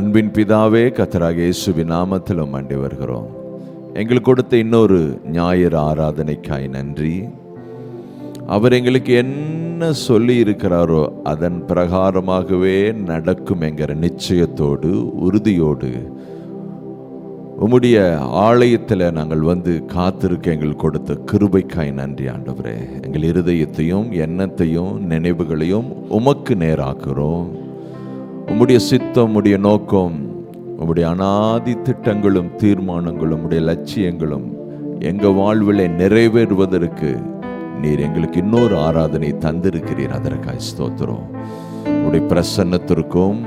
அன்பின் பிதாவே, கர்த்தராகிய இயேசுவின் நாமத்தில் மண்டி வருகிறோம். எங்களுக்கு கொடுத்த இன்னொரு ஞாயிறு ஆராதனைக்காய் நன்றி. அவர் எங்களுக்கு என்ன சொல்லி இருக்கிறாரோ அதன் பிரகாரமாகவே நடக்கும் என்கிற நிச்சயத்தோடு உறுதியோடு உம்முடைய ஆலயத்தில் நாங்கள் வந்து காத்திருக்க எங்களுக்கு கொடுத்த கிருபைக்காய் நன்றி ஆண்டவரே. எங்கள் இருதயத்தையும் எண்ணத்தையும் நினைவுகளையும் உமக்கு நேராக்குறோம். உம்முடைய சித்தம், உம்முடைய நோக்கம், உம்முடைய அநாதி திட்டங்களும் தீர்மானங்களும் உம்முடைய லட்சியங்களும் எங்கள் வாழ்வில் நிறைவேறுவதற்கு நீர் எங்களுக்கு இன்னொரு ஆராதனை தந்திருக்கிறீர். அதற்காக ஸ்தோத்திரம். உம்முடைய பிரசன்னத்திற்கும்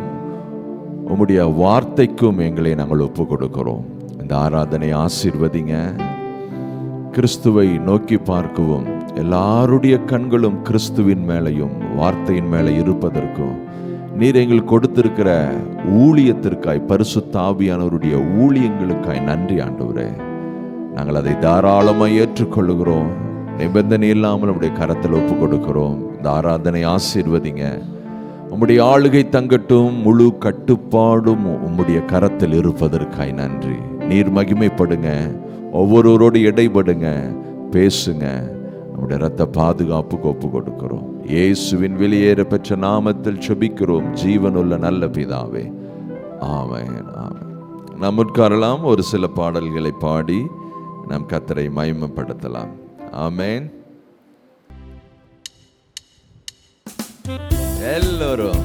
உம்முடைய வார்த்தைக்கும் எங்களை நாங்கள் ஒப்பு கொடுக்கிறோம். இந்த ஆராதனை ஆசீர்வதிங்க. கிறிஸ்துவை நோக்கி பார்க்கவும், எல்லாருடைய கண்களும் கிறிஸ்துவின் மேலையும் வார்த்தையின் மேலே இருப்பதற்கும் நீர் எங்களுக்கு கொடுத்திருக்கிற ஊழியத்திற்காய், பரிசுத்த ஆவியானவருடைய ஊழியங்களுக்காய் நன்றி ஆண்டவரே. நாங்கள் அதை தாராளமாக ஏற்றுக்கொள்ளுகிறோம். நிபந்தனை இல்லாமல் நம்முடைய கரத்தில் ஒப்பு கொடுக்கிறோம். இந்த ஆராதனை ஆசீர்வதிங்க. உம்முடைய ஆளுகை தங்கட்டும். முழு கட்டுப்பாடும் உம்முடைய கரத்தில் இருப்பதற்காய் நன்றி. நீர் மகிமைப்படுங்க. ஒவ்வொருவரோடு இடைபடுங்க, பேசுங்க. நம்முடைய இரத்த பாதுகாப்புக்கு ஒப்பு கொடுக்கிறோம். இயேசுவின் வெளியேற பெற்ற நாமத்தில் செபிக்கிறோம் ஜீவனுள்ள நல்ல பிதாவே, ஆமென், ஆமென். நாம் உட்காரலாம். ஒரு சில பாடல்களை பாடி நம் கர்த்தரை மகிமைப்படுத்தலாம். ஆமென். எல்லோரும்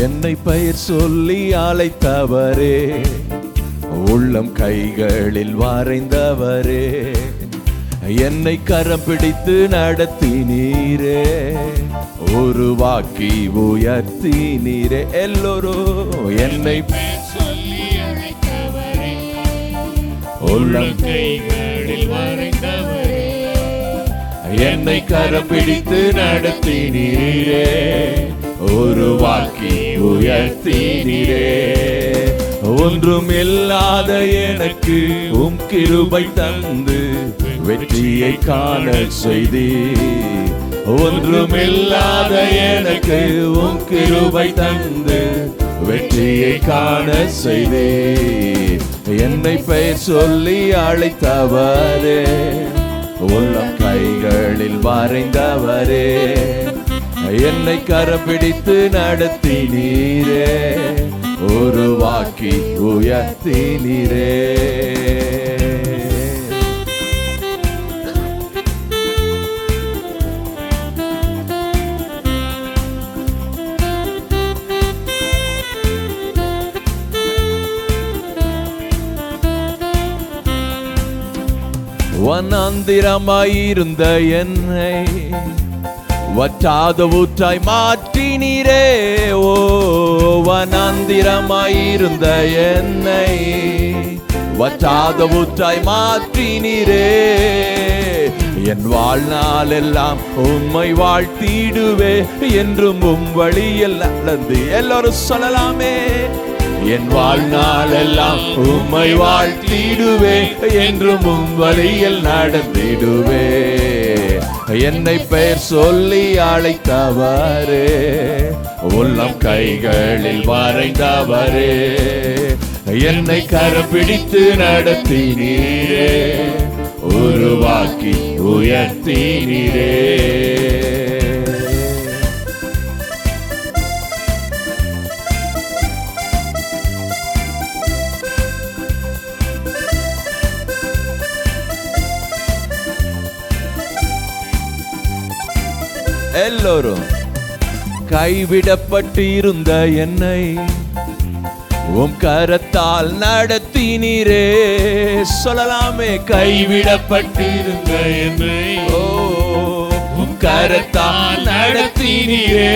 என்னை பெயர் சொல்லி அழைத்தவரே, உள்ளம் கைகளில் வரைந்தவரே, என்னை கரம் பிடித்து நடத்தினீரே, உருவாக்கி உயர்த்தினீரே. எல்லோரும் என்னை பெயர் சொல்லி அழைத்தவரே, உள்ளம் கைகளில் வரைந்தவரே, என்னை கரம் பிடித்து நடத்தினீரே, உருவாக்கி உயர்த்தினீரே. ஒன்றும் இல்லாத எனக்கு உம் கிருபை தந்து வெற்றியை காண செய்தீர். ஒன்றும் இல்லாத எனக்கு உம் கிருபை தந்து வெற்றியை காண செய்தீர். என்னை பெயர் சொல்லி அழைத்தவரே, உள்ளம் கைகளில் வரைந்தவரே, என்னை கரம் பிடித்து நடத்தினீரே, உருவாக்கி உயர்த்தினீரே. வனாந்திரமாயிருந்த என்னை வற்றாத ஊற்றாய் மாற்றினீரே. ஓ, வனாந்திரமாயிருந்த என்னை வற்றாத ஊற்றாய் மாற்றினீரே. என் வாழ்நாள் எல்லாம் உம்மை வாழ்த்திடுவே, என்றும் உம் வழியில் நடந்து. எல்லாரும் சொல்லலாமே. என் வாழ்நாள் எல்லாம் உம்மை வாழ்த்திடுவே, என்றும் உம் வழியில் நடந்திடுவே. என்னை பெயர் சொல்லி அழைத்தவரே, உள்ளம் கைகளில் வரைந்தவரே, என்னை கரம் பிடித்து நடத்தினீரே, உருவாக்கி உயர்த்தினீரே. எல்லோரும் கைவிடப்பட்டிருந்த என்னை உம் கரத்தால் நடத்தினீரே. சொல்லலாமே. கைவிடப்பட்டிருந்த என்னை உம் கரத்தால் நடத்தினீரே.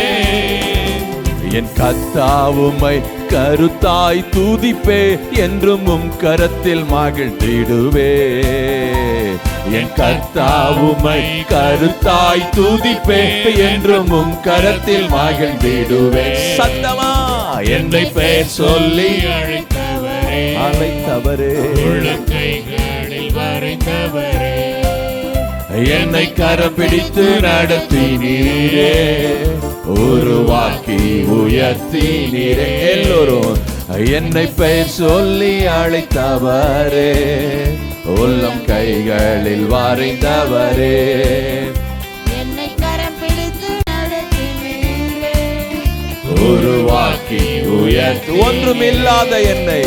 என் கர்த்தாவுமை கருத்தாய் துதிப்பே, என்றும் உம் கரத்தில் மகிழ்ந்திடுவே. என் கர்த்தாவுமை கருத்தாய் துதிப்பே, என்றும் உம் கரத்தில் மகிழ்ந்திடுவே. சத்தமா என்னை பெயர் சொல்லி அழைத்தவரே, அழைத்தவரே, உள்ளங்கைகளில் வரைந்தவரே, என்னை கரம் பிடித்து நடத்தினீரே, உருவாக்கி உயர்த்தினீரே. எல்லோரும் என்னை பெயர் சொல்லி அழைத்தவரே, உள்ளம் கைகளில் வரைந்தவரே, என்னை கரம் பிடித்து நடத்தினீரே, உருவாக்கி உயர்த்தி. ஒன்றுமில்லாத என்னை,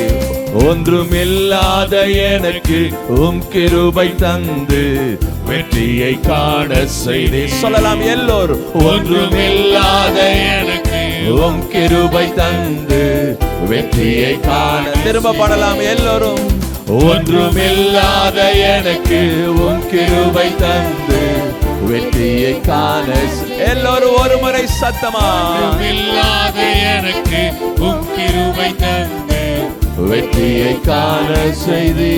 ஒன்றுமில்லாத எனக்கு உம் கிருபை தந்து வெற்றியை காண செய்தே. சொல்லலாம் எல்லோரும், ஒன்றுமில்லாத எனக்கு உம் கிருபை தந்து வெற்றியை காண. திரும்ப பாடலாம் எல்லோரும், ஒன்றுமில்லாத எனக்கு உம் கிருபை தந்து வெற்றியை காண. எல்லோரும் ஒரு முறை சத்தமா, ஒன்றுமில்லாத எனக்கு உம் கிருபை தந்து வெற்றியை காண செய்தி.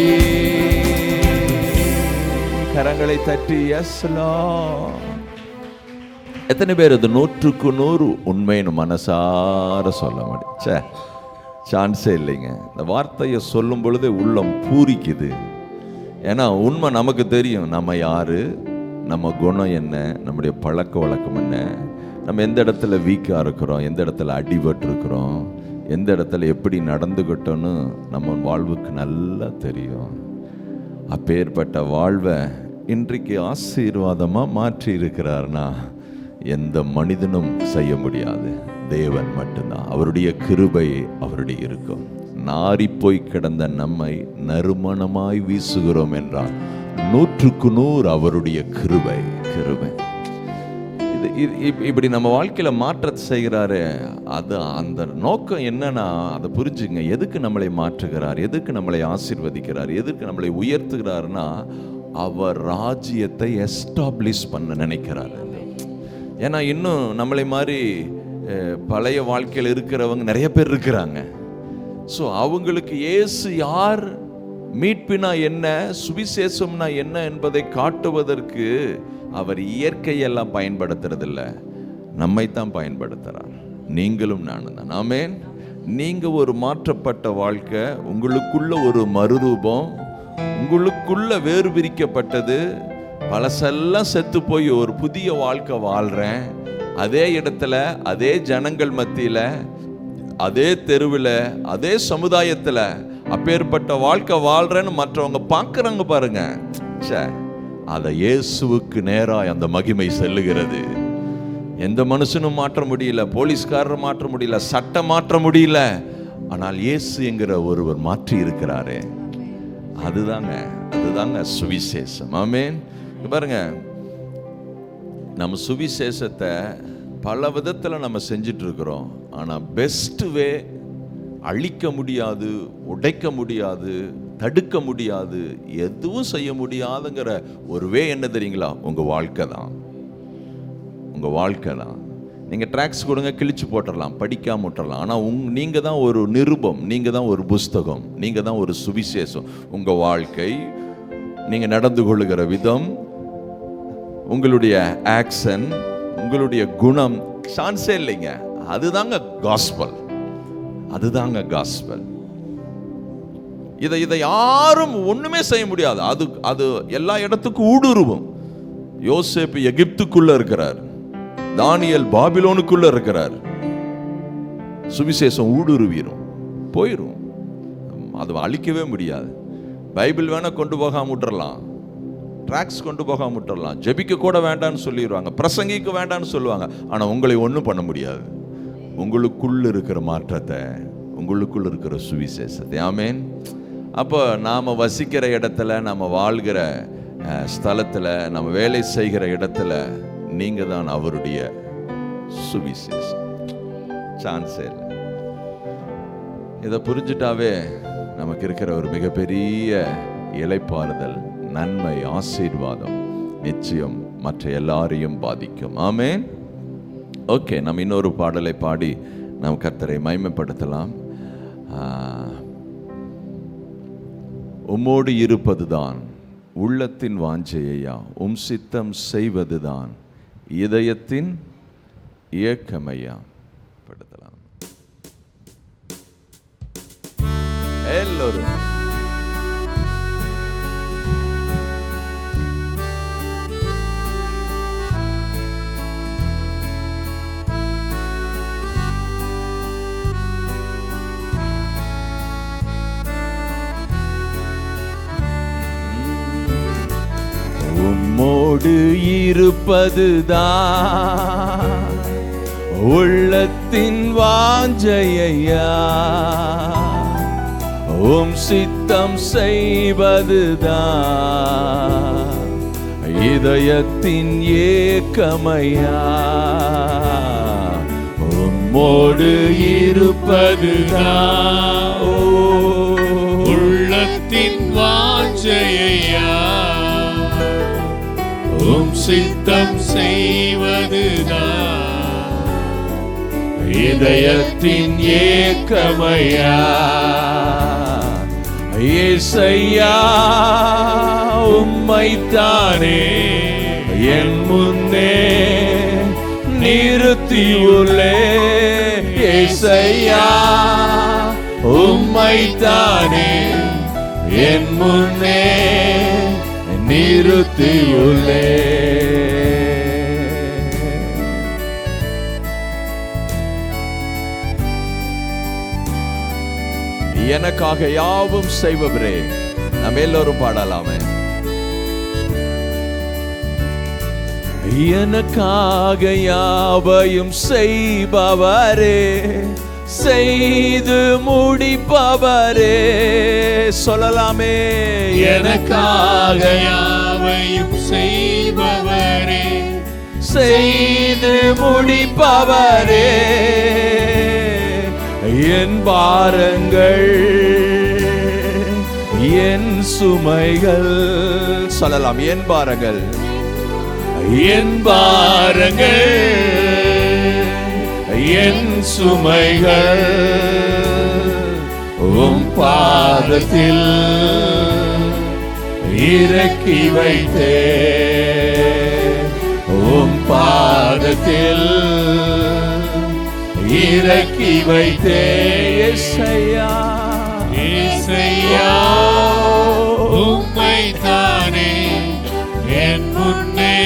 கரங்களை தட்டி எஸ் லார்ட். எத்தனை பேர் இது 100க்கு 100 உண்மைன்னு மனசார சொல்ல முடியும்? சான்ஸே இல்லைங்க. இந்த வார்த்தையை சொல்லும் பொழுது உள்ளம் பூரிக்குது. ஏன்னா உண்மை நமக்கு தெரியும். நம்ம யாரு, நம்ம குணம் என்ன, நம்முடைய பழக்க வழக்கம் என்ன, நம்ம எந்த இடத்துல வீக்காக இருக்கிறோம், எந்த இடத்துல அடிபட்டு இருக்கிறோம், எந்த இடத்துல எப்படி நடந்துக்கிட்டோன்னு நம்ம வாழ்வுக்கு நல்லா தெரியும். அப்பேற்பட்ட வாழ்வை இன்றைக்கு ஆசீர்வாதமாக மாற்றி இருக்கிறார்னா எந்த மனிதனும் செய்ய முடியாது, தேவன் மட்டும்தான். அவருடைய கிருபை அவருடைய இருக்கும். நாறிப்போய் கிடந்த நம்மை நறுமணமாய் வீசுகிறோம் என்றால் 100க்கு 100 அவருடைய கிருபை. கிருபை இப்படி நம்ம வாழ்க்கையில மாற்றத்தை செய்கிறாரு. அது அந்த நோக்கம் என்னன்னா, அதை புரிஞ்சுங்க. எதுக்கு நம்மளை மாற்றுகிறார், எதுக்கு நம்மளை ஆசீர்வதிக்கிறார், எதுக்கு நம்மளை உயர்த்துகிறாருன்னா அவர் ராஜ்யத்தை எஸ்டாப்ளிஷ் பண்ண நினைக்கிறாரு. ஏன்னா இன்னும் நம்மளை மாதிரி பழைய வாழ்க்கையில் இருக்கிறவங்க நிறைய பேர் இருக்கிறாங்க. ஸோ அவங்களுக்கு இயேசு யார், மீட்பினா என்ன, சுவிசேஷம்னா என்ன என்பதை காட்டுவதற்கு அவர் இயற்கையெல்லாம் பயன்படுத்துறதில்ல, நம்மைத்தான் பயன்படுத்துகிறார். நீங்களும் நானும் தான். ஆமென். நீங்கள் ஒரு மாற்றப்பட்ட வாழ்க்கை, உங்களுக்குள்ள ஒரு மறுரூபம், உங்களுக்குள்ள வேறு பிரிக்கப்பட்டது, பழசெல்லாம் செத்து போய் ஒரு புதிய வாழ்க்கை வாழ்கிறேன், அதே இடத்துல அதே ஜனங்கள் மத்தியில் அதே தெருவில் அதே சமுதாயத்தில் அப்பேற்பட்ட வாழ்க்கை வாழ்கிறேன்னு மற்றவங்க பார்க்குறாங்க பாருங்க. அதை இயேசுவுக்கு நேராக அந்த மகிமை செல்லுகிறது. எந்த மனுஷனும் மாற்ற முடியல, போலீஸ்காரர் மாற்ற முடியல, சட்டம் மாற்ற முடியல, ஆனால் இயேசு என்கிற ஒருவர் மாற்றி இருக்கிறாரே, அதுதாங்க சுவிசேஷம். ஆமென். பாருங்க, நம்ம சுவிசேஷத்தை பல விதத்தில் நம்ம செஞ்சிட்டு இருக்கிறோம். ஆனால் பெஸ்ட் வே, அழிக்க முடியாது, உடைக்க முடியாது, தடுக்க முடியாது, எதுவும் செய்ய முடியாதுங்கிற ஒரு வே என்ன தெரியுங்களா? உங்கள் வாழ்க்கை தான். உங்கள் வாழ்க்கை தான். நீங்கள் ட்ராக்ஸ் கொடுங்க, கிழிச்சு போட்டுடலாம், படிக்காம விட்டுறலாம். ஆனால் நீங்கள் தான் ஒரு நிருபம், நீங்கள் தான் ஒரு புஸ்தகம், நீங்கள் தான் ஒரு சுவிசேஷம். உங்கள் வாழ்க்கை, நீங்கள் நடந்து கொள்ளுகிற விதம், உங்களுடைய ஆக்ஷன், உங்களுடைய குணம், சான்ஸே இல்லைங்க. அதுதாங்க காஸ்பல். அதுதாங்க காஸ்பல். இதை யாரும் ஒண்ணுமே செய்ய முடியாது. அது எல்லா இடத்துக்கும் ஊடுருவும். யோசேப்பு எகிப்துக்குள்ள இருக்கிறார், தானியேல் பாபிலோனுக்குள்ள இருக்கிறார். சுவிசேஷம் ஊடுருவிடும், போயிடும். அது அழிக்கவே முடியாது. பைபிள் வேணா கொண்டு போகாம விட்டுறலாம், ட்ராக்ஸ் கொண்டு போகாம விட்டுறலாம், ஜெபிக்க கூட வேண்டான்னு சொல்லிடுவாங்க, பிரசங்கிக்க வேண்டான்னு சொல்லுவாங்க. ஆனால் உங்களை ஒன்றும் பண்ண முடியாது. உங்களுக்குள்ள இருக்கிற மாற்றத்தை, உங்களுக்குள்ள இருக்கிற சுவிசேஷத்தை. ஆமென். அப்போ நாம் வசிக்கிற இடத்துல, நம்ம வாழ்கிற ஸ்தலத்தில், நம்ம வேலை செய்கிற இடத்துல நீங்கள் தான் அவருடைய சுவிசேஷம். சான்ஸே இல்லை. இதை புரிஞ்சுட்டாவே நமக்கு இருக்கிற ஒரு மிகப்பெரிய இளைப்பாறுதல், நன்மை, ஆசீர்வாதம் நிச்சயம் மற்ற எல்லாரையும் பாதிக்கும். ஆமென். ஓகே, நம்ம இன்னொரு பாடலை பாடி நாம் கர்த்தரை மகிமைப்படுத்தலாம். உம்மோடு இருப்பதுதான் உள்ளத்தின் வாஞ்சையா, உம் சித்தம் செய்வதுதான் இதயத்தின் இயக்கமையா. படுத்தலாம். எல்லோரும். உம்மோடு இருப்பதுதான் உள்ளத்தின் வாஞ்சையா, உம் சித்தம் செய்வதுதான் இதயத்தின் ஏக்கமையா. உம்மோடு இருப்பதுதான் உள்ளத்தின் வாஞ்சையா, உம் சித்தம் செய்வதுதான் இதயத்தின் ஏக்கமையா. இயேசையா உம்மைத்தானே என் முன்னே நிறுத்தியுள்ளே. இயேசையா உம்மைத்தானே என் முன்னே நிறுத்தியுள்ளே. எனக்காக யாவும் செய்பவரே. நம்ம எல்லோரும் பாடலாமே. எனக்காக யாவையும் செய்பவரே, செய்து முடிப்பவரே. சொல்லலாமே. எனக்காக யாவையும் செய்பவரே, செய்து முடிப்பவரே. என் பாரங்கள் என் சுமைகள். சொல்லலாம். என் பாரங்கள் என் பாரங்கள் என் சுமைகள் உம் பாதத்தில் இறக்கி வைத்தே. உம் பாதத்தில் இறக்கி வைத்தே. இயேசையா இயேசையா உம்மைத்தானே என் முன்னே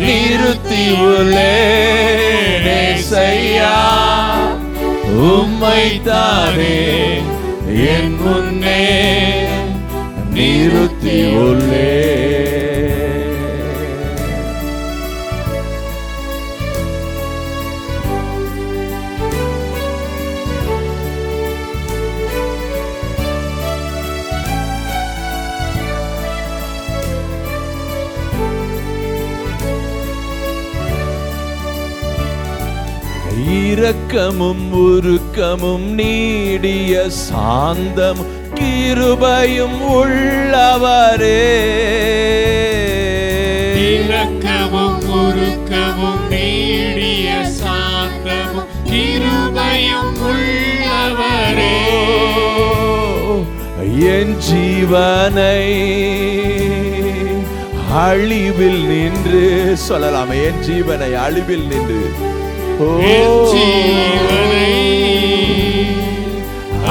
நிறுத்தியுள்ளேன். இயேசையா உம்மைத்தானே என் முன்னே நிறுத்தியுள்ளேன். இரக்கமும் உருக்கமும் நீடிய சாந்தம் கிருபையும் உள்ளவரே. இரக்கமும் உருக்கமும் நீடிய சாந்தமும் கிருபையும் உள்ளவரே. என் ஜீவனை அழிவில் நின்று. சொல்லலாமே. என் ஜீவனை அழிவில் நின்று. என் ஜீவனை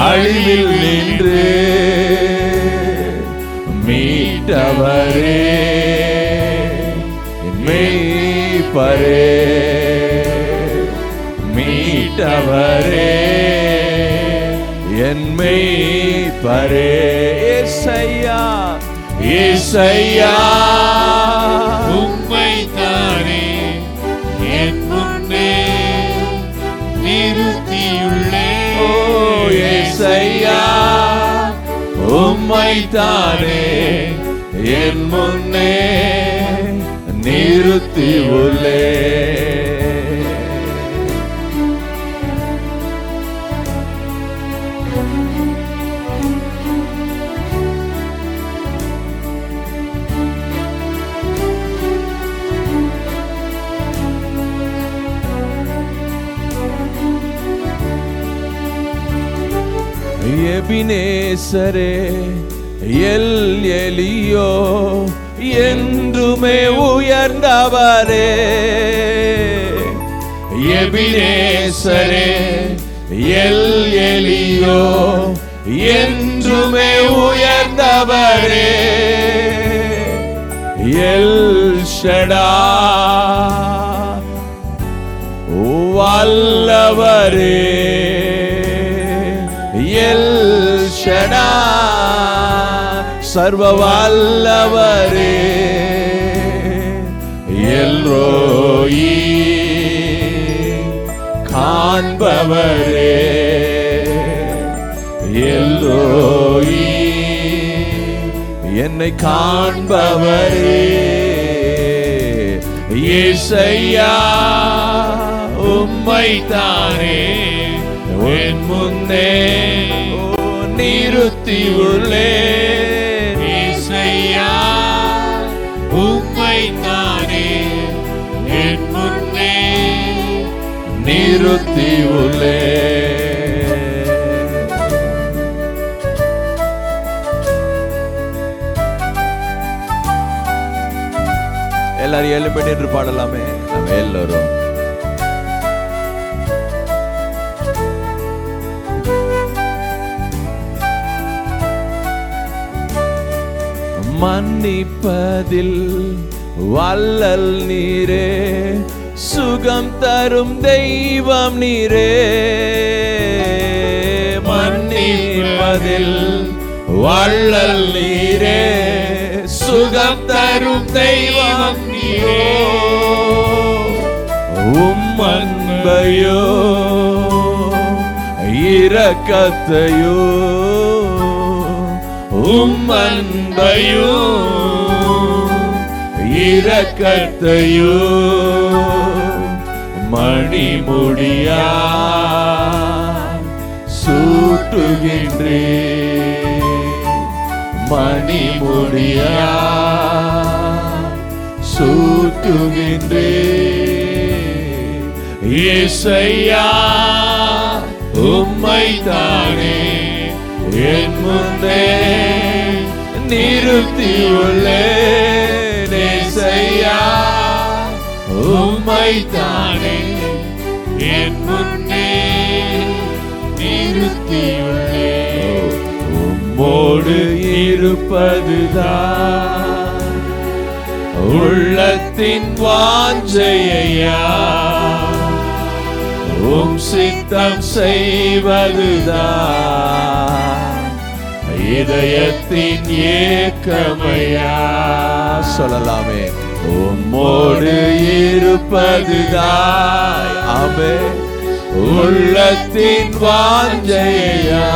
அழிவில் நின்று மீட்டவரே. மெய்ப்பரே மீட்டவரே. என் மெய்ப்பரே. இயேசையா இயேசையா உம்மைத்தானே என் முன்னே நிறுத்தியுள்ளேன். ஓ இயேசையா உம்மைத்தானே என் முன்னே நிறுத்தியுள்ளேன். எபினேசரே எல் எலியோ என்றுமே உயர்ந்தவரே. எபினேசரே எல் எலியோ என்றுமே உயர்ந்தவரே எல் ஷடாய் வல்லவரே எல் ஷடாய் சர்வ வல்லவரே எல்ரோயி காண்பவரே எல்ரோயி என்னை காண்பவரே இயேசையா உம்மைத்தானே என் முன்னே நிறுத்தி உள்ளேன். இயேசையா உம்மைத்தானே என் முன்னே நிறுத்தி உள்ளேன். எல்லாரும் எழும்பி நின்று பாடலாமே நம்ம எல்லாரும். மன்னிப்பதில் வல்லல் நீரே சுகம் தரும் தெய்வம் நீரே. மன்னிப்பதில் வல்லல் நீரே சுகம் தரும் தெய்வம் நீரே. உம் அன்பையோ இரக்கத்தையோ உம் அன்பையோ இரக்கத்தையோ மணிமுடியா சூட்டுகின்றே. மணிமுடியா சூட்டுகின்றே. இயேசையா உம்மைத்தானே என் முன்னே நிறுத்தியுள்ளேன். இயேசையா உம்மைத்தானே என் முன்னே நிறுத்தியுள்ளேன். உம்மோடு இருப்பதுதான் உள்ளத்தின் வாஞ்சையா. உம் சித்தம் செய்வதுதான் இதயத்தின் ஏக்கமையா. சொல்லலாமே உம்மோடு இருப்பதுதான் ஆமே உள்ளத்தின் வாஞ்சையா.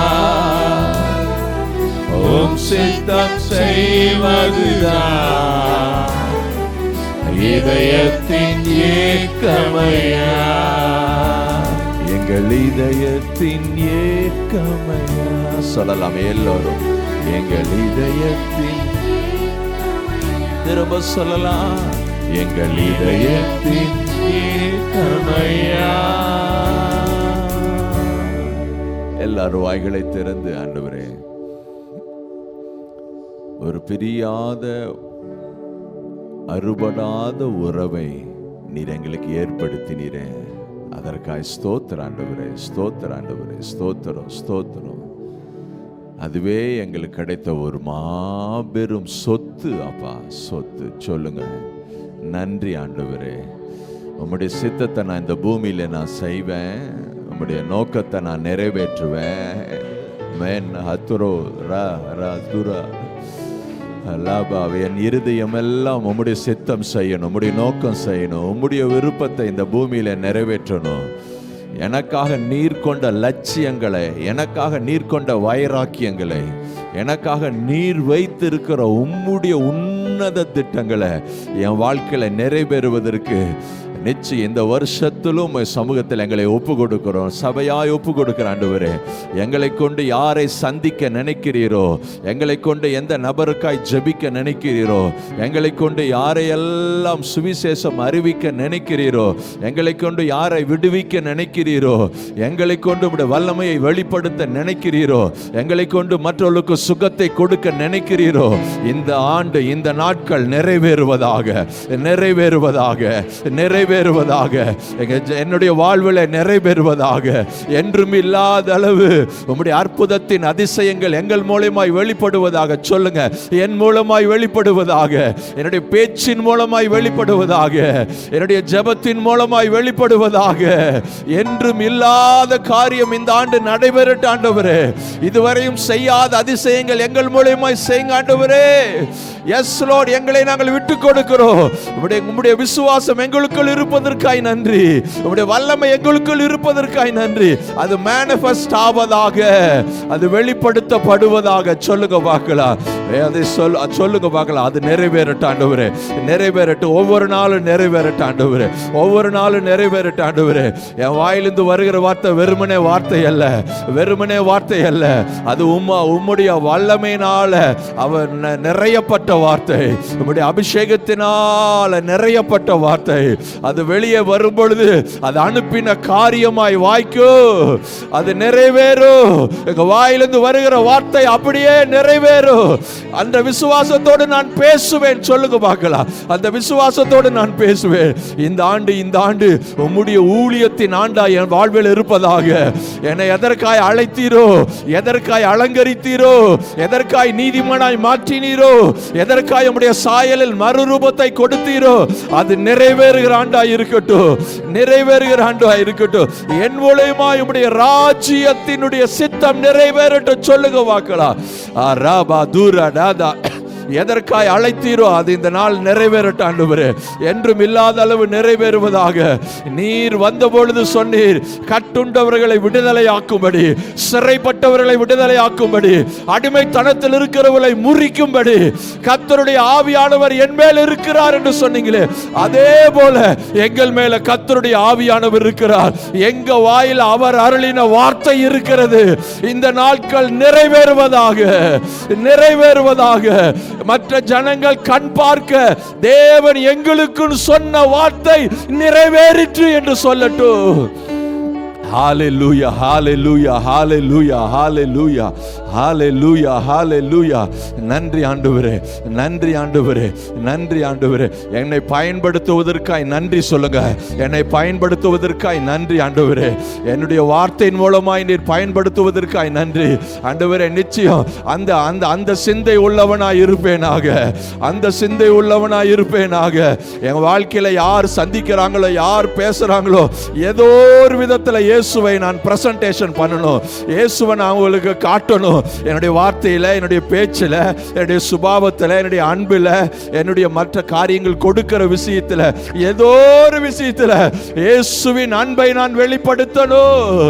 உம் சித்தம் செய்வதுதான் இதயத்தின் ஏக்கமையா. எங்கள் இதயத்தின் ஏக்கமையா. சொல்லலாமே எல்லோரும் எங்கள் இதயத்தின். திரும்ப சொல்லலாம் எங்கள் இதயத்தின் ஏக்கமையா. எல்லாரும் வாய்களை திறந்து ஆண்டவரே ஒரு பிரியாத அறுபடாத உறவை நீர் எங்களுக்கு ஏற்படுத்தினீரே. அதற்காய் ஸ்தோத்திரம் ஆண்டவரே, ஸ்தோத்திரம் ஆண்டவரே, ஸ்தோத்திரம் ஸ்தோத்திரம். அதுவே எங்களுக்கு கிடைத்த ஒரு மாபெரும் சொத்து அப்பா, சொத்து. சொல்லுங்க நன்றி ஆண்டவரே. உம்முடைய சித்தத்தை நான் இந்த பூமியில நான் செய்வேன், உம்முடைய நோக்கத்தை நான் நிறைவேற்றுவேன். மேன் ஹத்துரோ ரா ரா துரா லாபாவே என் இருதயம் எல்லாம் உம்முடைய சித்தம் செய்யணும், உம்முடைய நோக்கம் செய்யணும், உம்முடைய விருப்பத்தை இந்த பூமியில நிறைவேற்றணும். எனக்காக நீர் கொண்ட லட்சியங்களை, எனக்காக நீர் கொண்ட வைராக்கியங்களை, எனக்காக நீர் வைத்திருக்கிற உம்முடைய உன்னத திட்டங்களை என் வாழ்க்கையில நிறைவேறுவதற்கு நிச்சயம் இந்த வருஷத்திலும் சமூகத்தில் எங்களை ஒப்பு கொடுக்கிறோம். சபையாய் ஒப்பு கொடுக்கிற ஆண்டவரே, எங்களை கொண்டு யாரை சந்திக்க நினைக்கிறீரோ, எங்களை கொண்டு எந்த நபருக்காய் ஜெபிக்க நினைக்கிறீரோ, எங்களை கொண்டு யாரையெல்லாம் சுவிசேஷம் அறிவிக்க நினைக்கிறீரோ, எங்களை கொண்டு யாரை விடுவிக்க நினைக்கிறீரோ, எங்களை கொண்டு உம்முடைய வல்லமையை வெளிப்படுத்த நினைக்கிறீரோ, எங்களை கொண்டு மற்றவர்களுக்கு சுகத்தை கொடுக்க நினைக்கிறீரோ, இந்த ஆண்டு இந்த நாட்கள் நிறைவேறுவதாக நிறைவேறுவதாக நிறைவேறுவதாக நிறைவேறுவதாக, என்னுடைய வாழ்வில் நிறைவேறுவதாக. என்றும் இல்லாத அளவு உம்முடைய அற்புதத்தின் அதிசயங்கள் எங்கள் மூலமாய் வெளிப்படுவதாக. சொல்லுங்க, என் மூலமாய் வெளிப்படுவதாக, என்னுடைய பேச்சின் மூலமாய் வெளிப்படுவதாக, என்னுடைய ஜெபத்தின் மூலமாய் வெளிப்படுவதாக. என்றும் இல்லாத காரியம் இந்த ஆண்டு நடைபெறட்டும் ஆண்டவரே. இதுவரையும் செய்யாத அதிசயங்கள் எங்கள் மூலமாய் செய்யுங்க ஆண்டவரே. எஸ் லார்ட், எங்களை நாங்கள் விட்டுக் கொடுக்கிறோம். உம்முடைய விசுவாசம் எங்களுக்குள் இருப்பதற்காய் நன்றி. உம்முடைய வல்லமை எங்களுக்குள் இருப்பதற்காய் நன்றி. அது மேனிஃபெஸ்ட் ஆவதாக, அது வெளிப்படுத்தப்படுவதாக. சொல்லுங்க பார்க்கலாம், அதை சொல்லுங்க பார்க்கலாம். அது நிறைவேறட்டும் ஆண்டவரே, நிறைவேறட்டும். ஒவ்வொரு நாளும் நிறைவேறட்டும் ஆண்டவரே, ஒவ்வொரு நாளும் நிறைவேறட்டும் ஆண்டவரே. என் வாயிலிருந்து வருகிற வார்த்தை வெறுமனே வார்த்தை அல்ல, வெறுமனே வார்த்தை அல்ல. அது உம்முடைய வல்லமையினால அவர் நிறையப்பட்ட வார்த்தை, உம்முடைய அபிஷேகத்தினால நிறையப்பட்ட வார்த்தை. அது வெளியே வரும் பொழுது அது அனுப்பின காரியமாய் வாய்க்கும், அது நிறைவேறும். எங்க வாயிலிருந்து வருகிற வார்த்தை அப்படியே நிறைவேறும். அந்த விசுவாசத்தோடு நான் பேசுவேன். சொல்லுங்க பார்க்கலாம், அந்த விசுவாசத்தோடு நான் பேசுவேன். இந்த ஆண்டு உம்முடைய ஊழியத்தின் ஆண்டா என் வாழ்வில் இருப்பதாக. என்னை எதற்காய் அழைத்தீரோ, எதற்காய் அலங்கரித்தீரோ, எதற்காய் நீதிமானாய் மாற்றினீரோ, எதற்காய் உம்முடைய சாயலில் மறுரூபத்தை கொடுத்தீரோ, அது நிறைவேறுகிற ஆண்டா இருக்கட்டும், நிறைவேறுகிற ஆண்டா இருக்கட்டும். என் மூலமாய் உம்முடைய ராஜ்யத்தினுடைய சித்தம் நிறைவேறட்டும். சொல்லுங்க வாக்கலாம். ராபா தூரா டாதா, எதற்காய் அழைத்தீரோ அது இந்த நாள் நிறைவேறட்டும் ஆண்டவரே. என்றும் இல்லாத அளவு நிறைவேறுவதாக. நீர் வந்த பொழுது சொன்னீர், கட்டுண்டவர்களை விடுதலையாக்கும்படி, சிறைப்பட்டவர்களை விடுதலையாக்கும்படி, அடிமைத்தனத்தில் இருக்கிறவர்களை முறிக்கும்படி கர்த்தருடைய ஆவியானவர் என் மேல் இருக்கிறார் என்று சொன்னீங்களே, அதே போல எங்கள் மேல கர்த்தருடைய ஆவியானவர் இருக்கிறார். எங்க வாயில் அவர் அருளின வார்த்தை இருக்கிறது. இந்த நாட்கள் நிறைவேறுவதாக, நிறைவேறுவதாக. மற்ற ஜனங்கள் கண் பார்க்க தேவன் எங்களுக்கு சொன்ன வார்த்தை நிறைவேறிற்று என்று சொல்லட்டும். ஹalleluya, hallelujah, hallelujah, hallelujah, hallelujah, hallelujah. நன்றி ஆண்டவரே, நன்றி ஆண்டவரே, நன்றி ஆண்டவரே. என்னை பயன்படுத்துவதற்காய் நன்றி சொல்லுங்க. என்னை பயன்படுத்துவதற்காய் நன்றி ஆண்டவரே. என்னுடைய வார்த்தையின் மூலமாய் நீர் பயன்படுத்துவதற்காய் நன்றி ஆண்டவரே. நிச்சயம் அந்த அந்த அந்த சிந்தை உள்ளவனாய் இருப்பேனாக, அந்த சிந்தை உள்ளவனாய் இருப்பேனாக. என் வாழ்க்கையில யார் சந்திக்கிறாங்களோ, யார் பேசுறாங்களோ, ஏதோ ஒரு விதத்தில் இயேசுவை நான் பிரசன்டேஷன் பண்ணணும், இயேசுவை நான் உங்களுக்கு காட்டணும். என்னுடைய வார்த்தையில, என்னுடைய பேச்சில், என்னுடைய சுபாவத்தில், என்னுடைய அன்பில், என்னுடைய மற்ற காரியங்கள் கொடுக்கிற விஷயத்தில், ஏதோ ஒரு விஷயத்தில் இயேசுவின் அன்பை நான் வெளிப்படுத்தணும்.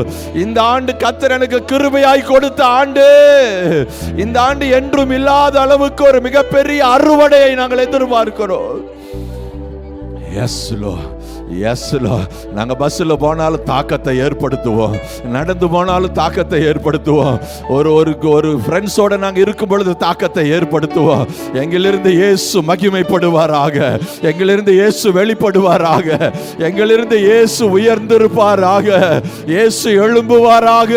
இந்த ஆண்டு கர்த்தர் எனக்கு கிருபையாய் கொடுத்த ஆண்டு. இந்த ஆண்டு என்றும் இல்லாத அளவுக்கு ஒரு மிகப்பெரிய அறுவடையை நாங்கள் எதிர்பார்க்கிறோம். எஸ் லோ, எஸ் லோ. நாங்கள் பஸ்ஸில் போனாலும் தாக்கத்தை ஏற்படுத்துவோம், நடந்து போனாலும் தாக்கத்தை ஏற்படுத்துவோம், ஒரு ஃப்ரெண்ட்ஸோட நாங்கள் இருக்கும் பொழுது தாக்கத்தை ஏற்படுத்துவோம். எங்களிலிருந்து இயேசு மகிமைப்படுவாராக, எங்களிலிருந்து இயேசு வெளிப்படுவாராக, எங்களிலிருந்து இயேசு உயர்ந்திருப்பாராக, இயேசு எழும்புவாராக,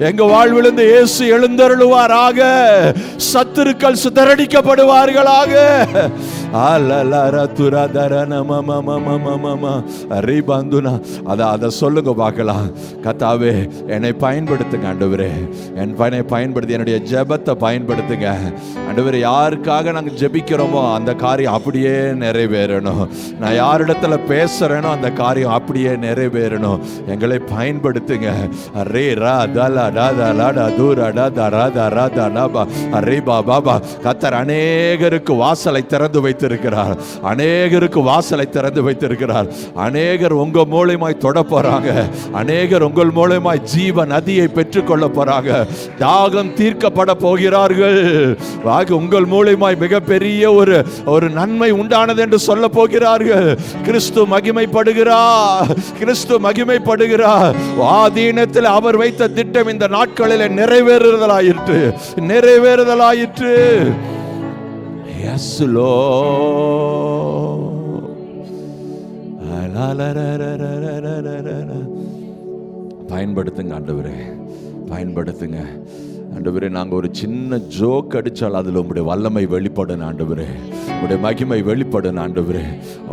எங்க வாழ்விலிருந்து இயேசு எழுந்தருளுவாராக, சத்துருக்கள் சிதறடிக்கப்படுவார்களாக. அதை சொல்லுங்க பார்க்கலாம். கர்த்தாவே, என்னை பயன்படுத்துங்க ஆண்டவரே, என்னை பயன்படுத்தி என்னுடைய ஜெபத்தை பயன்படுத்துங்க ஆண்டவரே. யாருக்காக நாங்கள் ஜெபிக்கிறோமோ அந்த காரியம் அப்படியே நிறைவேறணும். நான் யாரிடத்துல பேசுறேனோ அந்த காரியம் அப்படியே நிறைவேறணும். எங்களை பயன்படுத்துங்க. ரே ரா தலா டாதா லாடா தூரா டாதா ராதா ராதா டாபா ரே பாபா. கர்த்தர் அநேகருக்கு வாசலை திறந்து வைத்திருக்கிறார், அநேகருக்கு வாசலை திறந்து வைத்திருக்கிறார். அநேகர் உங்க மூலமாய் தொட போறாங்க, அநேகர் உங்கள் மூலமாய் ஜீவ நதியை பெற்றுக்கொள்ள போறாங்க, தாகம் தீர்க்கப்பட போகிறார்கள். உங்கள் மூலமாய் மிகப்பெரிய ஒரு நன்மை உண்டானது என்று சொல்ல போகிறார்கள். கிறிஸ்து மகிமைப்படுகிறார், கிறிஸ்து மகிமைப்படுகிறார். ஆதீனத்தில் அவர் வைத்த திட்டம் இந்த நாட்களில் நிறைவேறுதலாயிற்று, நிறைவேறுதலாயிற்று. Yes, Lord. பயன்படுத்துங்க ஆண்டவரே, பயன்படுத்துங்க. ஆண்டவரே, நாங்கள் ஒரு சின்ன ஜோக் அடித்தால் அதில் உங்களுடைய வல்லமை வெளிப்படும் ஆண்டவரே, உங்களுடைய மகிமை வெளிப்படும் ஆண்டவரே.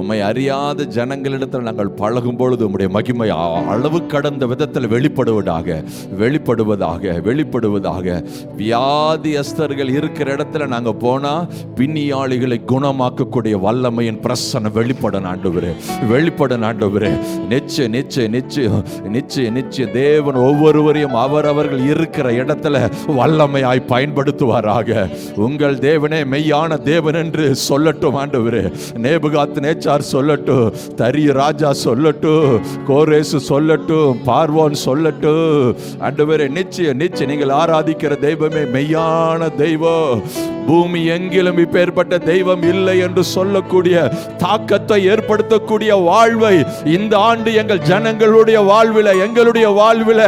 உம்மை அறியாத ஜனங்களிடத்தில் நாங்கள் பழகும் பொழுது உங்களுடைய மகிமை அளவு கடந்த விதத்தில் வெளிப்படுவதாக. வியாதியஸ்தர்கள் இருக்கிற இடத்துல நாங்கள் போனால் பின்னியாளிகளை குணமாக்கக்கூடிய வல்லமையின் பிரசன்னம் வெளிப்படும் ஆண்டவரே. நிச்சயம் தேவன் ஒவ்வொருவரையும் அவரவர்கள் இருக்கிற இடத்துல வல்லமையாய் பயன்படுத்துவாராக. உங்கள் தேவனே மெய்யான தேவன் என்று சொல்லட்டும் ஆண்டவரே. நேபுகாத்நேச்சார் சொல்லட்டும், தரிய ராஜா சொல்லட்டும், கோரேசு சொல்லட்டும், பார்வோன் சொல்லட்டும் ஆண்டவரே. நிச்சயம் நீங்கள் ஆராதிக்கிற தெய்வமே மெய்யான தெய்வம். பூமி எங்கிலும் இப்பேற்பட்ட தெய்வம் இல்லை என்று சொல்லக்கூடிய தாக்கத்தை ஏற்படுத்தக்கூடிய வாழ்வை இந்த ஆண்டு எங்கள் ஜனங்களுடைய வாழ்வில், எங்களுடைய வாழ்வில்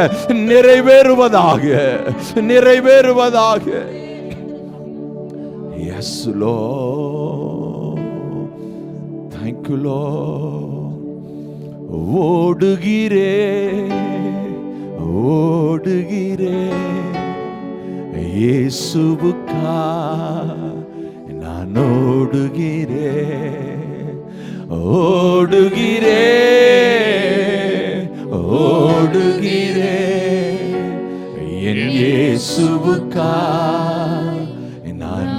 நிறைவேறுவதாக. Yes Lord, thank you Lord. ஓடுகிறேன் இயேசுவுக்கா நான் ஓடுகிறேன் என் இயேசுவுக்கா நான்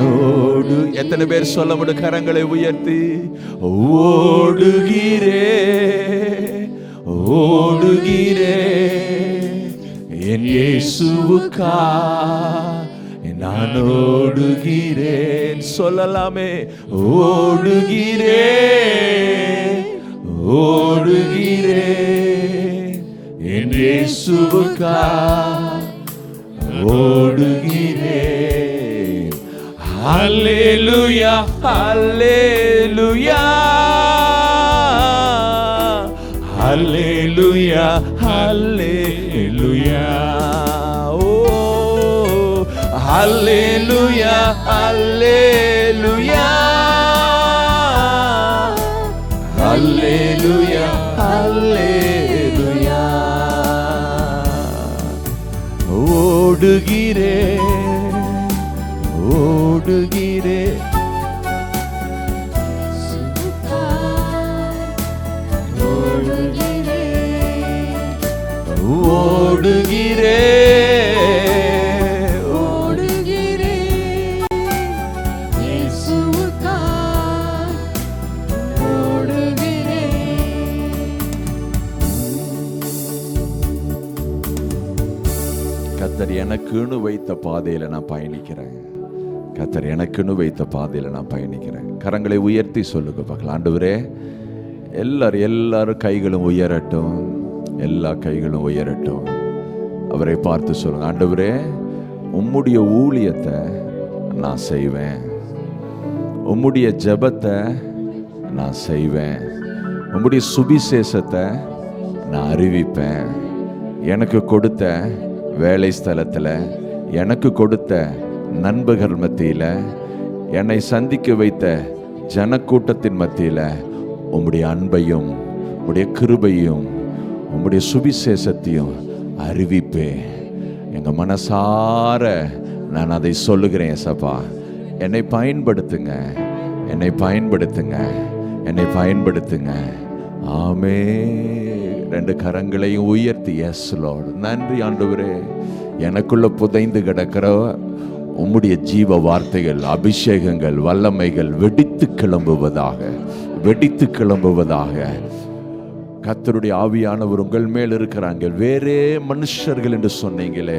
எத்தனை பேர் சொல்ல முடியும்? கரங்களை உயர்த்தி ஓடுகிறேன் என் இயேசுவுக்கா நான் ஓடுகிறேன். சொல்லலாமே, ஓடுகிறேன் என் இயேசுவுக்கா ஓடுகிறேன். ஹல்லேலூயா, ஹல்லேலூயா, ஹல்லேலூயா, ஹல்லேலூயா. ஓ ஹல்லேலூயா, ஹல்லேலூயா, ஹல்லேலூயா, ஹல்லேலூயா. ஓடுகிறேன் கர்த்தர் எனக்குன்னு வைத்த பாதையில நான் பயணிக்கிறேன். கரங்களை உயர்த்தி சொல்லுங்க பார்க்கலாம். ஆண்டவரே, எல்லாரும் கைகளும் உயரட்டும், எல்லா கைகளும் உயரட்டும். அவரை பார்த்து சொல்லுங்க, ஆண்டவரே, உம்முடைய ஊழியத்தை நான் செய்வேன், உம்முடைய ஜெபத்தை நான் செய்வேன், உம்முடைய சுவிசேஷத்தை நான் அறிவிப்பேன். எனக்கு கொடுத்த வேலை ஸ்தலத்தில், எனக்கு கொடுத்த நண்பர்கள் மத்தியில், என்னை சந்திக்க வைத்த ஜனக்கூட்டத்தின் மத்தியில் உம்முடைய அன்பையும் உம்முடைய கிருபையும் உம்முடைய சுவிசேஷத்தையும் அறிவிப்பேன். எங்கள் மனசார நான் அதை சொல்லுகிறேன். ஏசப்பா, என்னை பயன்படுத்துங்க. ஆமே. 2 கரங்களையும் உயர்த்தி எஸ் லார்ட், நன்றி ஆண்டவரே. எனக்குள்ள புதைந்து கிடக்கிற உம்முடைய ஜீவ வார்த்தைகள், அபிஷேகங்கள், வல்லமைகள் வெடித்து கிளம்புவதாக. கர்த்தருடைய ஆவியானவர் உங்கள் மேல் இருக்கிறாங்க. வேறே மனுஷர்கள் என்று சொன்னீங்களே,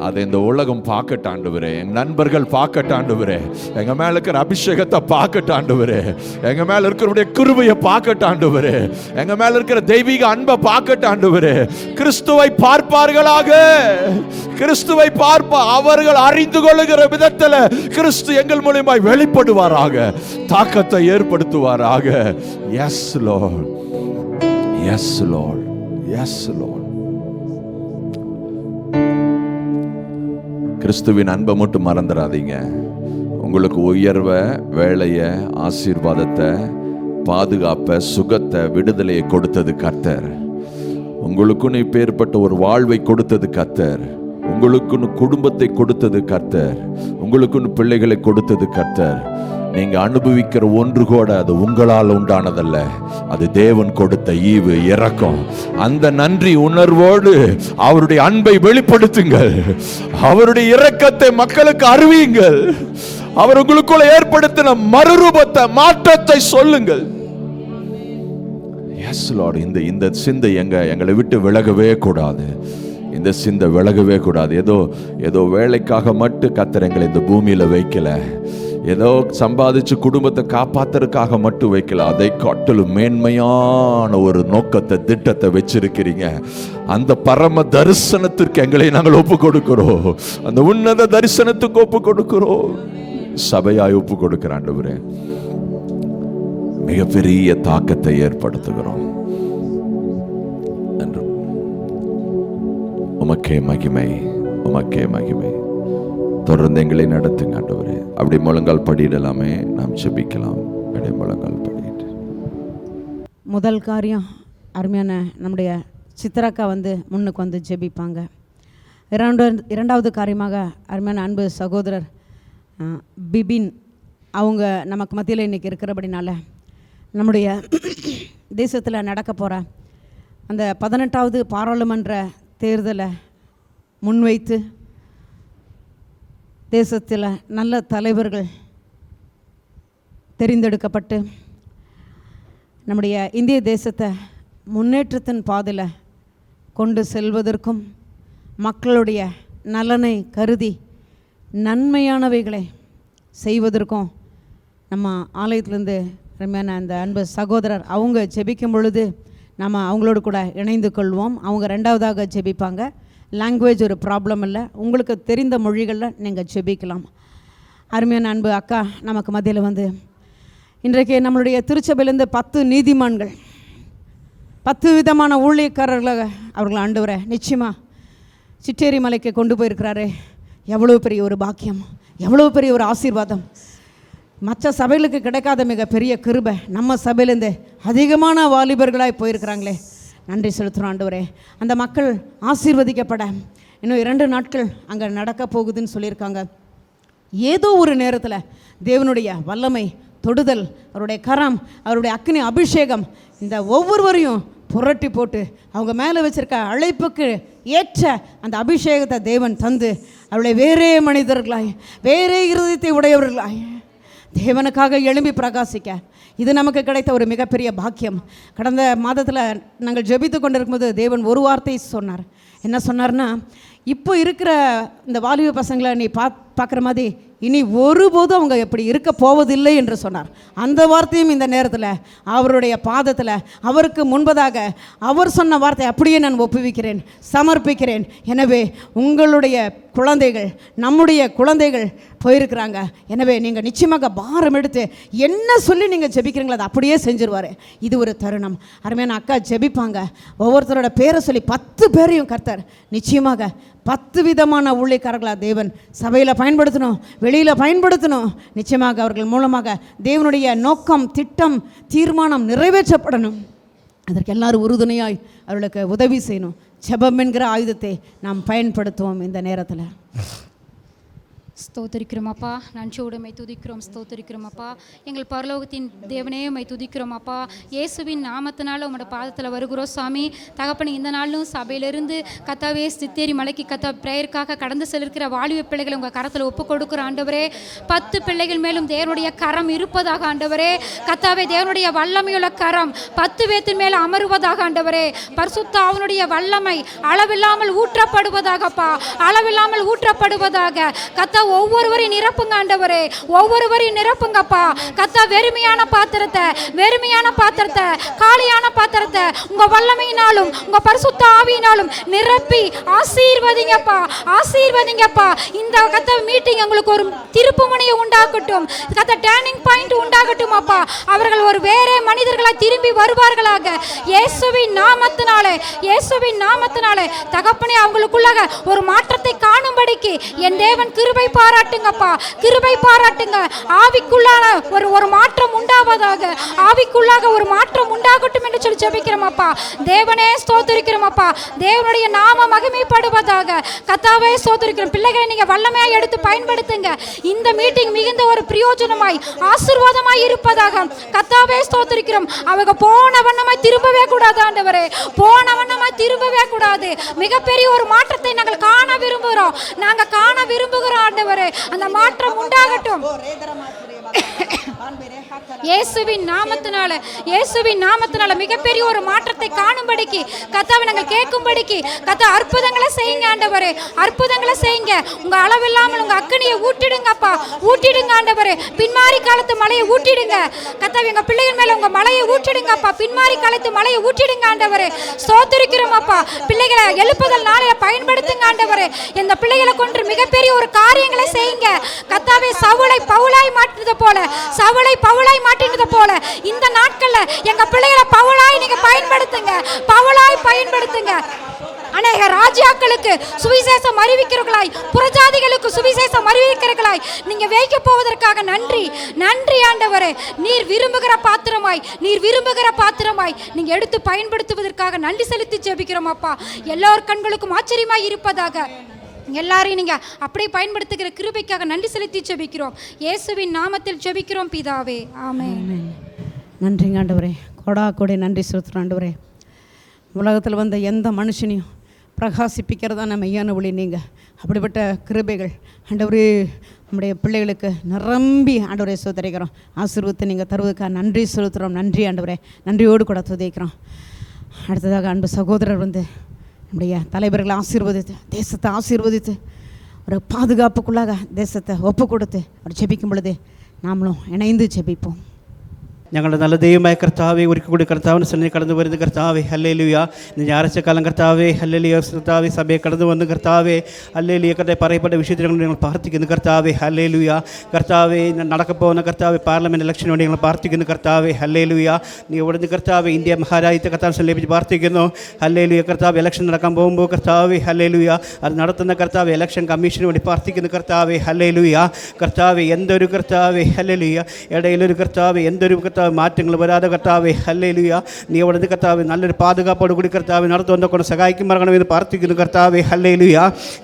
அதை இந்த உலகம் பார்க்கட்டாண்டுவரே, எங்க நண்பர்கள் பார்க்கட்டாண்டுவரே, எங்க மேல இருக்கிற அபிஷேகத்தை பார்க்கட்டாண்டுவரே, எங்க மேல இருக்கிற கிருபையை பார்க்கட்டாண்டுவரே, எங்க மேல இருக்கிற தெய்வீக அன்பை பார்க்கட்டாண்டுவரே. கிறிஸ்துவை பார்ப்பார்களாக, கிறிஸ்துவை அவர்கள் அறிந்து கொள்ளுகிற விதத்தில் கிறிஸ்து எங்கள் மூலமாய் வெளிப்படுவாராக, தாக்கத்தை ஏற்படுத்துவாராக. Yes Lord, yes Lord, yes Lord. கிறிஸ்துவின் அன்பை மட்டும் மறந்துடாதீங்க. உங்களுக்கு உயர்வை, வேலையை, ஆசீர்வாதத்தை, பாதுகாப்பை, சுகத்தை, விடுதலையை கொடுத்தது கர்த்தர். உங்களுக்குன்னு இப்பேற்பட்ட ஒரு வாழ்வை கொடுத்தது கர்த்தர். உங்களுக்குன்னு குடும்பத்தை கொடுத்தது கர்த்தர், உங்களுக்குன்னு பிள்ளைகளை கொடுத்தது கர்த்தர். நீங்க அனுபவிக்கிற ஒன்று கூட அது உங்களால் உண்டானதல்ல, அது தேவன் கொடுத்த ஈவு, இரக்கம். அந்த நன்றி உணர்வோடு அவருடைய அன்பை வெளிப்படுத்துங்கள், அவருடைய இரக்கத்தை மக்களுக்கு அறிவியுங்கள், அவர் உங்களுக்குள்ள ஏற்படுத்தின மறுரூபத்தை, மாற்றத்தை சொல்லுங்கள். எஸ் லார்ட், இந்த சிந்தை எங்களை விட்டு விலகவே கூடாது. இந்த சிந்தை விலகவே கூடாது. ஏதோ வேலைக்காக மட்டும் கர்த்தர் எங்களை இந்த பூமியில வைக்கல, ஏதோ சம்பாதிச்சு குடும்பத்தை காப்பாத்துறதுக்காக மட்டும் வைக்கல. அதை காட்டிலும் மேன்மையான ஒரு நோக்கத்தை, திட்டத்தை வச்சிருக்கிறீங்க. அந்த பரம தரிசனத்திற்கு எங்களை நாங்கள் ஒப்பு கொடுக்கிறோம். அந்த உன்னத தரிசனத்துக்கு ஒப்பு கொடுக்கிறோம். சபையாய் ஒப்பு கொடுக்கிற ஆண்டவரே, மிகப்பெரிய தாக்கத்தை ஏற்படுத்துகிறோம். உமக்கே மகிமை, உமக்கே மகிமை. தொடர்ந்து எங்களை நடத்துங்க ஆண்டவரே. அப்படி முழங்கால் படியிடலாமே, நாம் ஜெபிக்கலாம். அப்படி முழங்கால் படியிட்டு முதல் காரியம், அருமையான நம்முடைய சித்ராக்கா முன்னுக்கு வந்து ஜெபிப்பாங்க. இரண்டாவது காரியமாக அருமையான அன்பு சகோதரர் பிபின் அவங்க நமக்கு மத்தியில் இன்றைக்கி இருக்கிறபடினால நம்முடைய தேசத்தில் நடக்க போகிற அந்த 18வது பாராளுமன்ற தேர்தலை முன்வைத்து தேசத்தில் நல்ல தலைவர்கள் தெரிந்தெடுக்கப்பட்டு நம்முடைய இந்திய தேசத்தை முன்னேற்றத்தின் பாதையில் கொண்டு செல்வதற்கும் மக்களுடைய நலனை கருதி நன்மையானவைகளை செய்வதற்கும் நம்ம ஆலயத்திலேருந்து ரம்யான அந்த அன்பு சகோதரர் அவங்க ஜெபிக்கும் பொழுது நம்ம அவங்களோடு கூட இணைந்து கொள்வோம். அவங்க ரெண்டாவதாக ஜெபிப்பாங்க. லாங்குவேஜ் ஒரு ப்ராப்ளம் இல்லை, உங்களுக்கு தெரிந்த மொழிகளில் நீங்கள் ஜெபிக்கலாம். அருமையான அன்பு அக்கா நமக்கு மத்தியில் இன்றைக்கு நம்மளுடைய திருச்சபையிலேருந்து 10 நீதிமான்கள், 10 விதமான ஊழியக்காரர்களை அவர்கள் ஆண்டவரை நிச்சயமாக சிட்டேரி மலைக்கு கொண்டு போயிருக்கிறாரு. எவ்வளோ பெரிய ஒரு பாக்கியம், எவ்வளோ பெரிய ஒரு ஆசீர்வாதம். மற்ற சபைகளுக்கு கிடைக்காத மிகப்பெரிய கிருபை நம்ம சபையிலேருந்து அதிகமான வாலிபர்களாய் போயிருக்கிறாங்களே, நன்றி செலுத்துகிறோம் ஆண்டவரே. அந்த மக்கள் ஆசீர்வதிக்கப்பட இன்னும் 2 நாட்கள் அங்கே நடக்க போகுதுன்னு சொல்லியிருக்காங்க. ஏதோ ஒரு நேரத்தில் தேவனுடைய வல்லமை, தொடுதல், அவருடைய கரம், அவருடைய அக்கினி அபிஷேகம் இந்த ஒவ்வொருவரையும் புரட்டி போட்டு அவங்க மேலே வச்சிருக்க அழைப்புக்கு ஏற்ற அந்த அபிஷேகத்தை தேவன் தந்து அவளை வேறே மனிதர்களாய், வேறே இருதயத்தை உடையவர்களாய் தேவனுக்காக எழும்பி பிரகாசிக்க இது நமக்கு கிடைத்த ஒரு மிகப்பெரிய பாக்கியம். கடந்த மாதத்தில் நாங்கள் ஜெபித்து கொண்டிருக்கும்போது தேவன் ஒரு வார்த்தை சொன்னார். என்ன சொன்னார்னா, இப்போ இருக்கிற இந்த வாலிப பசங்களை நீ பார்க்குற மாதிரி இனி ஒருபோதும் அவங்க எப்படி இருக்க போவதில்லை என்று சொன்னார். அந்த வார்த்தையும் இந்த நேரத்தில் அவருடைய பாதத்தில் அவருக்கு முன்பதாக அவர் சொன்ன வார்த்தை அப்படியே நான் ஒப்புவிக்கிறேன், சமர்ப்பிக்கிறேன். எனவே உங்களுடைய குழந்தைகள், நம்முடைய குழந்தைகள் போயிருக்கிறாங்க. எனவே நீங்கள் நிச்சயமாக பாரம் எடுத்து என்ன சொல்லி நீங்கள் ஜெபிக்கிறீங்களோ அதை அப்படியே செஞ்சிருவார். இது ஒரு தருணம். அருமையான அக்கா ஜெபிப்பாங்க. ஒவ்வொருத்தரோட பேரை சொல்லி 10 பேரையும் கர்த்தர் நிச்சயமாக 10 விதமான ஊழியக்காரர்களாக தேவன் சபையில் பயன்படுத்தணும், வெளியில் பயன்படுத்தணும். நிச்சயமாக அவர்கள் மூலமாக தேவனுடைய நோக்கம், திட்டம், தீர்மானம் நிறைவேற்றப்படணும். அதற்கு எல்லாரும் உறுதுணையாய் அவர்களுக்கு உதவி செய்யணும். ஜெபம் என்கிற ஆயுதத்தை நாம் பயன்படுத்துவோம் இந்த நேரத்தில். ஸ்தோத்திரிக்கிறோம் அப்பா, நன்றியோடு மை துதிக்கிறோம், ஸ்தோத்திரிக்கிறோம் அப்பா. எங்கள் பரலோகத்தின் தேவனே மை துதிக்கிறோம் அப்பா. இயேசுவின் நாமத்தினால உங்களோட பாதத்தில் வருகிறோம் சாமி. தகப்பனே, இந்த நாளும் சபையிலிருந்து கத்தாவே சித்தேரி மலைக்கு ப்ரேயருக்காக கடந்து செல்லிருக்கிற வாலிப பிள்ளைகளை உங்கள் கரத்தில் ஒப்பு கொடுக்குற ஆண்டவரே. 10 பிள்ளைகள் மேலும் தேவனுடைய கரம் இருப்பதாக ஆண்டவரே. கத்தாவே, தேவனுடைய வல்லமையுள்ள கரம் 10 பேத்தின் மேலே அமருவதாக ஆண்டவரே. பரிசுத்த அவனுடைய வல்லமை அளவில்லாமல் ஊற்றப்படுவதாகப்பா, அளவில்லாமல் ஊற்றப்படுவதாக. கத்தா ஒவ்வொருவரையும் நிரப்புங்க ஆண்டவரே, ஒவ்வொருவரையும் நிரப்புங்கப்பா. கத்தா வெறுமையான பாத்திரத்தை காலியான பாத்திரத்தை உங்க வல்லமையினாலும் உங்க பரிசுத்த ஆவியினாலும் நிரப்பி ஆசீர்வதிங்கப்பா, ஆசீர்வதிங்கப்பா. இந்த கத்த மீட்டிங் உங்களுக்கு ஒரு திருப்புமுனையை உண்டாக்கட்டும், கத்த டர்னிங் பாயிண்ட் உண்டாகட்டும் அப்பா. அவர்கள் ஒரு வேறே மனிதர்களாய் திரும்பி வருவார்களாக இயேசுவின் நாமத்தினாலே, இயேசுவின் நாமத்தினாலே. தகப்பனே, அவங்களுக்குள்ளாக ஒரு மாற்றத்தை காணும்படிக்கு என் தேவன் கிருபை பாராட்டுங்கப்பா, கிருபை பாராட்டுங்க. ஆவிக்குள்ளான ஒரு மாற்றம் உண்டாவதாக, ஆவிக்குள்ளாக ஒரு மாற்றம் உண்டாகட்டும் என்று சொல்லி ஜெபிக்கிறோமப்பா. தேவனே ஸ்தோத்திரிக்கிறோமப்பா. தேவனுடைய நாம மகிமைப்படுவதாக. கர்த்தாவே ஸ்தோத்திரிக்கிறோம். பிள்ளைகளை நீங்க வல்லமையா எடுத்து பயன்படுத்துங்க. இந்த மீட்டிங் மிகுந்த ஒரு பிரயோஜனமாய் ஆசீர்வாதமாய் இருப்பதாக கர்த்தாவே ஸ்தோத்திரிக்கிறோம். அவங்க போன வண்ணமாய் திரும்பவே கூடாது ஆண்டவரே, போன வண்ணமாய் திரும்பவே கூடாது. மிகப்பெரிய ஒரு மாற்றத்தை நாங்கள் காண விரும்புகிறோம், நாங்க காண விரும்புகிறோம் ஆண்டவரே. அந்த மாற்றம் உண்டாகட்டும் இயேசுவின் நாமத்தினால, இயேசுவின் நாமத்தினால மிகப்பெரிய ஒரு மாற்றத்தை காணும்படிக்கு கர்த்தாவை நாங்கள் கேட்கும்படிக்கு கர்த்தா அற்புதங்களை செய்யுங்க ஆண்டவரே, அற்புதங்களை செய்யுங்க. உங்க அளவில்லாமல் உங்க அக்கனியை ஊட்டிடுங்கப்பா, ஊட்டிடுங்க ஆண்டவரே. பின்மாரி காலத்து மலையை ஊட்டிடுங்க கர்த்தாவே. எங்க பிள்ளைகள் மேல உங்க மலையை ஊட்டிடுங்கப்பா, பின்மாரி காலத்து மலையை ஊட்டிடுங்க ஆண்டவரே. ஸ்தோத்திரிக்கிறோம் அப்பா. பிள்ளைகளை எழுப்புதல் நாளைய பயன்படுத்துங்க ஆண்டவரே. இந்த பிள்ளைகளை கொண்டு மிகப்பெரிய ஒரு காரியங்களை செய்யுங்க கர்த்தாவே. சவுளை பவுலாய் மாற்றினது போல, சவுளை பவுலாய் மாற்றினது போல இந்த நாட்கள்ல எங்க பிள்ளைகளை பவுலாய் நீங்க பயன்படுத்துங்க, பவுலாய் பயன்படுத்துங்க. அநேக ராஜ்யாக்களுக்கு சுவிசேஷம் அறிவிக்கிறவர்களாய், புறஜாதிகளுக்கு சுவிசேஷம் அறிவிக்கிறவர்களாய் நீங்க வைக்க போவதற்காக நன்றி, நன்றி ஆண்டவரே. நீர் விரும்புகிற பாத்திரமாய், நீர் விரும்புகிற பாத்திரமாய் நீங்க எடுத்து பயன்படுத்துவதற்காக நன்றி செலுத்தி ஜெபிக்கிறோம் அப்பா. எல்லார் கண்களுக்கும் ஆச்சரியமாய் இருப்பதாக எல்லாரையும் நீங்க அப்படியே பயன்படுத்துகிற கிருபைக்காக நன்றி செலுத்தி ஜெபிக்கிறோம். இயேசுவின் நாமத்தில் ஜெபிக்கிறோம் பிதாவே, ஆமென். நன்றிங்க ஆண்டவரே, கொடா கொடை நன்றி செலுத்துகிறோம் ஆண்டவரே. உலகத்தில் வந்த எந்த மனுஷனையும் பிரகாசிப்பிக்கிறதா நம்ம மெய்யான ஒளி. நீங்கள் அப்படிப்பட்ட கிருபைகள் ஆண்டவரே நம்முடைய பிள்ளைகளுக்கு நிரம்பி ஆண்டவரே சுதரிக்கிறோம். ஆசீர்வாதத்தை நீங்கள் தருவதற்காக நன்றி செலுத்துகிறோம். நன்றி ஆண்டவரே, நன்றியோடு கூட துதிக்கிறோம். அடுத்ததாக அன்பு சகோதரர் வந்து நம்முடைய தலைவர்களை ஆசீர்வதித்து, தேசத்தை ஆசீர்வதித்து, ஒரு பாதுகாப்புக்குள்ளாக தேசத்தை ஒப்பு കൊടുത്ത് அவர் ஜெபிக்கும் பொழுது நாமளும் இணைந்து ஜெபிப்போம். ഞങ്ങളുടെ നല്ല ദൈവമായ കർത്താവെ, ഒരിക്കൽ കൂടി കർത്താവിന് സന്നിധി കടന്നു വരുന്ന കർത്താവെ, ഹല്ലേലൂയ. ഇന്ന് ഞായറാഴ്ചക്കാലം കർത്താവെ, ഹല്ലേലൂയ, കർത്താവെ സഭയെ കടന്നു വന്ന് കർത്താവെ, ഹല്ലേലൂയ, കർത്താവെ പറയപ്പെട്ട വിഷയത്തിൽ ഞങ്ങൾ പ്രാർത്ഥിക്കുന്നു കർത്താവെ, ഹല്ലേലൂയ. കർത്താവെ നടക്കപ്പോകുന്ന കർത്താവെ പാർലമെൻറ്റ് ഇലക്ഷന് വേണ്ടി ഞങ്ങൾ പ്രാർത്ഥിക്കുന്നു കർത്താവെ, ഹല്ലേലൂയ. നീ ഇവിടുന്ന് കർത്താവെ ഇന്ത്യ മഹാരാജ്യത്തെ കർത്താവ് സമീപിച്ച് പ്രാർത്ഥിക്കുന്നു, ഹല്ലേലൂയ. കർത്താവ് ഇലക്ഷൻ നടക്കാൻ പോകുമ്പോൾ കർത്താവെ, ഹല്ലേലൂയ, അത് നടത്തുന്ന കർത്താവ് ഇലക്ഷൻ കമ്മീഷന് വേണ്ടി പ്രാർത്ഥിക്കുന്നു കർത്താവെ, ഹല്ലേലൂയ. കർത്താവെ എന്തൊരു കർത്താവെ, ഹല്ലേലൂയ, ഇടയിലൊരു കർത്താവെ എന്തൊരു കർത്താവ് മാറ്റങ്ങൾ വരാതെ കർത്താവെ, ഹല്ലേലൂയ. നീ അവിടുന്ന് കർത്താവ് നല്ലൊരു പാതുകാപ്പോട് കൂടി കർത്താവ് നടത്തുവന്നെ കൊണ്ട് സഹായിക്കുമാറണമെന്ന് പ്രാർത്ഥിക്കുന്നു കർത്താവെ, ഹല്ലേലൂയ.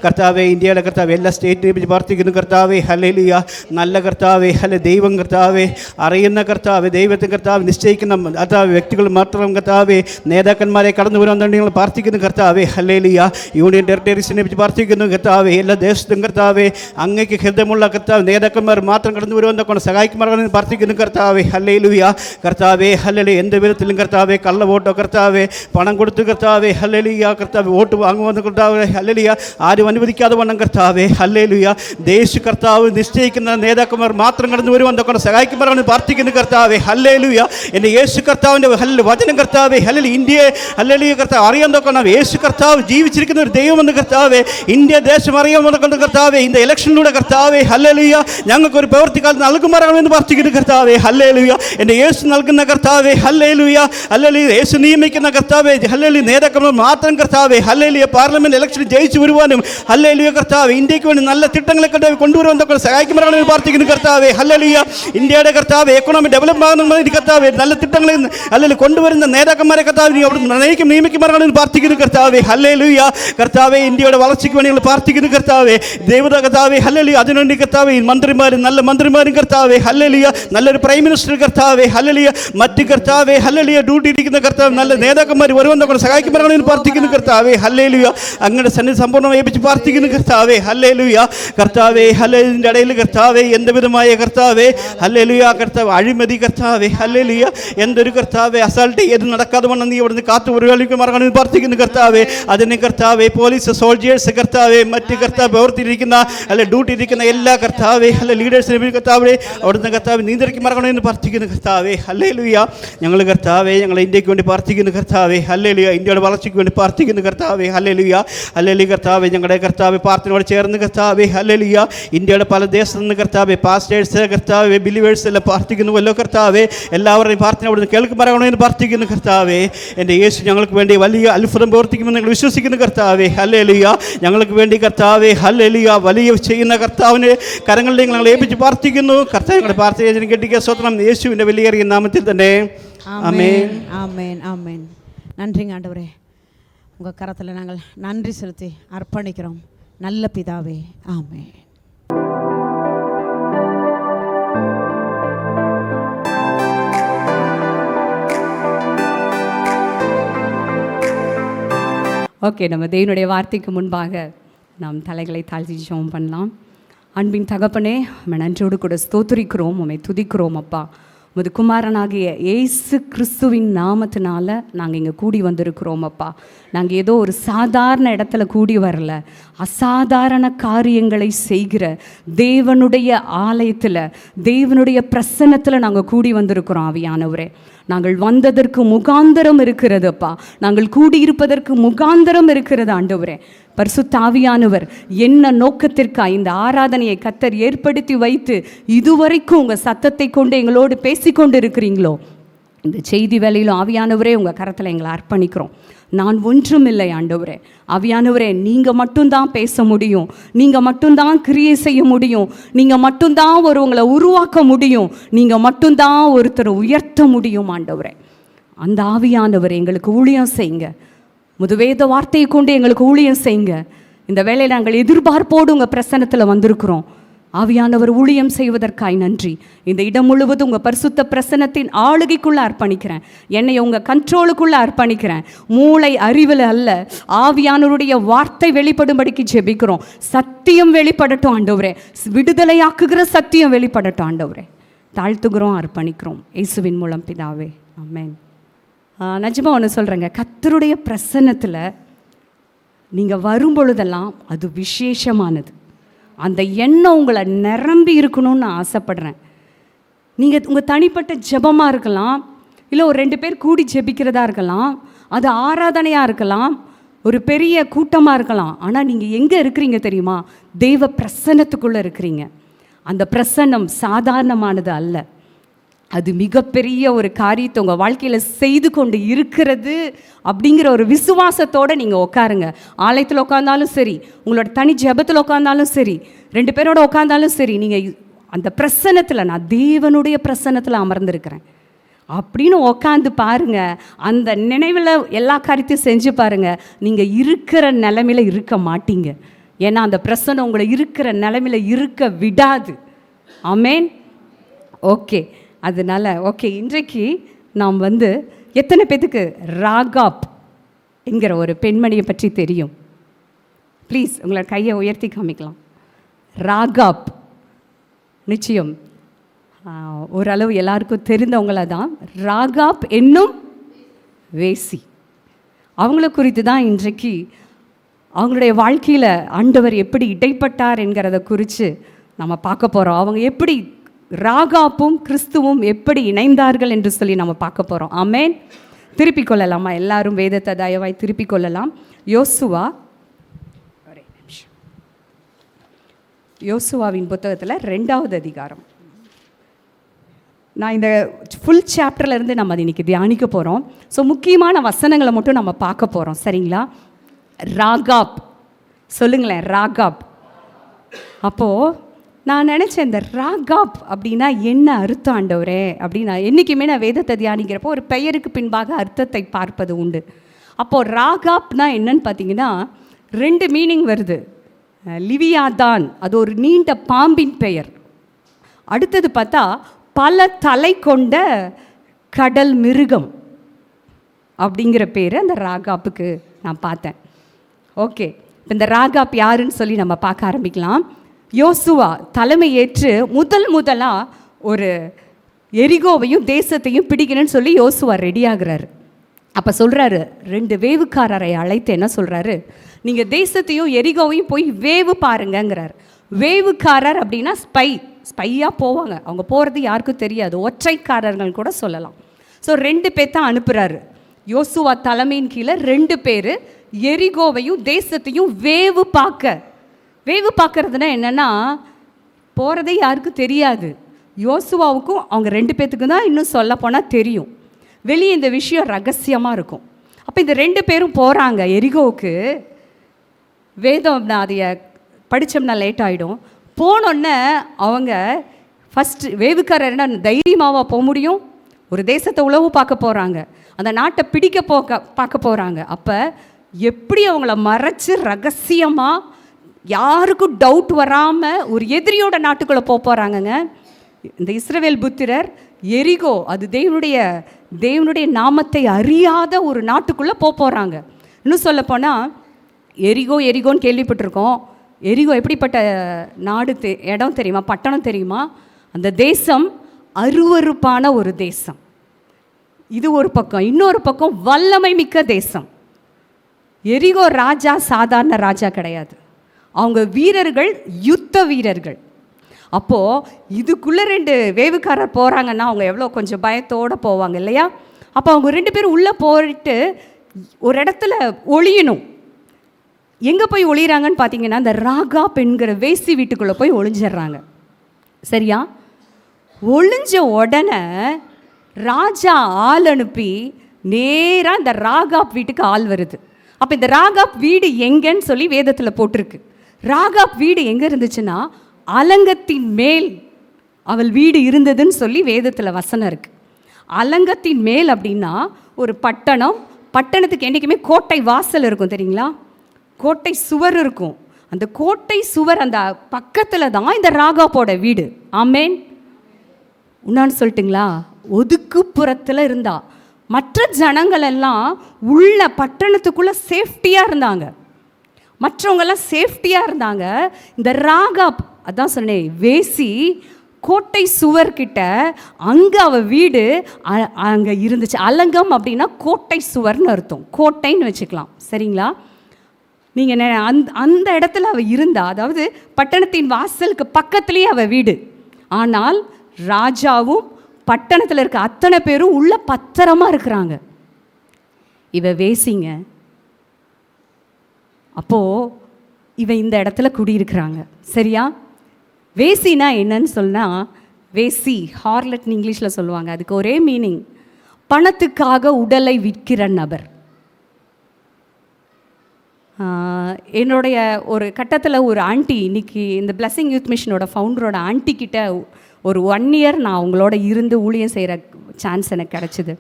കർത്താവെ ഇന്ത്യയിലെ കർത്താവ് എല്ലാ സ്റ്റേറ്റിനെ പറ്റി പ്രാർത്ഥിക്കുന്നു കർത്താവെ, ഹല്ലേലൂയ. നല്ല കർത്താവെ, ഹല്ലെ ദൈവം കർത്താവെ, അറിയുന്ന കർത്താവ്, ദൈവത്തെ കർത്താവ് നിശ്ചയിക്കുന്ന കർത്താവ് വ്യക്തികൾ മാത്രം കർത്താവെ, നേതാക്കന്മാരെ കടന്നു വരുവാൻ വേണ്ടി ഞങ്ങൾ പ്രാർത്ഥിക്കുന്നു കർത്താവെ, ഹല്ലേലൂയ. യൂണിയൻ ടെറിട്ടറീസിനെ പറ്റി പ്രാർത്ഥിക്കുന്നു കർത്താവെ, എല്ലാ ദേശത്തും കർത്താവെ അങ്ങേക്ക് ഹൃദയമുള്ള കർത്താവ് നേതാക്കന്മാർ മാത്രം കടന്നു വരുവാൻ കൊണ്ട് സഹായിക്കുമാറണമെന്ന് പ്രാർത്ഥിക്കുന്നു കർത്താവെ, ഹല്ലേലൂയ. കർത്താവെ, ഹല്ലേലൂയ, എന്ത് വിധത്തിലും കർത്താവെ കള്ള വോട്ടോ കർത്താവെ പണം കൊടുത്ത് കർത്താവെ, ഹല്ലേലൂയ, കർത്താവ് വോട്ട് വാങ്ങുമെന്ന് കർത്താവെ, ഹല്ലേലൂയ, ആരും അനുവദിക്കാതെ വണ്ണം കർത്താവെ, ഹല്ലേലൂയ, ദേശ കർത്താവ് നിശ്ചയിക്കുന്ന നേതാക്കന്മാർ മാത്രം കടന്നു വരുവാൻ കൊണ്ട് സഹായിക്കുമാറാണ് പ്രാർത്ഥിക്കുന്നു കർത്താവെ, ഹല്ലേലൂയ. എൻ്റെ യേശു കർത്താവിൻ്റെ വചനം കർത്താവെ, ഹല്ലേലൂയ, ഇന്ത്യയെ ഹല്ലേലൂയ കർത്താവ് അറിയാൻ നോക്കണം. യേശു കർത്താവ് ജീവിച്ചിരിക്കുന്ന ഒരു ദൈവമെന്ന് കർത്താവെ, ഇന്ത്യ ദേശം അറിയാമെന്ന് കൊണ്ട് കർത്താവെ, இந்த ഇലക്ഷനിലൂടെ കർത്താവെ, ഹല്ലേലൂയ, ഞങ്ങൾക്കൊരു പ്രവൃത്തിക്കാലം നൽകുമാറാണെന്ന് പ്രാർത്ഥിക്കുന്നു കർത്താവെ, ഹല്ലേലൂയ. എൻ്റെ യേശു നൽകുന്ന കർത്താവെ, ഹല്ലേലൂയ, ഹല്ലേലൂയ, യേശു നിയമിക്കുന്ന കർത്താവെ, ഹല്ലേലൂയ, നേതാക്കന്മാർ മാത്രം കർത്താവെ, ഹല്ലേലൂയ, പാർലമെന്റ് ഇലക്ഷനിൽ ജയിച്ചു വരുവാനും, ഹല്ലേലൂയ കർത്താവെ, ഇന്ത്യക്ക് വേണ്ടി നല്ല തിട്ടങ്ങളെ കർത്താവ് കൊണ്ടുവരുവാൻ സഹായിക്കുമാറാണെന്ന് പ്രാർത്ഥിക്കുന്നു കർത്താവെ, ഹല്ലേലൂയ. ഇന്ത്യയുടെ കർത്താവ് എക്കണോമി ഡെവലപ്പ് ആകുന്ന കർത്താവെ, നല്ല തിട്ടങ്ങളെ അല്ലെങ്കിൽ കൊണ്ടുവരുന്ന നേതാക്കന്മാരെ കർത്താവ് അവിടെ നിയമിക്കുമാറാണെന്ന് പ്രാർത്ഥിക്കുന്നു കർത്താവെ, ഹല്ലേലൂയ. കർത്താവെ, ഇന്ത്യയുടെ വളർച്ചയ്ക്ക് വേണ്ടി ഞങ്ങൾ പ്രാർത്ഥിക്കുന്നു കർത്താവെ, ദൈവത കർത്താവെ, ഹല്ലേലൂയ, അതിനുവേണ്ടി കർത്താവെ മന്ത്രിമാരും നല്ല മന്ത്രിമാരും കർത്താവെ, ഹല്ലേലൂയ, നല്ലൊരു പ്രൈം മിനിസ്റ്റർ കർത്താവെ, ഹല്ലേലൂയ, മറ്റ് കർത്താവെ, ഹല്ലേലൂയ, ഡ്യൂട്ടി ഇരിക്കുന്ന കർത്താവ് നല്ല നേതാക്കന്മാർ വരുവാൻ കൊണ്ട് സഹായിക്കുമാറാണെന്ന് പ്രാർത്ഥിക്കുന്നു കർത്താവെ, ഹല്ലേലൂയ. അങ്ങനെ സന്നിധി സമ്പൂർണ്ണമായി ഏൽപ്പിച്ച് പ്രാർത്ഥിക്കുന്നു കർത്താവെ, ഹല്ലേലൂയ. കർത്താവെ, ഹല്ലേലൂയയുടെ ഇടയിൽ കർത്താവെ എന്ത് വിധമായ കർത്താവെ, ഹല്ലേലൂയ, കർത്താവ് അഴിമതി കർത്താവെ, ഹല്ലേലൂയ, എന്തൊരു കർത്താവെ അസാൾട്ട് ഏത് നടക്കാതെ വണ്ണം നീ അവിടുന്ന് കാത്തു പരിപാലിക്കുമാറാണെന്ന് പ്രാർത്ഥിക്കുന്നു കർത്താവെ. അതിന് കർത്താവെ പോലീസ് സോൾജിയേഴ്സ് കർത്താവെ, മറ്റ് കർത്താവ് പ്രവർത്തിയിരിക്കുന്ന അല്ലെ ഡ്യൂട്ടി ഇരിക്കുന്ന എല്ലാ കർത്താവെ, അല്ലെ ലീഡേഴ്സിനെ കർത്താവെ അവിടുന്ന് കർത്താവ് നിയന്ത്രിക്കുമാറാണെന്ന് പ്രാർത്ഥിക്കുന്നു കർത്താവ്. കർത്താവേ. ഹല്ലേലൂയ. ഞങ്ങൾ കർത്താവേ ഞങ്ങൾ ഇന്ത്യക്ക് വേണ്ടി പ്രാർത്ഥിക്കുന്നു കർത്താവേ. ഹല്ലേലൂയ. ഇന്ത്യയുടെ വളർച്ചയ്ക്ക് വേണ്ടി പ്രാർത്ഥിക്കുന്നു കർത്താവേ. ഹല്ലേലൂയ. ഹല്ലേലൂയ കർത്താവേ. ഞങ്ങളുടെ കർത്താവേ പ്രാർത്ഥനയോട് ചേർന്ന് കർത്താവേ. ഹല്ലേലൂയ. ഇന്ത്യയുടെ പല ദേശത്തു നിന്ന് കർത്താവേ പാസ്റ്റേഴ്സ് കർത്താവേ ബിലീവേഴ്സ് എല്ലാം പ്രാർത്ഥിക്കുന്നുവല്ലോ കർത്താവേ. എല്ലാവരുടെയും പ്രാർത്ഥന അവിടുന്ന് കേൾക്കുമാറാകണമെന്ന് പ്രാർത്ഥിക്കുന്നു കർത്താവേ. എൻ്റെ യേശു ഞങ്ങൾക്ക് വേണ്ടി വലിയ അത്ഭുതം പ്രവർത്തിക്കുമെന്ന് ഞങ്ങൾ വിശ്വസിക്കുന്നു കർത്താവേ. ഹല്ലേലൂയ. ഞങ്ങൾക്ക് വേണ്ടി കർത്താവേ ഹല്ലേലൂയ വലിയ ചെയ്യുന്ന കർത്താവിനെ കരങ്ങളിലേക്ക് ഞങ്ങൾ ഏൽപ്പിച്ച് പ്രാർത്ഥിക്കുന്നു കർത്താവ്. ഞങ്ങളുടെ പ്രാർത്ഥന കെട്ടിക്കുക സ്വത്രം യേശുവിൻ്റെ വലിയേറിയ നാമത്തിൽ തന്നെ ആമേൻ. ஆமேன் ஆமேன். நன்றிங்க ஆண்டவரே. உங்கள் கரத்தில் நாங்கள் நன்றி செலுத்தி அர்ப்பணிக்கிறோம் நல்ல பிதாவே. ஆமேன். ஓகே, நம்ம தேவனுடைய வார்த்தைக்கு முன்பாக நாம் தலைகளை தாழ்த்தி ஜெபம் பண்ணலாம். அன்பின் தகப்பனே, நம்ம நன்றியோடு கூட ஸ்தோத்திரிக்கிறோம், உம்மை துதிக்கிறோம் அப்பா. உமது குமாரனாகிய இயேசு கிறிஸ்துவின் நாமத்தினால நாங்கள் இங்கே கூடி வந்திருக்கிறோம் அப்பா. நாங்கள் ஏதோ ஒரு சாதாரண இடத்துல கூடி வரல, அசாதாரண காரியங்களை செய்கிற தேவனுடைய ஆலயத்தில் தேவனுடைய பிரசன்னத்தில் நாங்கள் கூடி வந்திருக்கிறோம் ஆவியானவரே. நாங்கள் வந்ததற்கு முகாந்தரம் இருக்கிறது அப்பா. நாங்கள் கூடியிருப்பதற்கு முகாந்தரம் இருக்கிறது ஆண்டவரே. பரிசுத்த ஆவியானவர் என்ன நோக்கத்திற்காக இந்த ஆராதனையை கர்த்தர் ஏற்படுத்தி வைத்து இதுவரைக்கும் உங்கள் சத்தத்தை கொண்டு எங்களோடு பேசிக்கொண்டு இருக்கிறீங்களோ, இந்த செய்தி வேலையிலும் ஆவியானவரே உங்கள் கரத்தில் எங்களை அர்ப்பணிக்கிறோம். நான் ஒன்றும் இல்லை ஆண்டவரே. ஆவியானவரே, நீங்கள் மட்டும்தான் பேச முடியும், நீங்கள் மட்டும்தான் கிரியை செய்ய முடியும், நீங்கள் மட்டும்தான் ஒருவங்களை உருவாக்க முடியும், நீங்கள் மட்டும்தான் ஒருத்தரை உயர்த்த முடியும் ஆண்டவரே. அந்த ஆவியானவரை எங்களுக்கு ஊழியம் செய்யுங்க. முதுவேத வார்த்தையை கொண்டு எங்களுக்கு ஊழியம் செய்யுங்க. இந்த வேலையில் நாங்கள் எதிர்பார்ப்போடு உங்கள் பிரசன்னத்தில் வந்திருக்கிறோம். ஆவியானவர் ஊழியம் செய்வதற்காய் நன்றி. இந்த இடம் முழுவதும் உங்கள் பரிசுத்த பிரசன்னத்தின் ஆளுகைக்குள்ளே அர்ப்பணிக்கிறேன். என்னை உங்கள் கண்ட்ரோலுக்குள்ளே அர்ப்பணிக்கிறேன். மூளை அறிவில் அல்ல, ஆவியானவருடைய வார்த்தை வெளிப்படும்படிக்கு ஜெபிக்கிறோம். சத்தியம் வெளிப்படட்டும் ஆண்டவரே. விடுதலையாக்குகிற சத்தியம் வெளிப்படட்டும் ஆண்டவரே. தாழ்த்துகிறோம், அர்ப்பணிக்கிறோம் இயேசுவின் மூலம் பிதாவே. ஆமென். நிஜமாக ஒன்று சொல்கிறேங்க, கர்த்தருடைய பிரசன்னத்தில் நீங்கள் வரும்பொழுதெல்லாம் அது விசேஷமானது. அந்த எண்ணம் உங்களை நிரம்பி இருக்கணும்னு நான் ஆசைப்படுறேன். நீங்கள் உங்கள் தனிப்பட்ட ஜெபமாக இருக்கலாம், இல்லை ஒரு 2 பேர் கூடி ஜெபிக்கிறதா இருக்கலாம், அது ஆராதனையாக இருக்கலாம், ஒரு பெரிய கூட்டமாக இருக்கலாம். ஆனால் நீங்கள் எங்கே இருக்கிறீங்க தெரியுமா? தெய்வ பிரசன்னத்துக்குள்ளே இருக்கிறீங்க. அந்த பிரசன்னம் சாதாரணமானது அல்ல. அது மிகப்பெரிய ஒரு காரியத்தை உங்கள் வாழ்க்கையில் செய்து கொண்டு இருக்கிறது அப்படிங்கிற ஒரு விசுவாசத்தோடு நீங்கள் உட்காருங்க. ஆலயத்தில் உட்காந்தாலும் சரி, உங்களோட தனி ஜெபத்தில் உட்காந்தாலும் சரி, 2 பேரோட உட்காந்தாலும் சரி, நீங்கள் அந்த பிரசன்னத்தில், நான் தேவனுடைய பிரசன்னத்தில் அமர்ந்திருக்கிறேன் அப்படின்னு உட்காந்து பாருங்கள். அந்த நினைவில் எல்லா காரியத்தையும் செஞ்சு பாருங்கள். நீங்கள் இருக்கிற நிலைமையில் இருக்க மாட்டீங்க. ஏன்னா அந்த பிரசன்னம் உங்களை இருக்கிற நிலைமையில் இருக்க விடாது. ஆமேன். ஓகே, அதனால் ஓகே, இன்றைக்கு நாம் எத்தனை பேத்துக்கு ராகாப் என்கிற ஒரு பெண்மணியை பற்றி தெரியும்? ப்ளீஸ் உங்களை கையை உயர்த்தி காமிக்கலாம். ராகாப் நிச்சயம் ஓரளவு எல்லாருக்கும் தெரிந்தவங்கள தான். ராகாப் என்னும் வேசி, அவங்கள குறித்து தான் இன்றைக்கு அவங்களுடைய வாழ்க்கையில் ஆண்டவர் எப்படி இடைப்பட்டார் என்கிறத குறித்து நம்ம பார்க்க போகிறோம். அவங்க எப்படி ராகாப்பும் கிறிஸ்துவும் எப்படி இணைந்தார்கள் என்று சொல்லி நம்ம பார்க்க போகிறோம். ஆமேன். திருப்பிக் கொள்ளலாமா? எல்லாரும் வேதத்தை தயவாய் திருப்பிக் கொள்ளலாம். யோசுவா, ஒரே நிமிஷம். யோசுவாவின் புத்தகத்தில் 2வது அதிகாரம். நான் இந்த ஃபுல் சாப்டர்லேருந்து நம்ம அது இன்றைக்கி தியானிக்க போகிறோம். ஸோ முக்கியமான வசனங்களை மட்டும் நம்ம பார்க்க போகிறோம். சரிங்களா? ராகாப் சொல்லுங்களேன், ராகாப். அப்போது நான் நினச்சேன், இந்த ராகாப் அப்படின்னா என்ன அர்த்தம் ஆண்டவரே அப்படின்னா, என்றைக்குமே நான் வேதத்தை தியானிக்கிறப்போ ஒரு பெயருக்கு பின்பாக அர்த்தத்தை பார்ப்பது உண்டு. அப்போது ராகாப்னா என்னன்னு பார்த்தீங்கன்னா 2 மீனிங் வருது. லிவியாதான், அது ஒரு நீண்ட பாம்பின் பெயர். அடுத்தது பார்த்தா பல தலை கொண்ட கடல் மிருகம் அப்படிங்கிற பேர் அந்த ராகாப்புக்கு நான் பார்த்தேன். ஓகே, இப்போ இந்த ராகாப் யாருன்னு சொல்லி நம்ம பார்க்க ஆரம்பிக்கலாம். யோசுவா தலைமை ஏற்று முதலாக ஒரு எரிகோவையும் தேசத்தையும் பிடிக்கணும்னு சொல்லி யோசுவா ரெடி ஆகுறாரு. அப்போ சொல்கிறாரு, 2 வேவுக்காரரை அழைத்து என்ன சொல்கிறாரு, நீங்கள் தேசத்தையும் எரிகோவையும் போய் வேவு பாருங்கங்கிறார். வேவுக்காரர் அப்படின்னா ஸ்பையாக போவாங்க. அவங்க போகிறது யாருக்கும் தெரியாது, ஒற்றைக்காரர்கள் கூட சொல்லலாம். ஸோ 2 பேர் தான் அனுப்புகிறாரு. யோசுவா தலைமையின் கீழே 2 பேர் எரிகோவையும் தேசத்தையும் வேவு பார்க்கறதுனா என்னென்னா, போகிறதே யாருக்கும் தெரியாது. யோசுவாவுக்கும் அவங்க 2 பேர்த்துக்கு தான் இன்னும் சொல்ல போனால் தெரியும். வெளியே இந்த விஷயம் ரகசியமாக இருக்கும். அப்போ இந்த 2 பேரும் போகிறாங்க எரிகோவுக்கு. வேதம் அதைய படித்தோம்னா லேட் ஆகிடும். போனோன்னே அவங்க ஃபஸ்ட்டு வேவுக்காரர்னா தைரியமாவா போக முடியும்? ஒரு தேசத்தை உளவு பார்க்க போகிறாங்க, அந்த நாட்டை பிடிக்க பார்க்க போகிறாங்க. அப்போ எப்படி அவங்கள மறைச்சு ரகசியமாக யாருக்கும் டவுட் வராமல் ஒரு எதிரியோட நாட்டுக்குள்ளே போகிறாங்கங்க இந்த இஸ்ரவேல் புத்திரர். எரிகோ அது தேவனுடைய நாமத்தை அறியாத ஒரு நாட்டுக்குள்ளே போகிறாங்க. இன்னும் சொல்லப்போனால் எரிகோன்னு கேள்விப்பட்டிருக்கோம். எரிகோ எப்படிப்பட்ட நாடு இடம் தெரியுமா, பட்டணம் தெரியுமா? அந்த தேசம் அருவருப்பான ஒரு தேசம். இது ஒரு பக்கம். இன்னொரு பக்கம் வல்லமை மிக்க தேசம். எரிகோ ராஜா சாதாரண ராஜா கிடையாது, அவங்க வீரர்கள் யுத்த வீரர்கள். அப்போது இதுக்குள்ளே 2 வேவுக்காரர் போகிறாங்கன்னா அவங்க எவ்வளோ கொஞ்சம் பயத்தோடு போவாங்க இல்லையா? அப்போ அவங்க 2 பேரும் உள்ளே போயிட்டு ஒரு இடத்துல ஒளியணும். எங்கே போய் ஒளிகிறாங்கன்னு பார்த்தீங்கன்னா, இந்த ராகாப் என்கிற வேசி வீட்டுக்குள்ளே போய் ஒளிஞ்சிடுறாங்க. சரியா? ஒளிஞ்ச உடனே ராஜா ஆள் அனுப்பி நேராக இந்த ராகாப் வீட்டுக்கு ஆள் வருது. அப்போ இந்த ராகாப் வீடு எங்கன்னு சொல்லி வேதத்தில் போட்டிருக்கு. ராகாப் வீடு எங்கே இருந்துச்சுன்னா, அலங்கத்தின் மேல் அவள் வீடு இருந்ததுன்னு சொல்லி வேதத்தில் வசனம் இருக்குது. அலங்கத்தின் மேல் அப்படின்னா ஒரு பட்டணத்துக்கு என்றைக்குமே கோட்டை வாசல் இருக்கும் தெரியுங்களா? கோட்டை சுவர் இருக்கும். அந்த கோட்டை சுவர் அந்த பக்கத்தில் தான் இந்த ராகாப்போட வீடு. ஆமேன். உன்னான்னு சொல்லட்டுங்களா? ஒதுக்குப்புறத்தில் இருந்தா மற்ற ஜனங்கள் எல்லாம் உள்ள பட்டணத்துக்குள்ளே சேஃப்டியாக இருந்தாங்க, மற்றவங்கெல்லாம் சேஃப்டியாக இருந்தாங்க. இந்த ராகாப், அதான் சொன்னேன், வேசி கோட்டை சுவர்கிட்ட அங்கே அவள் வீடு அங்கே இருந்துச்சு. அலங்கம் அப்படின்னா கோட்டை சுவர்னு அர்த்தம், கோட்டைன்னு வச்சுக்கலாம். சரிங்களா? நீங்கள் அந்த இடத்துல அவள் இருந்தா, அதாவது பட்டணத்தின் வாசலுக்கு பக்கத்துலேயே அவள் வீடு. ஆனால் ராஜாவும் பட்டணத்தில் இருக்க அத்தனை பேரும் உள்ள பத்திரமா இருக்கிறாங்க. இவ வேசிங்க. அப்போது இவ இந்த இடத்துல குடியிருக்கிறாங்க. சரியா? வேசினா என்னன்னு சொன்னால், வேசி ஹார்லட்னு இங்கிலீஷில் சொல்லுவாங்க. அதுக்கு ஒரே மீனிங், பணத்துக்காக உடலை விற்கிற நபர். என்னுடைய ஒரு கட்டத்தில் ஒரு ஆண்டி, இன்றைக்கி இந்த பிளஸிங் யூத் மிஷனோட ஃபவுண்டரோட ஆண்டி கிட்ட ஒரு 1 இயர் நான் அவங்களோட இருந்து ஊழியம் செய்கிற சான்ஸ் எனக்கு கிடச்சிது.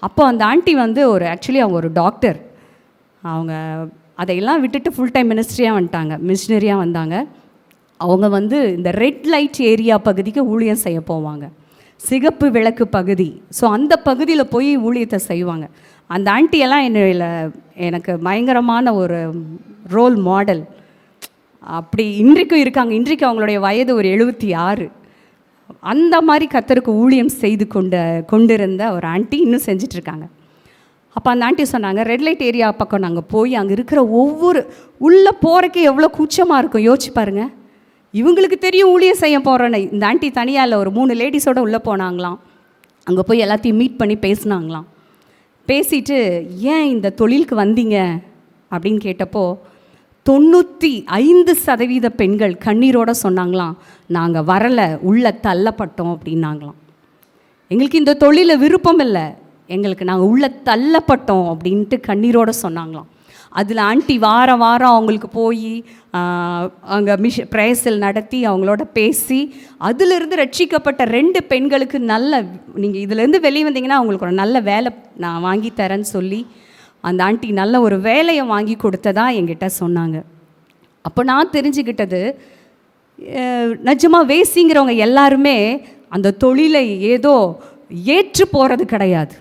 அப்போ அந்த ஆண்டி ஆக்சுவலி அவங்க ஒரு டாக்டர். அவங்க அதையெல்லாம் விட்டுட்டு ஃபுல் டைம் மிஷினரியாக வந்தாங்க. அவங்க இந்த ரெட் லைட் ஏரியா பகுதிக்கு ஊழியம் செய்ய போவாங்க, சிகப்பு விளக்கு பகுதி. ஸோ அந்த பகுதியில் போய் ஊழியத்தை செய்வாங்க. அந்த ஆண்டியெல்லாம் எனக்கு பயங்கரமான ஒரு ரோல் மாடல். அப்படி இன்றைக்கும் இருக்காங்க. இன்றைக்கு அவங்களுடைய வயது ஒரு 76. அந்த மாதிரி கர்த்தருக்கு ஊழியம் செய்து கொண்டிருந்த ஒரு ஆண்டி இன்னும் செஞ்சிட்ருக்காங்க. அப்போ அந்த ஆண்டி சொன்னாங்க, ரெட் லைட் ஏரியா பக்கம் நாங்கள் போய் அங்கே இருக்கிற உள்ளே போகிறக்கே எவ்வளோ கூச்சமாக இருக்கும். யோசிச்சு பாருங்கள். இவங்களுக்கு தெரியும் ஊழியம் செய்ய போகிறோன்னு. இந்த ஆண்டி தனியாக இல்லை, ஒரு 3 லேடிஸோடு உள்ளே போனாங்களாம். அங்கே போய் எல்லாத்தையும் மீட் பண்ணி பேசினாங்களாம். பேசிட்டு, ஏன் இந்த தொழிலுக்கு வந்தீங்க அப்படின்னு கேட்டப்போ 95% பெண்கள் கண்ணீரோடு சொன்னாங்களாம், நாங்கள் வரலை, உள்ள தள்ளப்பட்டோம் அப்படின்னாங்களாம். எங்களுக்கு இந்த தொழிலில் விருப்பம் இல்லை, எங்களுக்கு நாங்கள் உள்ள தள்ளப்பட்டோம் அப்படின்ட்டு கண்ணீரோடு சொன்னாங்களாம். அதில் ஆண்டி வாரம் அவங்களுக்கு போய் அங்கே பிரேசல் நடத்தி அவங்களோட பேசி அதிலிருந்து ரட்சிக்கப்பட்ட 2 பெண்களுக்கு நீங்கள் இதிலேருந்து வெளியே வந்தீங்கன்னா அவங்களுக்கு ஒரு நல்ல வேலை நான் வாங்கி தரேன்னு சொல்லி அந்த ஆண்டி நல்ல ஒரு வேலையை வாங்கி கொடுத்ததா என்கிட்ட சொன்னாங்க. அப்போ நான் தெரிஞ்சுக்கிட்டது, நிஜமாக வேசிங்கிறவங்க எல்லாருமே அந்த தொழிலை ஏதோ ஏற்று போகிறது கிடையாது,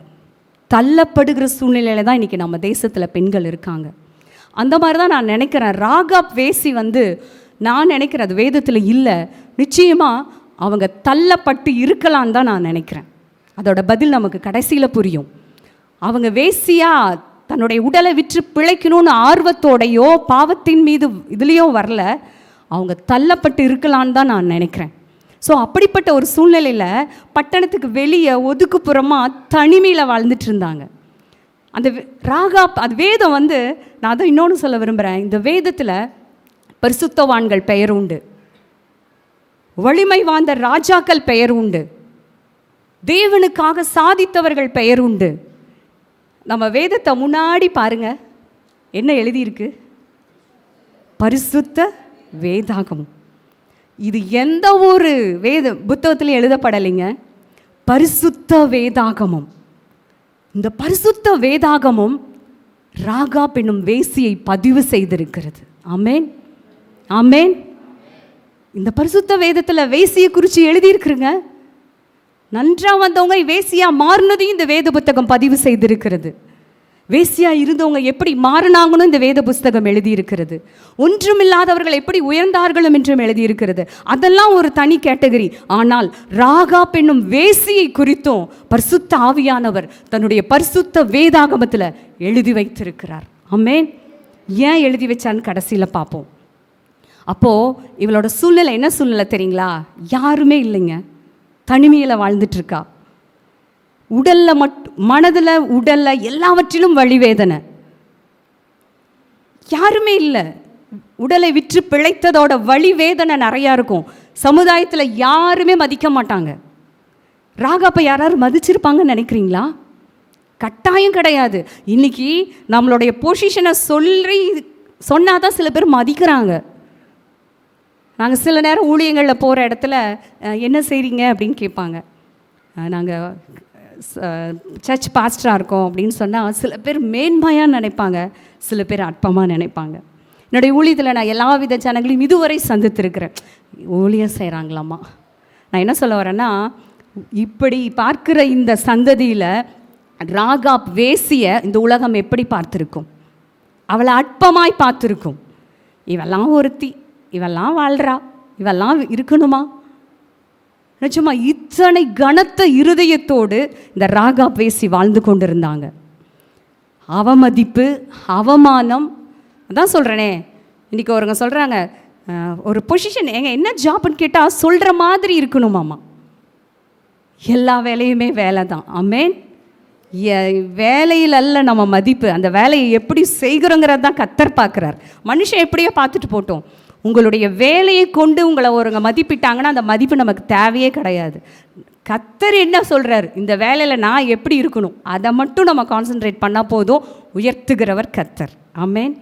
தள்ளப்படுகிற சூழ்நிலையில் தான் இன்றைக்கி நம்ம தேசத்தில் பெண்கள் இருக்காங்க. அந்த மாதிரி தான் நான் நினைக்கிறேன். ராகாப் வேசி நான் நினைக்கிறேன் அது வேதத்தில் இல்லை. நிச்சயமாக அவங்க தள்ளப்பட்டு இருக்கலான்னு தான் நான் நினைக்கிறேன். அதோட பதில் நமக்கு கடைசியில் புரியும். அவங்க வேசியாக தன்னுடைய உடலை விற்று பிழைக்கணும்னு ஆர்வத்தோடையோ பாவத்தின் மீது இதுலேயோ வரல. அவங்க தள்ளப்பட்டு இருக்கலான்னு தான் நான் நினைக்கிறேன். ஸோ அப்படிப்பட்ட ஒரு சூழ்நிலையில் பட்டணத்துக்கு வெளியே ஒதுக்குப்புறமாக தனிமையில் வாழ்ந்துட்டு இருந்தாங்க. அந்த ராகாப், அது வேதம் வந்து, நான் அதை இன்னொன்று சொல்ல விரும்புகிறேன். இந்த வேதத்தில் பரிசுத்தவான்கள் பெயர் உண்டு, வலிமை வாய்ந்த ராஜாக்கள் பெயர் உண்டு, தேவனுக்காக சாதித்தவர்கள் பெயர் உண்டு. நம்ம வேதத்தை முன்னாடி பாருங்க, என்ன எழுதியிருக்கு? பரிசுத்த வேதாகமம். இது எந்த ஒரு வேத புத்தகத்திலையும் எழுதப்படலைங்க, பரிசுத்த வேதாகமம். இந்த பரிசுத்த வேதாகமம் ராகாப் என்னும் வேசியை பதிவு செய்திருக்கிறது. ஆமேன், ஆமேன். இந்த பரிசுத்த வேதத்தில் வேசியை குறித்து எழுதியிருக்குறங்க. நன்றாக வந்தவங்க வேசியா மாறினதையும் இந்த வேத புத்தகம் பதிவு செய்திருக்கிறது. வேசியா இருந்தவங்க எப்படி மாறினாங்கன்னு இந்த வேத புஸ்தகம் எழுதியிருக்கிறது. ஒன்றுமில்லாதவர்கள் எப்படி உயர்ந்தார்களும் என்றும் எழுதியிருக்கிறது. அதெல்லாம் ஒரு தனி கேட்டகரி. ஆனால் ராகாப் என்னும் வேசியை குறித்தும் பரிசுத்த ஆவியானவர் தன்னுடைய பரிசுத்த வேதாகமத்தில் எழுதி வைத்திருக்கிறார். ஆமென். ஏன் எழுதி வச்சான்னு கடைசியில் பார்ப்போம். அப்போது இவளோட சூழ்நிலை என்ன சூழ்நிலை தெரியுங்களா? யாருமே இல்லைங்க, தனிமையில் வாழ்ந்துட்டுருக்கா. உடலில் மனதில் உடலில் எல்லாவற்றிலும் வலிவேதனை. யாருமே இல்லை. உடலை விற்று பிழைத்ததோட வலிவேதனை நிறையா இருக்கும். சமுதாயத்தில் யாருமே மதிக்க மாட்டாங்க. ராகாப்பை யாராவது மதிச்சிருப்பாங்கன்னு நினைக்கிறீங்களா? கட்டாயம் கிடையாது. இன்னைக்கு நம்மளுடைய பொசிஷனை சொன்னாதான் சில பேர் மதிக்கிறாங்க. நாங்கள் சில நேரம் ஊழியங்களில் போகிற இடத்துல என்ன செய்கிறீங்க அப்படின்னு கேட்பாங்க. நாங்கள் சர்ச் பாஸ்டராக இருக்கோம் அப்படின்னு சொன்னால் சில பேர் மேன்மையாக நினைப்பாங்க, சில பேர் அற்பமாக நினைப்பாங்க. என்னுடைய ஊழியத்தில் நான் எல்லா வித ஜனங்களையும் இதுவரை சந்தித்திருக்கிறேன். ஊழியம் செய்கிறாங்களாம்மா. நான் என்ன சொல்ல வரேன்னா, இப்படி பார்க்குற இந்த சந்ததியில் ராகாப் வேசிய இந்த உலகம் எப்படி பார்த்துருக்கும்? அவளை அற்பமாய் பார்த்துருக்கும். இவெல்லாம் ஒருத்தி, இவெல்லாம் வாழ்கிறா, இவெல்லாம் இருக்கணுமா? நிச்சயமா இத்தனை கனத்த இருதயத்தோடு இந்த ராகாப் வேசி வாழ்ந்து கொண்டிருந்தாங்க. அவமதிப்பு, அவமானம். அதான் சொல்கிறேனே, இன்றைக்கி ஒருங்க சொல்கிறாங்க ஒரு பொசிஷன், என்ன ஜாப்னு கேட்டால் சொல்கிற மாதிரி இருக்கணுமாம்மா. எல்லா வேலையுமே வேலை தான். ஆமேன். வேலையில் அல்ல நம்ம மதிப்பு, அந்த வேலையை எப்படி செய்கிறோங்கிறது தான் கர்த்தர் பார்க்குறார். மனுஷன் எப்படியோ பார்த்துட்டு போட்டோம். உங்களுடைய வேலையை கொண்டு உங்களை ஒருங்க மதிப்பிட்டாங்கன்னா அந்த மதிப்பு நமக்கு தேவையே கிடையாது. கர்த்தர் என்ன சொல்கிறார், இந்த வேலையில் நான் எப்படி இருக்கணும், அதை மட்டும் நம்ம கான்சன்ட்ரேட் பண்ணால் போதும். உயர்த்துகிறவர் கர்த்தர். ஆமேன்.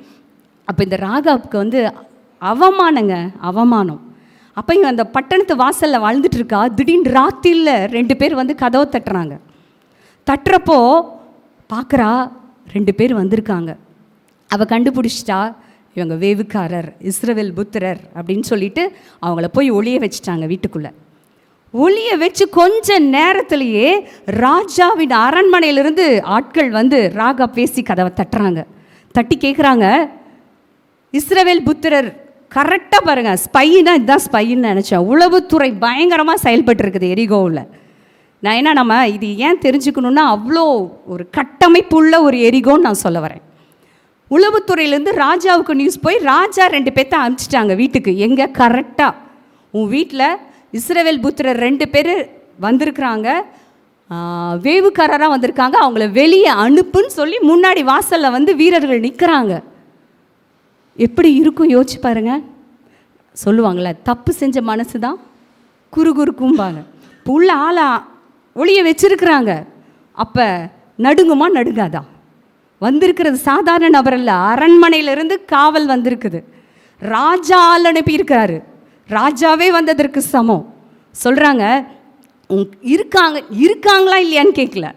அப்போ இந்த ராகாவுக்கு அவமானங்க, அவமானம். அப்போ இங்கே அந்த பட்டணத்து வாசலில் வாழ்ந்துட்டுருக்கா. திடீர்னு ராத்திரியில் 2 பேர் கதவை தட்டுறாங்க. தட்டுறப்போ பார்க்குறா 2 பேர் வந்திருக்காங்க. அவள் கண்டுபிடிச்சிட்டா, இவங்க வேவுக்காரர், இஸ்ரவேல் புத்திரர் அப்படின்னு சொல்லிட்டு அவங்கள போய் ஒளிய வச்சுட்டாங்க வீட்டுக்குள்ளே. ஒளிய வச்சு கொஞ்ச நேரத்திலேயே ராஜாவின் அரண்மனையிலிருந்து ஆட்கள் ராகாப் பேசி கதவை தட்டுறாங்க. தட்டி கேட்குறாங்க, இஸ்ரவேல் புத்திரர். கரெக்டாக பாருங்கள், ஸ்பைனா இதுதான் ஸ்பைன்னு நினச்சேன். உளவுத்துறை பயங்கரமாக செயல்பட்டு இருக்குது எரிகோவில். நான் நம்ம இது ஏன் தெரிஞ்சுக்கணுன்னா, அவ்வளோ ஒரு கட்டமைப்புள்ள ஒரு எரிகோன்னு நான் சொல்ல வரேன். உளவுத்துறையிலேருந்து ராஜாவுக்கு நியூஸ் போய் ராஜா 2 பேர்த்த அனுப்பிச்சிட்டாங்க வீட்டுக்கு. எங்கே? கரெக்டாக உன் வீட்டில் இஸ்ரவேல் புத்திரர் 2 பேர் வந்திருக்கிறாங்க, வேவுக்காரராக வந்திருக்காங்க, அவங்கள வெளியே அனுப்புன்னு சொல்லி முன்னாடி வாசலில் வீரர்கள் நிற்கிறாங்க. எப்படி இருக்கும் யோசிச்சு பாருங்க. சொல்லுவாங்களே, தப்பு செஞ்ச மனசு தான் குறுகுறுக்கும்பாங்க. இப்போ உள்ள ஆளை ஒளிய வச்சிருக்கிறாங்க. அப்போ நடுங்குமா நடுங்காதா? வந்திருக்கிறது சாதாரண நபர் இல்லை, அரண்மனையிலிருந்து காவல் வந்திருக்குது. ராஜா ஆள் அனுப்பியிருக்கிறாரு. ராஜாவே வந்ததற்கு சமம். சொல்கிறாங்க, இருக்காங்களா இல்லையான்னு கேட்கல.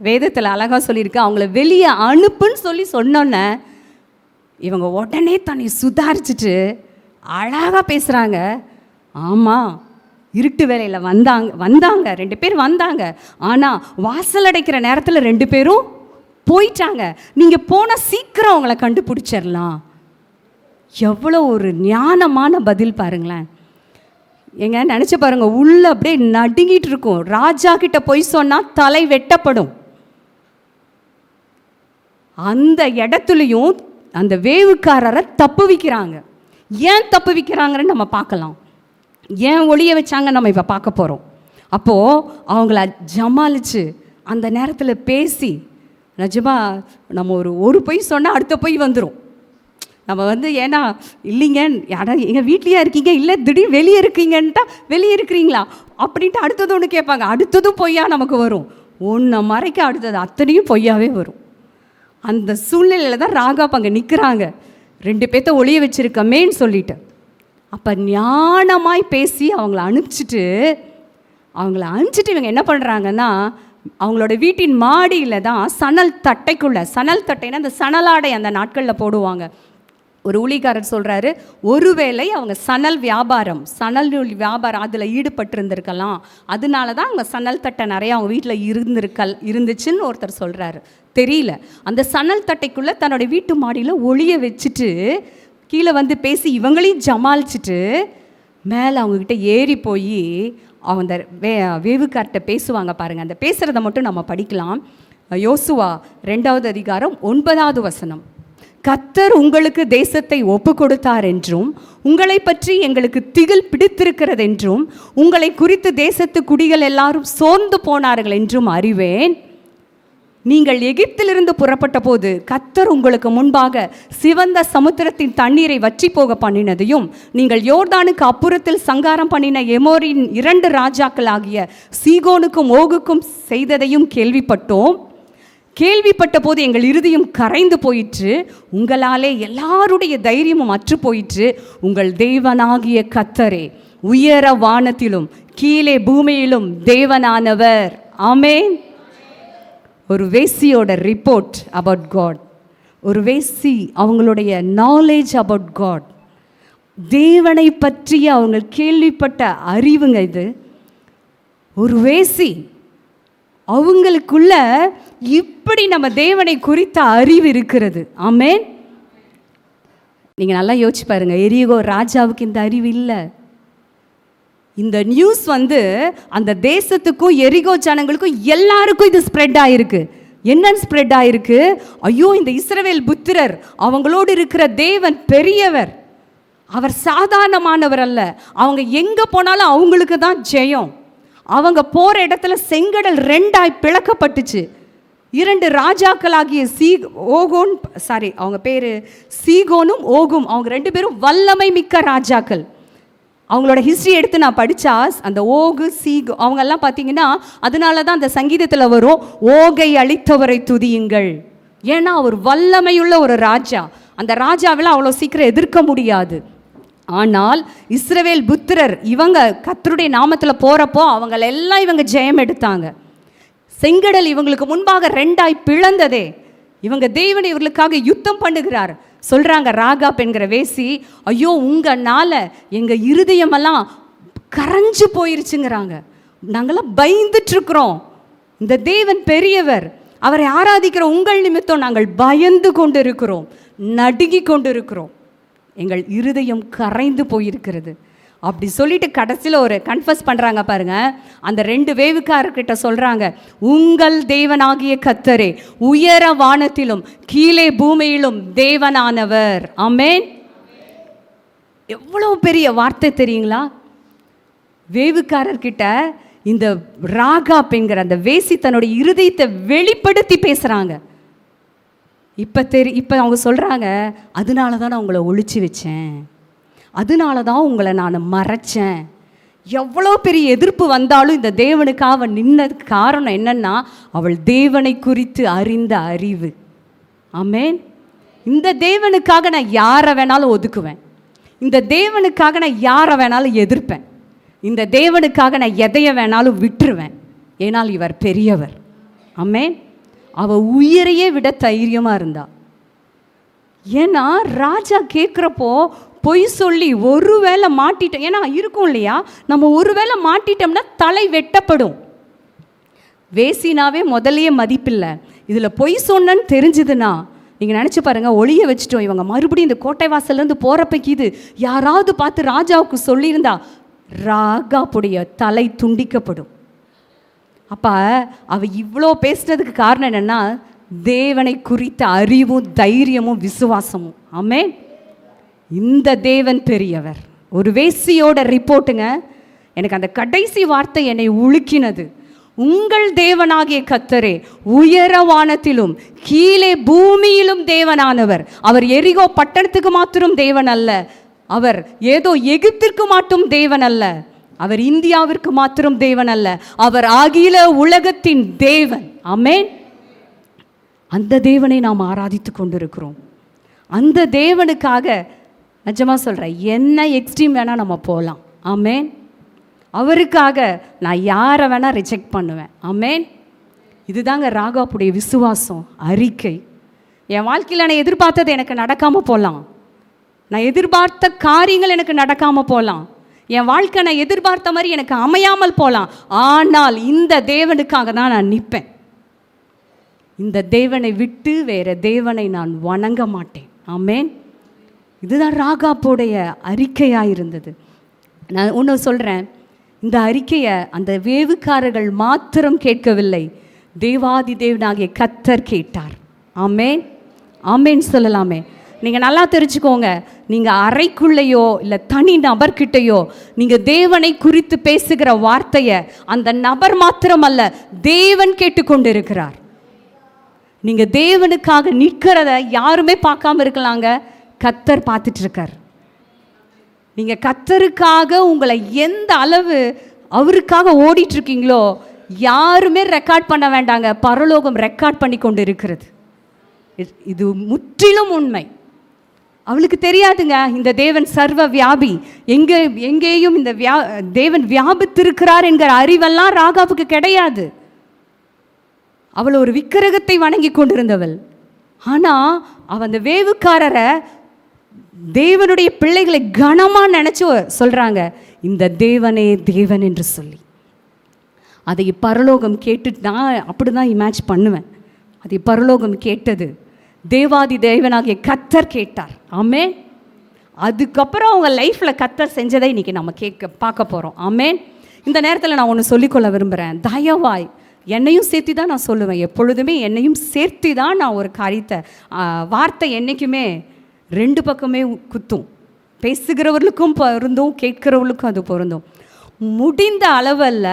வேதத்தில் அழகாக சொல்லியிருக்கு, அவங்கள வெளியே அனுப்புன்னு சொல்லி சொன்னோன்னே இவங்க உடனே தன்னை சுதாரிச்சுட்டு அழகாக பேசுகிறாங்க. ஆமாம், இருட்டு வேலையில் வந்தாங்க 2 பேர் வந்தாங்க. ஆனால் வாசல் அடைக்கிற நேரத்தில் 2 பேரும் போயிட்டாங்க. நீங்கள் போனால் சீக்கிரம் அவங்கள கண்டுபிடிச்சிடலாம். எவ்வளோ ஒரு ஞானமான பதில் பாருங்களேன். எங்க நினச்சி பாருங்கள், உள்ள அப்படியே நடுங்கிட்டு இருக்கும். ராஜா கிட்ட போய் சொன்னால் தலை வெட்டப்படும். அந்த இடத்துலையும் அந்த வேவுக்காரரை தப்பு வைக்கிறாங்க. ஏன் தப்பு வைக்கிறாங்கன்னு நம்ம பார்க்கலாம். ஏன் ஒளிய வச்சாங்க நம்ம இப்போ பார்க்க போகிறோம். அப்போது அவங்கள ஜமாலிச்சு அந்த நேரத்தில் பேசி, நிஜமாக நம்ம ஒரு பொய் சொன்னால் அடுத்த பொய் வந்துடும். நம்ம ஏன்னா இல்லைங்க யாரா எங்கள் வீட்லேயே இருக்கீங்க, இல்லை திடீர் வெளியே இருக்கீங்கன்ட்டா வெளியே இருக்கிறீங்களா அப்படின்ட்டு அடுத்தது ஒன்று கேட்பாங்க. அடுத்ததும் பொய்யா நமக்கு வரும். ஒன்றை மறைக்க அடுத்தது அத்தனையும் பொய்யாவே வரும். அந்த சூழ்நிலையில் தான் ராகாப் அங்கே நிற்கிறாங்க, 2 பேர்த்த ஒளிய வச்சுருக்கமேன்னு சொல்லிட்டு. அப்போ ஞானமாய் பேசி அவங்கள அனுப்பிச்சிட்டு இவங்க என்ன பண்ணுறாங்கன்னா, அவங்களோட வீட்டின் மாடியில் தான் சணல் தட்டைன்னா அந்த சணலாடை அந்த நாட்களில் போடுவாங்க. ஒரு ஊழியக்காரர் சொல்கிறாரு, ஒருவேளை அவங்க சணல் வியாபாரம் அதில் ஈடுபட்டிருந்திருக்கலாம், அதனால தான் அவங்க சணல் தட்டை நிறையா அவங்க வீட்டில் இருந்துச்சுன்னு ஒருத்தர் சொல்கிறாரு. தெரியல. அந்த சணல் தட்டைக்குள்ளே தன்னோட வீட்டு மாடியில் ஒளிய வச்சுட்டு கீழே பேசி இவங்களையும் ஜமாளிச்சுட்டு மேலே அவங்கக்கிட்ட ஏறி போய் அவங்க வேவுக்கார்ட்ட பேசுவாங்க பாருங்கள். அந்த பேசுகிறத மட்டும் நம்ம படிக்கலாம். யோசுவா 2வது அதிகாரம் 9வது வசனம். கர்த்தர் உங்களுக்கு தேசத்தை ஒப்பு கொடுத்தார் என்றும் உங்களை பற்றி எங்களுக்கு திகில் பிடித்திருக்கிறது என்றும் உங்களை குறித்து தேசத்து குடிகள் எல்லாரும் சோர்ந்து போனார்கள் என்றும் அறிவேன். நீங்கள் எகிப்திலிருந்து புறப்பட்ட போது கர்த்தர் உங்களுக்கு முன்பாக சிவந்த சமுத்திரத்தின் தண்ணீரை வற்றி போக பண்ணினதையும் நீங்கள் யோர்தானுக்கு அப்புறத்தில் சங்காரம் பண்ணின எமோரின் 2 ராஜாக்களாகிய சீகோனுக்கும் ஓகுக்கும் செய்ததையும் கேள்விப்பட்ட போது எங்கள் இருதயம் கரைந்து போயிற்று, உங்களாலே எல்லாருடைய தைரியமும் அற்று போயிற்று. உங்கள் தேவனாகிய கர்த்தரே உயர வானத்திலும் கீழே பூமியிலும் தேவனானவர். ஆமென். ஒரு வேசியோட ரிப்போர்ட் அபவுட் காட், ஒரு வேசி அவங்களுடைய நாலேஜ் அபவுட் காட், தேவனை பற்றிய அவங்க கேள்விப்பட்ட அறிவுங்க இது. ஒரு வேசி அவங்களுக்குள்ள இப்படி நம்ம தேவனை குறித்த அறிவு இருக்கிறது. ஆமென். நீங்கள் நல்லா யோசிச்சு பாருங்க, எரிகோ ராஜாவுக்கு இந்த அறிவு இல்லை. இந்த நியூஸ் அந்த தேசத்துக்கும் எரிகோ ஜனங்களுக்கும் எல்லாருக்கும் இது ஸ்ப்ரெட் ஆகிருக்கு. என்னன்னு ஸ்ப்ரெட் ஆகிருக்கு? ஐயோ, இந்த இஸ்ரவேல் புத்திரர் அவங்களோடு இருக்கிற தேவன் பெரியவர், அவர் சாதாரணமானவர் அல்ல, அவங்க எங்கே போனாலும் அவங்களுக்கு தான் ஜெயம். அவங்க போகிற இடத்துல செங்கடல் 2ஆய் பிளக்கப்பட்டுச்சு. 2 ராஜாக்களாகிய அவங்க பேர் சீகோனும் ஓகும், அவங்க 2 பேரும் வல்லமை மிக்க ராஜாக்கள். அவங்களோட ஹிஸ்ட்ரி எடுத்து நான் படித்தா அந்த ஓகு சீகு அவங்கெல்லாம் பார்த்தீங்கன்னா, அதனால தான் அந்த சங்கீதத்தில் வரும், ஓகை அழித்தவரை துதியுங்கள். ஏன்னா அவர் வல்லமையுள்ள ஒரு ராஜா. அந்த ராஜாவில் அவ்வளோ சீக்கிரம் எதிர்க்க முடியாது. ஆனால் இஸ்ரவேல் புத்திரர் இவங்க கர்த்தருடைய நாமத்தில் போகிறப்போ அவங்களெல்லாம் இவங்க ஜெயம் எடுத்தாங்க. செங்கடல் இவங்களுக்கு முன்பாக 2ஆய் பிளந்ததே. இவங்க தேவன் இவர்களுக்காக யுத்தம் பண்ணுகிறார். சொல்கிறாங்க ராகாப் என்கிற வேசி, ஐயோ உங்களால எங்கள் இருதயமெல்லாம் கரைஞ்சு போயிருச்சுங்கிறாங்க. நாங்களாம் பயந்துட்டுருக்குறோம், இந்த தேவன் பெரியவர், அவரை ஆராதிக்கிற உங்கள் நிமித்தம் நாங்கள் பயந்து கொண்டு இருக்கிறோம், நடுங்கி கொண்டு இருக்கிறோம், எங்கள் இருதயம் கரைந்து போயிருக்கிறது. அப்படி சொல்லிட்டு கடைசியில் ஒரு கன்ஃபஸ் பண்ணுறாங்க பாருங்க. அந்த 2 வேவுக்காரர்கிட்ட சொல்கிறாங்க, உங்கள் தேவனாகிய கர்த்தரே உயர வானத்திலும் கீழே பூமியிலும் தேவனானவர். ஆமென். எவ்வளோ பெரிய வார்த்தை தெரியுங்களா? வேவுக்காரர்கிட்ட இந்த ராகாப் என்கிற அந்த வேசி தன்னுடைய இருதயத்தை வெளிப்படுத்தி பேசுகிறாங்க. இப்போ அவங்க சொல்கிறாங்க, அதனால தான் நான் உங்களை ஒழிச்சு வச்சேன், அதனால தான் உங்களை நான் மறைச்சேன். எவ்வளோ பெரிய எதிர்ப்பு வந்தாலும் இந்த தேவனுக்காக அவள் நின்னதுக்கு காரணம் என்னன்னா, அவள் தேவனை குறித்து அறிந்த அறிவு. ஆமென். இந்த தேவனுக்காக நான் யாரை வேணாலும் ஒதுக்குவேன், இந்த தேவனுக்காக நான் யாரை வேணாலும் எதிர்ப்பேன், இந்த தேவனுக்காக நான் எதைய வேணாலும் விட்டுருவேன், ஏனால் இவர் பெரியவர். ஆமென். அவள் உயிரையே விட தைரியமாக இருந்தா. ஏன்னா ராஜா கேட்குறப்போ பொய் சொல்லி ஒருவேளை மாட்டிட்டோம், ஏன்னா இருக்கும் இல்லையா, நம்ம ஒருவேளை மாட்டிட்டோம்னா தலை வெட்டப்படும். வேசினாவே முதலையே மதிப்பில்லை, இதில் பொய் சொன்னன்னு தெரிஞ்சுதுன்னா நீங்கள் நினச்சி பாருங்கள், ஒளிய வச்சுட்டோம், இவங்க மறுபடியும் இந்த கோட்டை வாசல்லேருந்து போகிறப்பைக்கு இது யாராவது பார்த்து ராஜாவுக்கு சொல்லியிருந்தா ராகாப்புடைய தலை துண்டிக்கப்படும். அப்போ அவள் இவ்வளோ பேசுனதுக்கு காரணம் என்னென்னா, தேவனை குறித்த அறிவும் தைரியமும் விசுவாசமும். ஆமென். இந்த தேவன் பெரியவர். ஒரு வேசியோட ரிப்போர்ட்டுங்க. எனக்கு அந்த கடைசி வார்த்தை என்னை உலுக்கினது. உங்கள் தேவனாகிய கர்த்தரே உயர வானத்திலும் கீழே பூமியிலும் தேவனானவர். அவர் எரிகோ பட்டணத்துக்கு மாத்திரம் தேவன் அல்ல, அவர் ஏதோ எகிப்திற்கு மட்டும் தேவன் அல்ல, அவர் இந்தியாவிற்கு மாத்திரம் தேவன் அல்ல, அவர் அகில உலகத்தின் தேவன். ஆமென். அந்த தேவனை நாம் ஆராதித்து கொண்டிருக்கிறோம். அந்த தேவனுக்காக நிஜமாக சொல்கிறேன், என்ன எக்ஸ்ட்ரீம் வேணால் நம்ம போகலாம். ஆமென். அவருக்காக நான் யாரை வேணால் ரிஜெக்ட் பண்ணுவேன். ஆமென். இதுதாங்க ராகாப்புடைய விசுவாசம் அறிக்கை. என் வாழ்க்கையில் நான் எதிர்பார்த்தது எனக்கு நடக்காமல் போகலாம், நான் எதிர்பார்த்த காரியங்கள் எனக்கு நடக்காமல் போகலாம், என் வாழ்க்கை நான் எதிர்பார்த்த மாதிரி எனக்கு அமையாமல் போகலாம். ஆனால் இந்த தேவனுக்காக தான் நான் நிற்பேன். இந்த தேவனை விட்டு வேற தேவனை நான் வணங்க மாட்டேன். ஆமென். இதுதான் ராகாப்புடைய அறிக்கையாக இருந்தது. நான் ஒன்று சொல்கிறேன், இந்த அறிக்கையை அந்த வேவுக்காரர்கள் மாத்திரம் கேட்கவில்லை, தேவாதி தேவனாகிய கர்த்தர் கேட்டார். ஆமென். ஆமென் சொல்லலாமே. நீங்கள் நல்லா தெரிஞ்சுக்கோங்க, நீங்கள் அறைக்குள்ளேயோ இல்லை தனி நபர்கிட்டையோ நீங்கள் தேவனை குறித்து பேசுகிற வார்த்தையை அந்த நபர் மாத்திரமல்ல, தேவன் கேட்டுக்கொண்டு இருக்கிறார். நீங்கள் தேவனுக்காக நிற்கிறத யாருமே பார்க்காம இருக்கலாங்க, கர்த்தர் பார்த்துட்டு இருக்கார். நீங்கள் கர்த்தருக்காக உங்களை எந்த அளவு அவருக்காக ஓடிட்டுருக்கீங்களோ யாருமே ரெக்கார்ட் பண்ண வேண்டாங்க, பரலோகம் ரெக்கார்ட் பண்ணி கொண்டு இருக்கிறது. இது முற்றிலும் உண்மை. அவளுக்கு தெரியாதுங்க இந்த தேவன் சர்வ வியாபி, எங்கேயும் இந்த தேவன் வியாபித்திருக்கிறார் என்கிற அறிவெல்லாம் ராகாவுக்கு கிடையாது. அவள் ஒரு விக்கிரகத்தை வணங்கி கொண்டிருந்தவள். ஆனால் அவள் அந்த வேவுக்காரரை தேவனுடைய பிள்ளைகளை கனமாக நினச்சி சொல்கிறாங்க, இந்த தேவனே தேவன் என்று சொல்லி. அதை பரலோகம் கேட்டு, நான் அப்படி தான் இமேஜ் பண்ணுவேன், அதை பரலோகம் கேட்டது. தேவாதி தேவனாகிய கர்த்தர் கேட்டார். ஆமென். அதுக்கப்புறம் அவங்க லைஃப்பில் கர்த்தர் செஞ்சதை இன்றைக்கி நம்ம பார்க்க போகிறோம். ஆமென். இந்த நேரத்தில் நான் ஒன்று சொல்லிக்கொள்ள விரும்புகிறேன். தயவாய் என்னையும் சேர்த்து தான் நான் சொல்லுவேன், எப்பொழுதுமே என்னையும் சேர்த்து தான் நான் ஒரு காரியத்தை, வார்த்தை என்றைக்குமே ரெண்டு பக்கமே குத்தும். பேசுகிறவர்களுக்கும் பொருந்தும், கேட்கிறவர்களுக்கும் அது பொருந்தும். முடிந்த அளவில்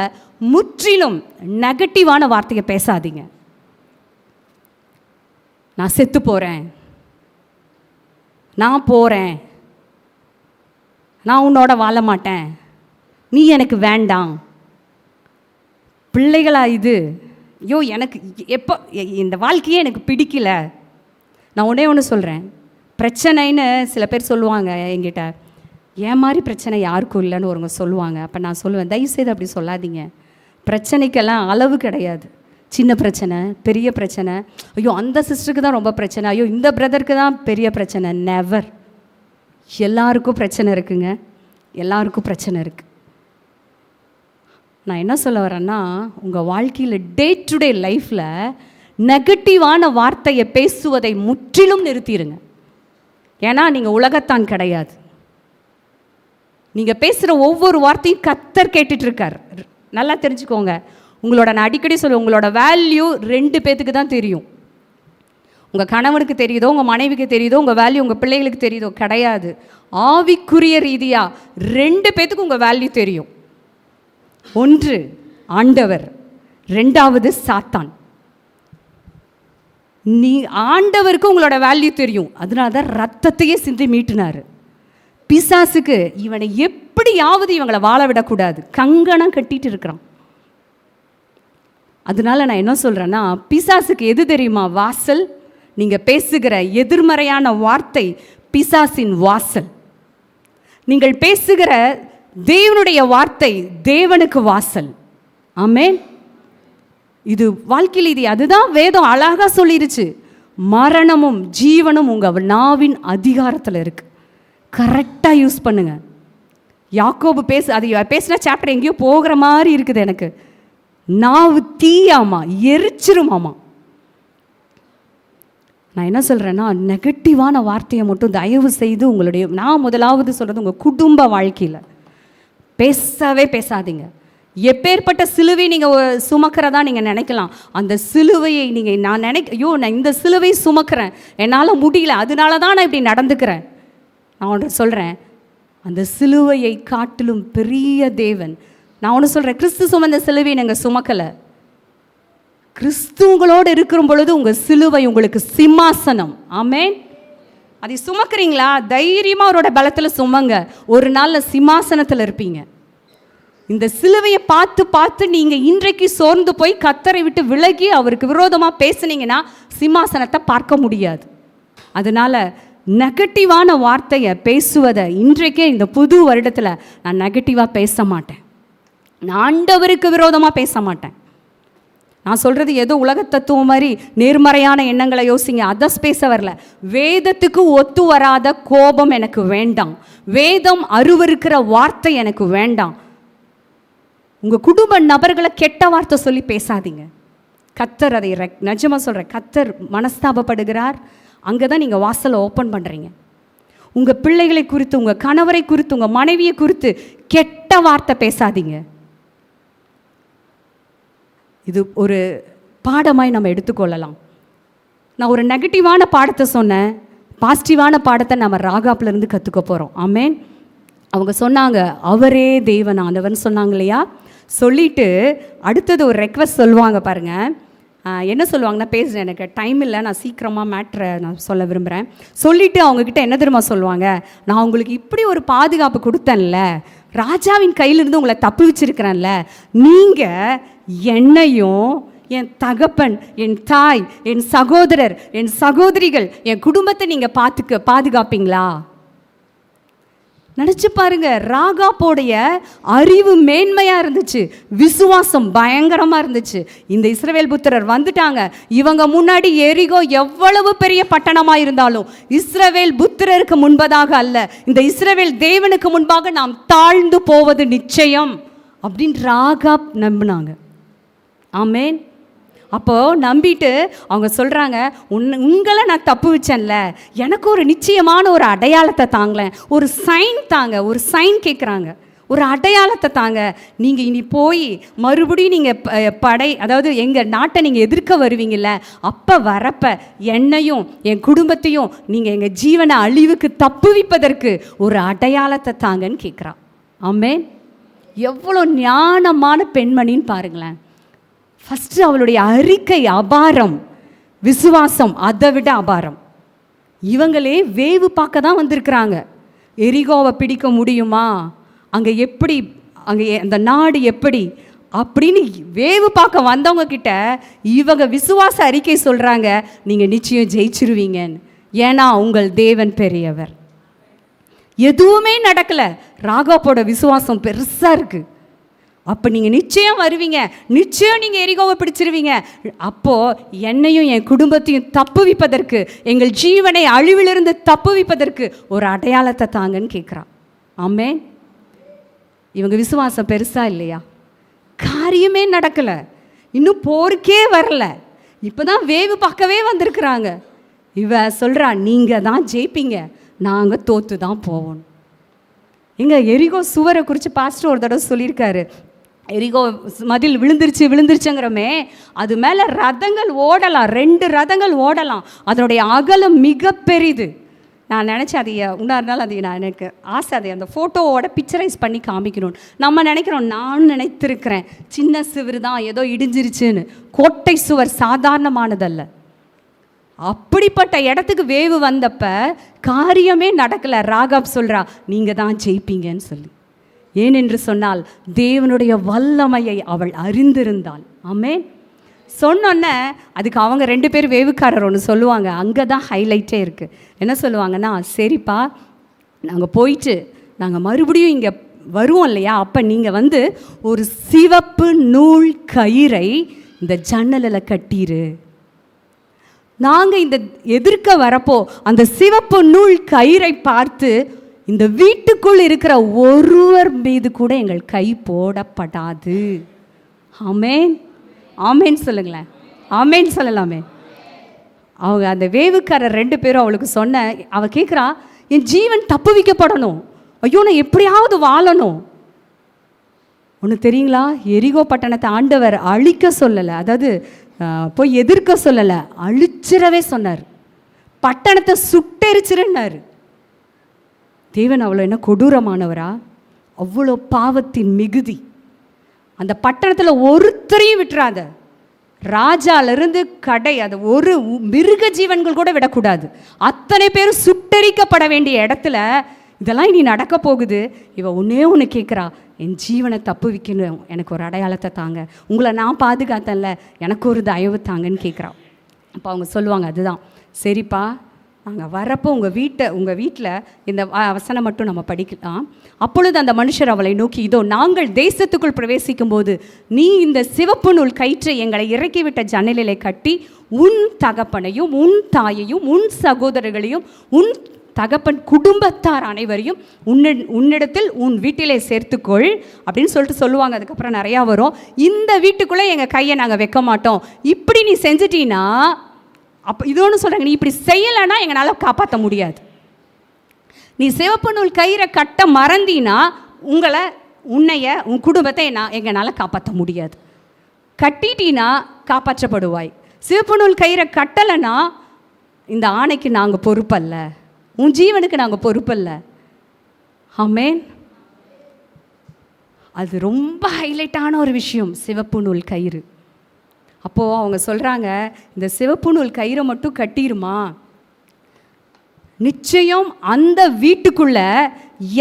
முற்றிலும் நெகட்டிவான வார்த்தையை பேசாதீங்க. நான் செத்து போகிறேன், நான் போகிறேன், நான் உன்னோட வாழ மாட்டேன், நீ எனக்கு வேண்டாம், பிள்ளைகளா இது, ஐயோ எனக்கு எப்போ இந்த வாழ்க்கையே எனக்கு பிடிக்கல. நான் ஒன்று சொல்கிறேன், பிரச்சனைன்னு சில பேர் சொல்லுவாங்க என்கிட்ட, ஏன் மாதிரி பிரச்சனை யாருக்கும் இல்லைன்னு ஒருங்க சொல்லுவாங்க. அப்போ நான் சொல்லுவேன், தயவுசெய்து அப்படி சொல்லாதீங்க. பிரச்சனைக்கெல்லாம் அளவு கிடையாது. சின்ன பிரச்சனை, பெரிய பிரச்சனை, ஐயோ அந்த சிஸ்டருக்கு தான் ரொம்ப பிரச்சனை, ஐயோ இந்த பிரதருக்கு தான் பெரிய பிரச்சனை. நெவர். எல்லாருக்கும் பிரச்சனை இருக்குங்க, எல்லாருக்கும் பிரச்சனை இருக்குது. நான் என்ன சொல்ல வரேன்னா, உங்கள் வாழ்க்கையில் டே டு டே லைஃப்பில் நெகட்டிவான வார்த்தையை பேசுவதை முற்றிலும் நிறுத்திடுங்க. ஏன்னா நீங்கள் உலகத்தான் கிடையாது. நீங்கள் பேசுகிற ஒவ்வொரு வார்த்தையும் கர்த்தர் கேட்டுட்ருக்கார். நல்லா தெரிஞ்சுக்கோங்க. உங்களோட, நான் அடிக்கடி சொல்லுவேன், உங்களோட வேல்யூ ரெண்டு பேத்துக்கு தான் தெரியும். உங்கள் கணவனுக்கு தெரியுதோ, உங்கள் மனைவிக்கு தெரியுதோ, உங்கள் வேல்யூ உங்கள் பிள்ளைகளுக்கு தெரியுதோ கிடையாது. ஆவிக்குரிய ரீதியாக ரெண்டு பேத்துக்கு உங்கள் வேல்யூ தெரியும். ஒன்று ஆண்டவர், ரெண்டாவது சாத்தான். நீ ஆண்டவருக்கு உங்களோட வேல்யூ தெரியும், அதனால தான் ரத்தத்தையே சிந்தி மீட்டினார். பிசாசுக்கு இவனை எப்படியாவது இவங்களை வாழ விடக்கூடாது, கங்கணம் கட்டிட்டு இருக்கிறான். அதனால நான் என்ன சொல்கிறேன்னா, பிசாசுக்கு எது தெரியுமா வாசல்? நீங்கள் பேசுகிற எதிர்மறையான வார்த்தை பிசாசின் வாசல். நீங்கள் பேசுகிற தேவனுடைய வார்த்தை தேவனுக்கு வாசல். ஆமென். இது வாழ்க்கையில் இது அதுதான் வேதம் அழகாக சொல்லிருச்சு. மரணமும் ஜீவனும் உங்கள் நாவின் அதிகாரத்தில் இருக்குது. கரெக்டாக யூஸ் பண்ணுங்க. யாக்கோபு அது பேசின சாப்டர் எங்கேயோ போகிற மாதிரி இருக்குது எனக்கு. நாவு தீயாமா, எரிச்சிருமாமா. நான் என்ன சொல்கிறேன்னா, நெகட்டிவான வார்த்தையை மட்டும் தயவு செய்து உங்களுடைய, நான் முதலாவது சொல்கிறது உங்கள் குடும்ப வாழ்க்கையில் பேசவே பேசாதீங்க. எப்பேற்பட்ட சிலுவை நீங்கள் சுமக்கிறதா நீங்கள் நினைக்கலாம். அந்த சிலுவையை நீங்கள் நான் இந்த சிலுவை சுமக்கிறேன், என்னால் முடியல, அதனால தான் நான் இப்படி நடந்துக்கிறேன். நான் ஒன்று சொல்கிறேன், அந்த சிலுவையை காட்டிலும் பெரிய தேவன். நான் ஒன்று சொல்கிறேன், கிறிஸ்து சுமந்த சிலுவையை நாங்கள் சுமக்கலை. கிறிஸ்து உங்களோடு இருக்கிற பொழுது உங்கள் சிலுவை உங்களுக்கு சிம்மாசனம். ஆமென். அதை சுமக்கிறீங்களா? தைரியமாக அவரோட பலத்தில் சுமங்க. ஒரு நாளில் சிம்மாசனத்தில் இருப்பீங்க. இந்த சிலுவையை பார்த்து பார்த்து நீங்கள் இன்றைக்கு சோர்ந்து போய் கர்த்தரை விட்டு விலகி அவருக்கு விரோதமாக பேசுனீங்கன்னா சிம்மாசனத்தை பார்க்க முடியாது. அதனால் நெகட்டிவான வார்த்தையை பேசுவதை இன்றைக்கே இந்த புது வருடத்தில் நான் நெகட்டிவாக பேச மாட்டேன். நான் ஆண்டவருக்கு விரோதமாக பேச மாட்டேன். நான் சொல்கிறது ஏதோ உலக தத்துவம் மாதிரி நேர்மறையான எண்ணங்களை யோசிங்க, அதை பேச வரல. வேதத்துக்கு ஒத்து வராத கோபம் எனக்கு வேண்டாம். வேதம் அருவருக்கிற வார்த்தை எனக்கு வேண்டாம். உங்கள் குடும்ப நபர்களை கெட்ட வார்த்தை சொல்லி பேசாதீங்க. கர்த்தர் அதை நிஜமாக சொல்கிறேன், கர்த்தர் மனஸ்தாபப்படுகிறார். அங்கே தான் நீங்கள் வாசலை ஓப்பன் பண்ணுறீங்க. உங்கள் பிள்ளைகளை குறித்து, உங்கள் கணவரை குறித்து, உங்கள் மனைவியை குறித்து கெட்ட வார்த்தை பேசாதீங்க. இது ஒரு பாடமாய் நம்ம எடுத்துக்கொள்ளலாம். நான் ஒரு நெகட்டிவான பாடத்தை சொன்னேன், பாசிட்டிவான பாடத்தை நம்ம ராகாப்லேருந்து கற்றுக்க போகிறோம். ஆமென். அவங்க சொன்னாங்க அவரே தேவனானவன் சொன்னாங்க இல்லையா? சொல்லிவிட்டு அடுத்தது ஒரு ரெக்வஸ்ட் சொல்லுவாங்க பாருங்கள். என்ன சொல்லுவாங்கன்னா, பேசுகிறேன், எனக்கு டைம் இல்லை, நான் சீக்கிரமாக மேட்ரை நான் சொல்ல விரும்புகிறேன். சொல்லிவிட்டு அவங்கக்கிட்ட என்ன தெரியுமா சொல்லுவாங்க, நான் உங்களுக்கு இப்படி ஒரு பாதுகாப்பு கொடுத்தேன்ல, ராஜாவின் கையிலிருந்து உங்களை தப்பு வச்சிருக்கிறேன்ல, நீங்கள் என்னையும் என் தகப்பன், என் தாய், என் சகோதரர், என் சகோதரிகள், என் குடும்பத்தை நீங்கள் பாதுகாப்பீங்களா? நினச்சி பாருங்க. ராகாப்போடைய அறிவு மேன்மையாக இருந்துச்சு, விசுவாசம் பயங்கரமாக இருந்துச்சு. இந்த இஸ்ரவேல் புத்திரர் வந்துட்டாங்க. இவங்க முன்னாடி எரிகோ எவ்வளவு பெரிய பட்டணமாக இருந்தாலும் இஸ்ரவேல் புத்திரருக்கு முன்பதாக அல்ல, இந்த இஸ்ரவேல் தேவனுக்கு முன்பாக நாம் தாழ்ந்து போவது நிச்சயம் அப்படின்னு ராகாப் நம்பினாங்க. ஆமென். அப்போது நம்பிட்டு அவங்க சொல்கிறாங்க, உங்களை நான் தப்பு வச்சேன்ல, எனக்கு ஒரு நிச்சயமான ஒரு அடையாளத்தை தாங்களேன், ஒரு சைன் தாங்க. ஒரு சைன் கேட்குறாங்க, ஒரு அடையாளத்தை தாங்க. நீங்கள் இனி போய் மறுபடியும் நீங்கள் அதாவது எங்கள் நாட்டை நீங்கள் எதிர்க்க வருவீங்கள்ல, அப்போ வரப்போ என்னையும் என் குடும்பத்தையும் நீங்கள் எங்கள் ஜீவனை அழிவுக்கு தப்புவிப்பதற்கு ஒரு அடையாளத்தை தாங்கன்னு கேட்குறான். ஆமென். எவ்வளோ ஞானமான பெண்மணின்னு பாருங்களேன். ஃபஸ்ட்டு அவளுடைய அறிக்கை அபாரம், விசுவாசம் அதை விட அபாரம். இவங்களே வேவு பார்க்க தான் வந்திருக்கிறாங்க. எரிகோவை பிடிக்க முடியுமா, அங்கே எப்படி, அங்கே அந்த நாடு எப்படி அப்படின்னு வேவு பார்க்க வந்தவங்க கிட்ட இவங்க விசுவாச அறிக்கை சொல்கிறாங்க, நீங்கள் நிச்சயம் ஜெயிச்சிருவீங்கன்னு. ஏன்னா உங்கள் தேவன் பெரியவர். எதுவுமே நடக்கலை, ராகாப்போட விசுவாசம் பெருசாக இருக்குது. அப்போ நீங்கள் நிச்சயம் வருவீங்க, நிச்சயம் நீங்கள் எரிகோவை பிடிச்சிருவீங்க. அப்போது என்னையும் என் குடும்பத்தையும் தப்புவிப்பதற்கு, எங்கள் ஜீவனை அழிவிலிருந்து தப்புவிப்பதற்கு ஒரு அடையாளத்தை தாங்கன்னு கேட்குறான். ஆமென். இவங்க விசுவாசம் பெருசாக இல்லையா? காரியமே நடக்கலை, இன்னும் போருக்கே வரல, இப்போ தான் வேவு பார்க்கவே வந்திருக்கிறாங்க. இவ சொல்கிறா, நீங்கள் தான் ஜெயிப்பீங்க, நாங்கள் தோற்று தான் போவோம். எங்கள் எரிகோ சுவரை குறித்து பாஸ்டர் ஒரு தடவை சொல்லியிருக்காரு. எரிகோ மதில் விழுந்துருச்சுங்கிறமே, அது மேலே ரதங்கள் ஓடலாம், 2 ரதங்கள் ஓடலாம். அதனுடைய அகலம் மிக பெரிது. நான் நினச்சேன், அது இன்னொரு நாள் அது எனக்கு ஆசை, அதை அந்த ஃபோட்டோவோட பிக்சரைஸ் பண்ணி காமிக்கணும்னு. நம்ம நினைக்கிறோம், நான் நினைத்திருக்கிறேன் சின்ன சுவர் தான் ஏதோ இடிஞ்சிருச்சுன்னு. கோட்டை சுவர் சாதாரணமானதல்ல. அப்படிப்பட்ட இடத்துக்கு வேவு வந்தப்ப காரியமே நடக்கலை. ராகாப் சொல்கிறா, நீங்கள் தான் ஜெயிப்பீங்கன்னு சொல்லி. ஏனென்று சொன்னால் தேவனுடைய வல்லமையை அவள் அறிந்திருந்தாள். ஆமென். சொன்னோன்னே அதுக்கு அவங்க 2 பேர் வேவுக்காரர் ஒன்று சொல்லுவாங்க. அங்கே தான் ஹைலைட்டே இருக்குது. என்ன சொல்லுவாங்கன்னா, சரிப்பா, நாங்கள் போயிட்டு நாங்கள் மறுபடியும் இங்கே வருவோம் இல்லையா, அப்போ நீங்கள் ஒரு சிவப்பு நூல் கயிறை இந்த ஜன்னலில் கட்டிரு. நாங்கள் இந்த எதிர்க்க வரப்போ அந்த சிவப்பு நூல் கயிறை பார்த்து இந்த வீட்டுக்குள் இருக்கிற ஒருவர் மீது கூட எங்கள் கை போடப்படாது. ஆமென். ஆமென் சொல்லுங்களேன். ஆமென் சொல்லலாமே. அவங்க அந்த வேவுக்காரர் 2 பேரும் அவளுக்கு சொன்ன, அவள் கேட்குறா, என் ஜீவன் தப்புவிக்கப்படணும், ஐயோ நான் எப்படியாவது வாழணும். ஒன்று தெரியுங்களா, எரிகோ பட்டணத்தை ஆண்டவர் அழிக்க சொல்லலை, அதாவது போய் எதிர்க்க சொல்லலை, அழிச்சிடவே சொன்னார். பட்டணத்தை சுட்டெரிச்சிருன்னாரு. தேவன் அவ்வளோ என்ன கொடூரமானவரா? அவ்வளோ பாவத்தின் மிகுதி. அந்த பட்டணத்தில் ஒருத்தரையும் விட்டுறாத. ராஜாலிருந்து கடை, அது ஒரு மிருக ஜீவன்கள் கூட விடக்கூடாது. அத்தனை பேரும் சுட்டரிக்கப்பட வேண்டிய இடத்துல இதெல்லாம் இனி நடக்க போகுது. இவ ஒன்றே ஒன்று கேட்குறா, என் ஜீவனை தப்பு வைக்கணும், எனக்கு ஒரு அடையாளத்தை தாங்க, உங்களை நான் பாதுகாத்தேன்ல, எனக்கு ஒரு தயவு தாங்கன்னு கேட்குறா. அப்போ அவங்க சொல்லுவாங்க, அதுதான் சரிப்பா, நாங்கள் வரப்போ உங்கள் வீட்டில் இந்த வசனம் மட்டும் நம்ம படிக்கலாம். அப்பொழுது அந்த மனுஷர் அவளை நோக்கி, இதோ நாங்கள் தேசத்துக்குள் பிரவேசிக்கும் போது நீ இந்த சிவப்பு நூல் கயிற்றை எங்களை இறக்கிவிட்ட ஜன்னலிலே கட்டி உன் தகப்பனையும் உன் தாயையும் உன் சகோதரர்களையும் உன் தகப்பன் குடும்பத்தார் அனைவரையும் உன்னிடத்தில் உன் வீட்டிலே சேர்த்துக்கொள் அப்படின்னு சொல்லுவாங்க. அதுக்கப்புறம் நிறையா வரும். இந்த வீட்டுக்குள்ளே எங்கள் கையை நாங்கள் வைக்க மாட்டோம், இப்படி நீ செஞ்சிட்டீன்னா, அப்போ இது ஒன்று சொல்கிறாங்க, நீ இப்படி செய்யலைன்னா எங்களால் காப்பாற்ற முடியாது. நீ சிவப்பு நூல் கயிறை கட்ட மறந்தினா உன் குடும்பத்தை எங்களால் காப்பாற்ற முடியாது. கட்டிட்டீன்னா காப்பாற்றப்படுவாய். சிவப்பு நூல் கயிறை கட்டலைன்னா இந்த ஆணைக்கு நாங்கள் பொறுப்பல்ல, உன் ஜீவனுக்கு நாங்கள் பொறுப்பல்ல. ஆமென். அது ரொம்ப ஹைலைட்டான ஒரு விஷயம், சிவப்பு நூல் கயிறு. அப்போது அவங்க சொல்கிறாங்க, இந்த சிவப்பு நூல் கயிறை மட்டும் கட்டிருமா, நிச்சயம் அந்த வீட்டுக்குள்ள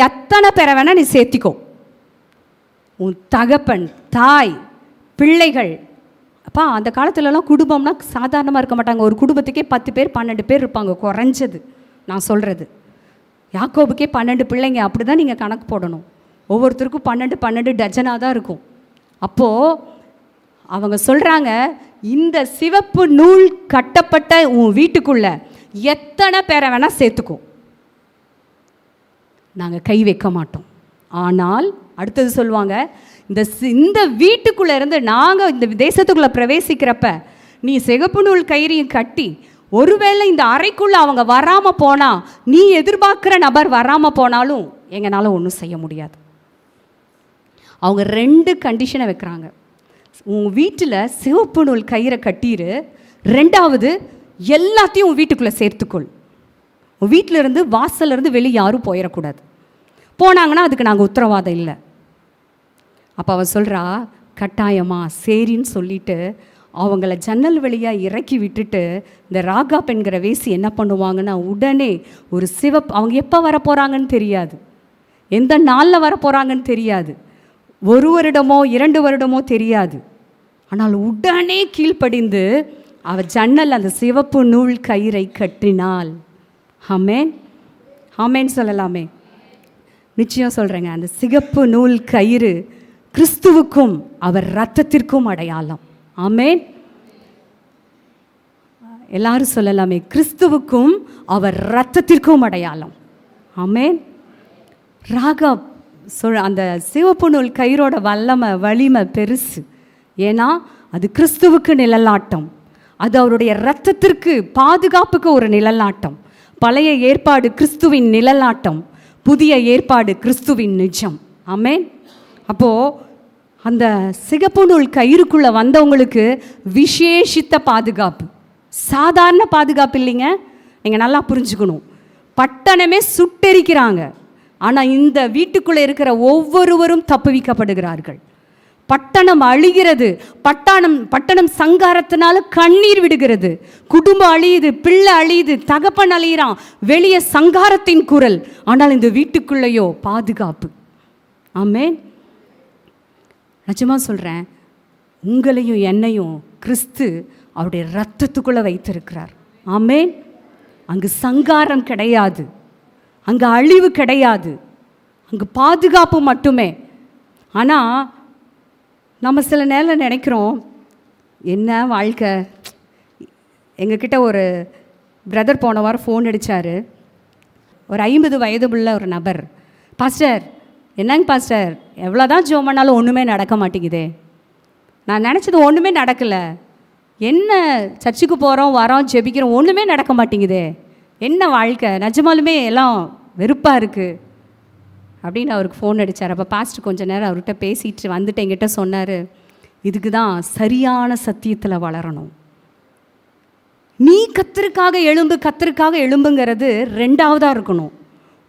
எத்தனை பேரை வேணால் நீ சேர்த்திக்கோ. உன் தகப்பன், தாய், பிள்ளைகள். அப்பா அந்த காலத்துலலாம் குடும்பம்னா சாதாரணமாக இருக்க மாட்டாங்க. ஒரு குடும்பத்துக்கே 10 பேர் 12 பேர் இருப்பாங்க குறைஞ்சது. நான் சொல்கிறது, யாக்கோபுக்கே 12 பிள்ளைங்க, அப்படி தான் நீங்கள் கணக்கு போடணும். ஒவ்வொருத்தருக்கும் 12 டஜனாக தான் இருக்கும். அப்போது அவங்க சொல்கிறாங்க, இந்த சிவப்பு நூல் கட்டப்பட்ட உன் வீட்டுக்குள்ள எத்தனை பேரை வேணால் சேர்த்துக்கோ, நாங்கள் கை வைக்க மாட்டோம். ஆனால் அடுத்தது சொல்லுவாங்க, இந்த வீட்டுக்குள்ளே இருந்து நாங்கள் இந்த தேசத்துக்குள்ளே பிரவேசிக்கிறப்ப நீ சிவப்பு நூல் கயிறையும் கட்டி, ஒருவேளை இந்த அறைக்குள்ளே அவங்க வராமல் போனால், நீ எதிர்பார்க்குற நபர் வராமல் போனாலும் எங்களால் ஒன்றும் செய்ய முடியாது. அவங்க 2 கண்டிஷனை வைக்கிறாங்க. உன் வீட்டில் சிவப்பு நூல் கயிறை கட்டிடு, 2வது எல்லாத்தையும் உன் வீட்டுக்குள்ளே சேர்த்துக்கொள். உன் வீட்டிலேருந்து வாசல்லேருந்து வெளியே யாரும் போயிடக்கூடாது. போனாங்கன்னா அதுக்கு நாங்கள் உத்தரவாதம் இல்லை. அப்போ அவள் சொல்கிறா, கட்டாயமா சரின்னு சொல்லிட்டு அவங்கள ஜன்னல் வழியாக இறக்கி விட்டுட்டு, இந்த ராகாப் என்கிற வேசி என்ன பண்ணுவாங்கன்னா, உடனே ஒரு அவங்க எப்போ வரப்போகிறாங்கன்னு தெரியாது, எந்த நாளில் வரப்போகிறாங்கன்னு தெரியாது, 1 வருடமோ 2 வருடமோ தெரியாது. ஆனால் உடனே கீழ்ப்படிந்து அவள் ஜன்னல் அந்த சிவப்பு நூல் கயிறை கட்டினாள். ஆமென், ஆமென் சொல்லலாமே. நிச்சயம் சொல்கிறேங்க, அந்த சிவப்பு நூல் கயிறு கிறிஸ்துவுக்கும் அவர் இரத்தத்திற்கும் அடையாளம். ஆமென். எல்லாரும் சொல்லலாமே, கிறிஸ்துவுக்கும் அவர் இரத்தத்திற்கும் அடையாளம். ஆமென். ராகாப் அந்த சிவப்பு நூல் கயிறோட வலிமை பெருசு. ஏன்னா அது கிறிஸ்துவுக்கு நிழலாட்டம், அது அவருடைய இரத்தத்திற்கு பாதுகாப்புக்கு ஒரு நிழலாட்டம். பழைய ஏற்பாடு கிறிஸ்துவின் நிழலாட்டம், புதிய ஏற்பாடு கிறிஸ்துவின் நிஜம். ஆமென். அப்போது அந்த சிகப்பு நூல் கயிறுக்குள்ளே வந்தவங்களுக்கு விசேஷித்த பாதுகாப்பு, சாதாரண பாதுகாப்பு இல்லைங்க. நீங்கள் நல்லா புரிஞ்சுக்கணும். பட்டணமே சுட்டெரிக்கிறாங்க, ஆனால் இந்த வீட்டுக்குள்ளே இருக்கிற ஒவ்வொருவரும் தப்புவிக்கப்படுகிறார்கள். பட்டணம் அழிகிறது, பட்டணம் சங்காரத்தினால கண்ணீர் விடுகிறது, குடும்பம் அழியுது, பிள்ளை அழியுது, தகப்பன் அழியிறான், வெளியே சங்காரத்தின் குரல். ஆனால் இந்த வீட்டுக்குள்ளேயோ பாதுகாப்பு. ஆமென். நிஜமாக சொல்கிறேன், உங்களையும் என்னையும் கிறிஸ்து அவருடைய இரத்தத்துக்குள்ளே வைத்திருக்கிறார். ஆமென். அங்கு சங்காரம் கிடையாது, அங்கே அழிவு கிடையாது, அங்கு பாதுகாப்பு மட்டுமே. ஆனால் நம்ம சில நேரம் நினைக்கிறோம், என்ன வாழ்க்கை. எங்ககிட்ட ஒரு பிரதர் போன வாரம் ஃபோன் அடித்தார். ஒரு 50 வயது உள்ள ஒரு நபர், பாஸ்டர் என்னங்க பாஸ்டர், எவ்வளோ தான் ஜெபம் பண்ணாலும் ஒன்றுமே நடக்க மாட்டேங்குதே, நான் நினச்சது ஒன்றுமே நடக்கலை, என்ன சர்ச்சுக்கு போகிறோம் வரோம் ஜெபிக்கிறோம், ஒன்றுமே நடக்க மாட்டேங்குதே, என்ன வாழ்க்கை, நிஜமாலுமே எல்லாம் வெறுப்பாக இருக்குது அப்படின்னு அவருக்கு ஃபோன் அடித்தார். அப்போ பாஸ்டர் கொஞ்சம் நேரம் அவர்கிட்ட பேசிட்டு வந்துட்டு என்கிட்ட சொன்னார், இதுக்கு தான் சரியான சத்தியத்தில் வளரணும். நீ கத்தருக்காக எழும்புங்கிறது 2வதாக இருக்கணும்.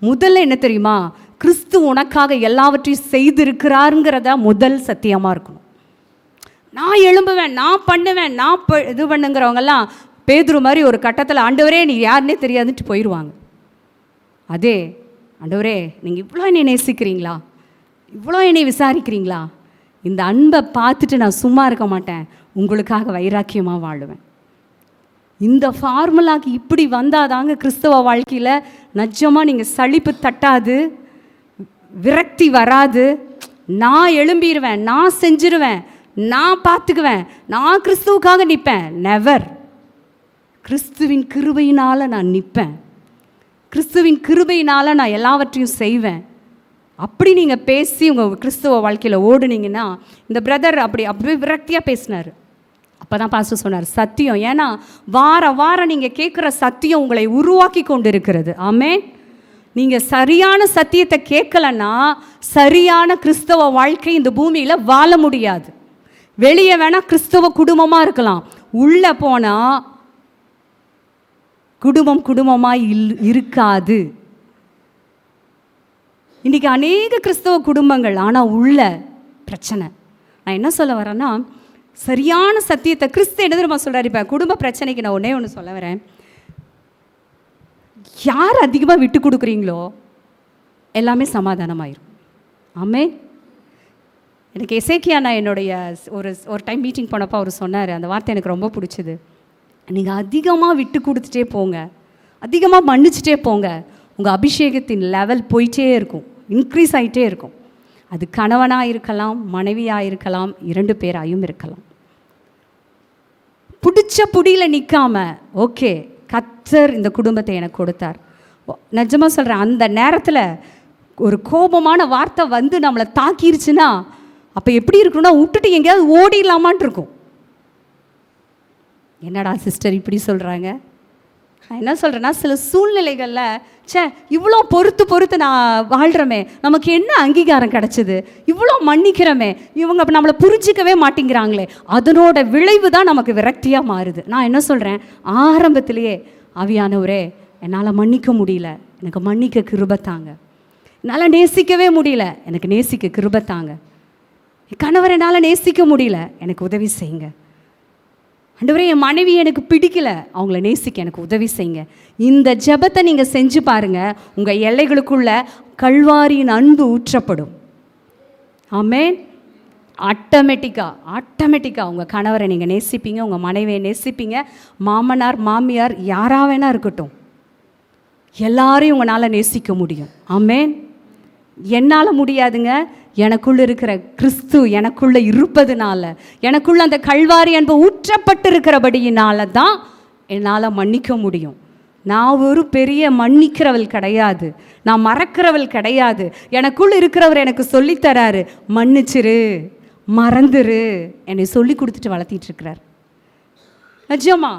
முதல்ல என்ன தெரியுமா? கிறிஸ்து உனக்காக எல்லாவற்றையும் செய்திருக்கிறாருங்கிறத முதல் சத்தியமாக இருக்கணும். நான் எழும்புவேன், நான் பண்ணுவேன், நான் இது பண்ணுங்கிறவங்கெல்லாம் பேதுரு மாதிரி ஒரு கட்டத்தில் ஆண்டவரே நீ யாருன்னே தெரியாதுன்ட்டு போயிடுவாங்க. அதே ஆண்டவரே நீங்கள் இவ்வளோ என்னை நேசிக்கிறீங்களா, இவ்வளோ என்னை விசாரிக்கிறீங்களா, இந்த அன்பை பார்த்துட்டு நான் சும்மா இருக்க மாட்டேன், உங்களுக்காக வைராக்கியமாக வாழுவேன். இந்த ஃபார்முலாக்கு இப்படி வந்தால் தாங்க கிறிஸ்தவ வாழ்க்கையில் நிஜமாக நீங்கள் சலிப்பு தட்டாது, விரக்தி வராது. நான் எழும்பிடுவேன், நான் செஞ்சிருவேன், நான் பார்த்துக்குவேன், நான் கிறிஸ்துவுக்காக நிற்பேன். நெவர். கிறிஸ்துவின் கிருபையினால் நான் நிற்பேன், கிறிஸ்துவின் கிருபையினால் நான் எல்லாவற்றையும் செய்வேன். அப்படி நீங்கள் பேசி உங்கள் கிறிஸ்துவ வாழ்க்கையில் ஓடுனீங்கன்னா, இந்த பிரதர் அப்படியே விரக்தியாக பேசினார். அப்போ தான் பாஸ்டர் சொன்னார் சத்தியம். ஏன்னா வாரம் நீங்கள் கேட்குற சத்தியம் உங்களை உருவாக்கி கொண்டு இருக்கிறது. ஆமென். நீங்கள் சரியான சத்தியத்தை கேட்கலன்னா சரியான கிறிஸ்தவ வாழ்க்கை இந்த பூமியில் வாழ முடியாது. வெளியே வேணால் கிறிஸ்தவ குடும்பமாக இருக்கலாம், உள்ளே போனால் குடும்பமாக இருக்காது. இன்றைக்கி அநேக கிறிஸ்தவ குடும்பங்கள், ஆனால் உள்ள பிரச்சனை. நான் என்ன சொல்ல வரேன்னா, சரியான சத்தியத்தை கிறிஸ்து என்ன தெரியுமா சொல்கிறார்? இப்போ குடும்ப பிரச்சனைக்கு நான் ஒன்று சொல்ல வரேன். யார் அதிகமாக விட்டு கொடுக்குறீங்களோ எல்லாமே சமாதானமாயிரும். ஆமென். எனக்கு எசேக்கியா நான் என்னுடைய ஒரு டைம் மீட்டிங் போனப்போ அவர் சொன்னார், அந்த வார்த்தை எனக்கு ரொம்ப பிடிச்சிது. நீங்கள் அதிகமாக விட்டு கொடுத்துட்டே போங்க, அதிகமாக மன்னிச்சிட்டே போங்க, உங்கள் அபிஷேகத்தின் லெவல் போயிட்டே இருக்கும், இன்க்ரீஸ் ஆகிட்டே இருக்கும். அது கணவனாக இருக்கலாம், மனைவியாக இருக்கலாம், 2 பேராயும் இருக்கலாம். பிடிச்ச புடியில் நிற்காம, ஓகே கர்த்தர் இந்த குடும்பத்தை எனக்கு கொடுத்தார். நிஜமாக சொல்கிறேன், அந்த நேரத்தில் ஒரு கோபமான வார்த்தை வந்து நம்மளை தாக்கிருச்சுன்னா அப்போ எப்படி இருக்கணும்னா விட்டுட்டு எங்கேயாவது ஓடிடலாமான் இருக்கும். என்னடா சிஸ்டர் இப்படி சொல்கிறாங்க? நான் என்ன சொல்கிறேன்னா, சில சூழ்நிலைகளில் இவ்வளோ பொறுத்து நான் வாழ்கிறோமே, நமக்கு என்ன அங்கீகாரம் கிடச்சிது, இவ்வளோ மன்னிக்கிறோமே, இவங்க நம்மளை புரிஞ்சிக்கவே மாட்டேங்கிறாங்களே, அதனோட விளைவு தான் நமக்கு விரக்தியாக மாறுது. நான் என்ன சொல்கிறேன், ஆரம்பத்திலேயே ஆவியானவரே என்னால் மன்னிக்க முடியல, எனக்கு மன்னிக்க கிருபை தாங்க. என்னால் நேசிக்கவே முடியல, எனக்கு நேசிக்க கிருபை தாங்க. என் கணவர் என்னால் நேசிக்க முடியல, எனக்கு உதவி செய்யுங்க. ஆண்டவரே என் மனைவி எனக்கு பிடிக்கல, அவங்கள நேசிக்க எனக்கு உதவி செய்யுங்க. இந்த ஜெபத்தை நீங்கள் செஞ்சு பாருங்கள், உங்கள் எல்லைகளுக்குள்ள கல்வாரியின் அன்பு ஊற்றப்படும். ஆமென். ஆட்டோமேட்டிக்காக உங்கள் கணவரை நீங்கள் நேசிப்பீங்க, உங்கள் மனைவியை நேசிப்பீங்க. மாமனார் மாமியார் யாராக வேணா இருக்கட்டும், எல்லாரையும் உங்களால் நேசிக்க முடியும். ஆமென். என்னால் முடியாதுங்க, எனக்குள்ளே இருக்கிற கிறிஸ்து எனக்குள்ளே இருப்பதுனால, எனக்குள்ளே அந்த கல்வாரி அன்பு ஊற்றப்பட்டு இருக்கிறபடியினால தான் என்னால் மன்னிக்க முடியும். நான் ஒரு பெரிய மன்னிக்கிறவள் கிடையாது, நான் மறக்கிறவள் கிடையாது. எனக்குள்ளே இருக்கிறவர் எனக்கு சொல்லித்தராரு, மன்னிச்சிரு, மறந்துரு, என்னை சொல்லி கொடுத்துட்டு வளர்த்திட்டு இருக்கிறார். நிஜமா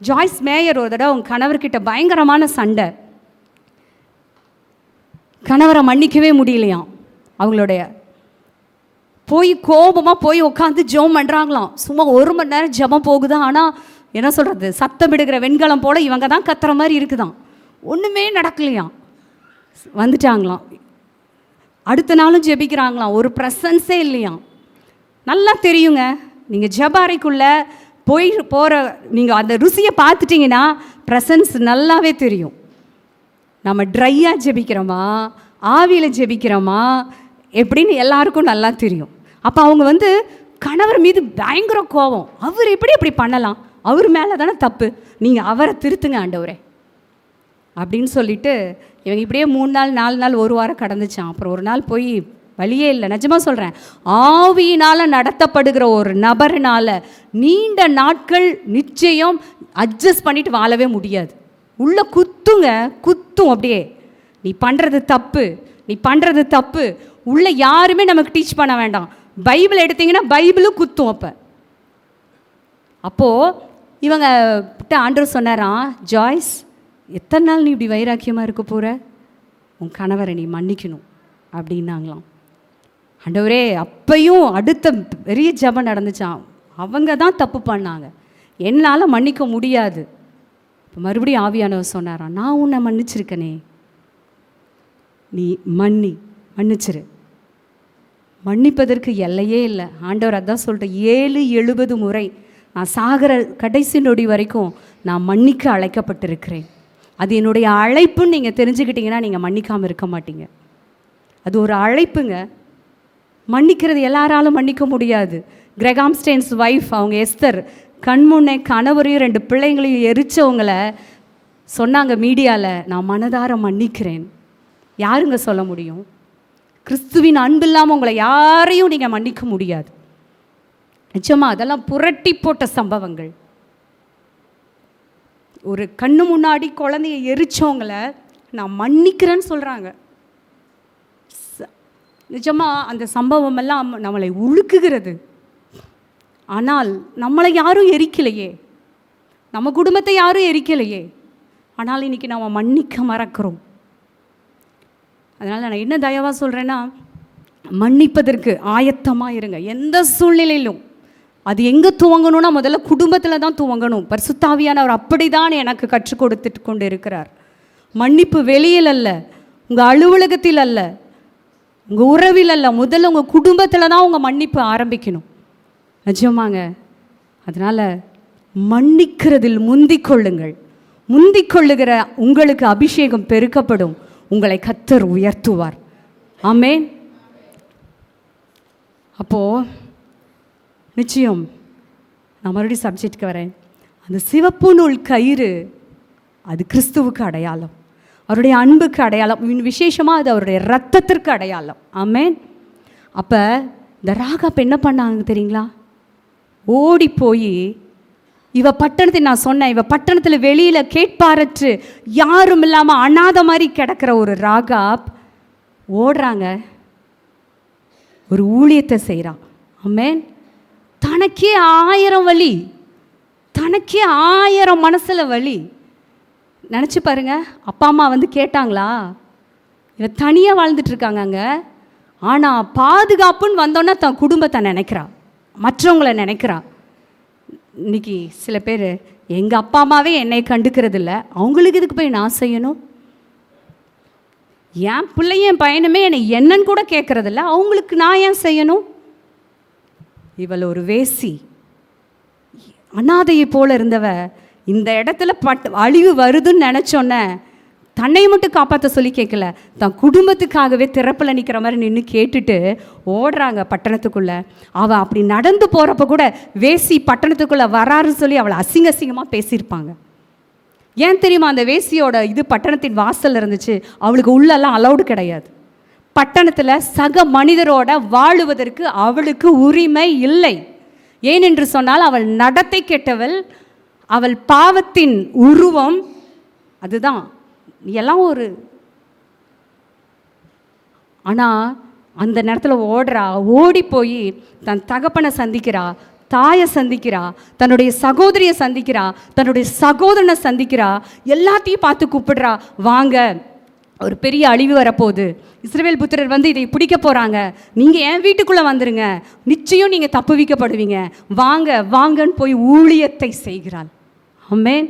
ஜாய்ஸ் மேயர் ஒரு தடவை அவங்க கணவர்கிட்ட பயங்கரமான சண்டை, கணவரை மன்னிக்கவே முடியலையாம். அவங்களுடைய கோபமாக போய் உட்காந்து ஜெபம் பண்ணுறாங்களாம். சும்மா 1 மணி நேரம் ஜெபம் போகுது. ஆனால் என்ன சொல்கிறது, சத்தமிடுகிற வெண்கலம் போல் இவங்க தான் கத்துற மாதிரி இருக்குதான், ஒன்றுமே நடக்கலையாம். வந்துட்டாங்களாம். அடுத்த நாளும் ஜெபிக்கிறாங்களாம், ஒரு ப்ரெசன்ஸே இல்லையாம். நல்லா தெரியுங்க, நீங்கள் ஜெபாரைக்குள்ளே போகிற நீங்கள் அந்த ருசியை பார்த்துட்டிங்கன்னா ப்ரெசன்ஸ் நல்லாவே தெரியும். நம்ம ட்ரையாக ஜெபிக்கிறோமா, ஆவியில் ஜெபிக்கிறோமா எப்படின்னு எல்லாருக்கும் நல்லா தெரியும். அப்போ அவங்க கணவர் மீது பயங்கர கோபம். அவர் எப்படி பண்ணலாம், அவர் மேலே தானே தப்பு, நீங்கள் அவரை திருத்துங்க ஆண்டவரே அப்படின்னு சொல்லிட்டு இவங்க இப்படியே 3 நாள் 4 நாள் 1 வாரம் கடந்துச்சான். அப்புறம் ஒரு நாள் போய் வழியே இல்லை, நிஜமாக சொல்கிறேன், ஆவியினால் நடத்தப்படுகிற ஒரு நபரினால் நீண்ட நாட்கள் நிச்சயம் அட்ஜஸ்ட் பண்ணிட்டு வாழவே முடியாது. உள்ள குத்தும் அப்படியே, நீ பண்ணுறது தப்பு. உள்ள யாருமே நமக்கு டீச் பண்ண வேண்டாம். பைபிள் எடுத்தீங்கன்னா பைபிளும் குத்தும். அப்போது இவங்க ஆண்டவர் சொன்னாராம், ஜாய்ஸ் எத்தனை நாள் நீ இப்படி வைராக்கியமாக இருக்க போகிற, உன் கணவரை நீ மன்னிக்கணும் அப்படின்னாங்களாம். ஆண்டவரே அப்பையும் அடுத்த பெரிய ஜெபம் நடந்துச்சான். அவங்க தான் தப்பு பண்ணாங்க, என்னால் மன்னிக்க முடியாது. இப்போ மறுபடியும் ஆவியானவர் சொன்னாராம், நான் உன்னை மன்னிச்சிருக்கனே, நீ மன்னிச்சிரு. மன்னிப்பதற்கு எல்லையே இல்லை. ஆண்டவர் அதான் சொல்லிட்டு 70 முறை நான் சாகிற கடைசி நொடி வரைக்கும் நான் மன்னிக்க அழைக்கப்பட்டிருக்கிறேன். அது என்னுடைய அழைப்புன்னு நீங்கள் தெரிஞ்சுக்கிட்டீங்கன்னா நீங்கள் மன்னிக்காமல் இருக்க மாட்டீங்க. அது ஒரு அழைப்புங்க. மன்னிக்கிறது எல்லாராலும் மன்னிக்க முடியாது. கிரெகாம் ஸ்டெயின்ஸ் வைஃப், அவங்க எஸ்தர், கண்முன்னே கணவரையும் 2 பிள்ளைங்களையும் எரிச்சவங்கள சொன்னாங்க மீடியாவில், நான் மனதார மன்னிக்கிறேன். யாருங்க சொல்ல முடியும்? கிறிஸ்துவின் அன்பு இல்லாமல் உங்களை யாரையும் நீங்கள் மன்னிக்க முடியாது. நிச்சயமாக அதெல்லாம் புரட்டி போட்ட சம்பவங்கள். ஒரு கண்ணு முன்னாடி குழந்தைய எரிச்சவங்களை நான் மன்னிக்கிறேன்னு சொல்கிறாங்க. நிஜமாக அந்த சம்பவம் எல்லாம் நம்மளை உழுக்குகிறது. ஆனால் நம்மளை யாரும் எரிக்கலையே, நம்ம குடும்பத்தை யாரும் எரிக்கலையே. ஆனால் இன்றைக்கி நம்ம மன்னிக்க மறக்கிறோம். அதனால் நான் என்ன தயவாக சொல்கிறேன்னா, மன்னிப்பதற்கு ஆயத்தமாக இருங்க. எந்த சூழ்நிலையிலும் அது எங்கே துவங்கணும்னா முதல்ல குடும்பத்தில் தான் துவங்கணும். பரிசுத்த ஆவியானவர் அப்படி தான் எனக்கு கற்றுக் கொடுத்துட்டு கொண்டு இருக்கிறார். மன்னிப்பு வெளியில் அல்ல, உங்கள் அலுவலகத்தில் அல்ல, உங்கள் உறவில் அல்ல, முதல்ல உங்கள் குடும்பத்தில் தான் உங்கள் மன்னிப்பு ஆரம்பிக்கணும். நிஜமாங்க. அதனால் மன்னிக்கிறதில் முந்திக் கொள்ளுங்கள். முந்திக் கொள்ளுகிற உங்களுக்கு அபிஷேகம் பெருக்கப்படும். உங்களை கர்த்தர் உயர்த்துவார். ஆமென். அப்போது நிச்சயம் நான் மறுபடியும் சப்ஜெக்டுக்கு வரேன். அந்த சிவப்பு நூல் கயிறு அது கிறிஸ்துவுக்கு அடையாளம், அவருடைய அன்புக்கு அடையாளம், விசேஷமாக அது அவருடைய இரத்தத்திற்கு அடையாளம். ஆமென். அப்போ இந்த ராகாப் என்ன பண்ணாங்க தெரியுங்களா? ஓடி போய் இவ பட்டணத்தை, நான் சொன்னேன், இவ பட்டணத்தில் வெளியில் கேட்பாரற்று யாரும் இல்லாமல் அனாத மாதிரி கிடக்கிற ஒரு ராகாப் ஓடுறாங்க, ஒரு ஊழியத்தை செய்கிறான். ஆமென். தனக்கே 1000 வழி, தனக்கே 1000 மனசில் வழி. நினச்சி பாருங்க. அப்பா அம்மா வந்து கேட்டாங்களா? இவ தனியாக வாழ்ந்துட்டுருக்காங்க அங்கே. ஆனால் பாதுகாப்புன்னு வந்தோன்னா தன் குடும்பத்தை நினைக்கிறா, மற்றவங்களை நினைக்கிறா. இன்றைக்கி சில பேர் எங்கள் அப்பா அம்மாவே என்னை கண்டுக்கிறது இல்லை, அவங்களுக்கு இதுக்கு போய் நான் செய்யணும்? என் பிள்ளையும் என் பையனுமே என்னை என்னன்னு கூட கேட்குறதில்ல, அவங்களுக்கு நான் ஏன் செய்யணும்? இவள் ஒரு வேசி, அனாதையை போல் இருந்தவ இந்த இடத்துல அழிவு வருதுன்னு நினச்சோன்னே தன்னை மட்டும் காப்பாற்ற சொல்லி கேட்கல, தன் குடும்பத்துக்காகவே திறப்பில் நிற்கிற மாதிரி நின்று கேட்டுட்டு ஓடுறாங்க பட்டணத்துக்குள்ளே. அவள் அப்படி நடந்து போகிறப்ப கூட வேசி பட்டணத்துக்குள்ளே வராருன்னு சொல்லி அவளை அசிங்கமாக பேசியிருப்பாங்க. ஏன் தெரியுமா? அந்த வேசியோட இது பட்டணத்தின் வாசல் இருந்துச்சு, அவளுக்கு உள்ளெல்லாம் அலௌடு கிடையாது. பட்டணத்தில் சக மனிதரோட வாழுவதற்கு அவளுக்கு உரிமை இல்லை. ஏனென்று சொன்னால் அவள் நடத்தை கெட்டவள், அவள் பாவத்தின் உருவம். அதுதான் எல்லாம் ஒரு. ஆனால் அந்த நேரத்தில் ஓடுறா, ஓடி போய் தன் தகப்பனை சந்திக்கிறா, தாயை சந்திக்கிறா, தன்னுடைய சகோதரியை சந்திக்கிறா, தன்னுடைய சகோதரனை சந்திக்கிறா, எல்லாத்தையும் பார்த்து கூப்பிடுறா, வாங்க ஒரு பெரிய அழிவு வரப்போகுது, இஸ்ரவேல் புத்திரர் வந்து இதை பிடிக்க போகிறாங்க, நீங்கள் என் வீட்டுக்குள்ளே வந்துடுங்க, நிச்சயம் நீங்கள் தப்புவிக்கப்படுவீங்க, வாங்க வாங்கன்னு போய் ஊழியத்தை செய்கிறாள். ஆமென்.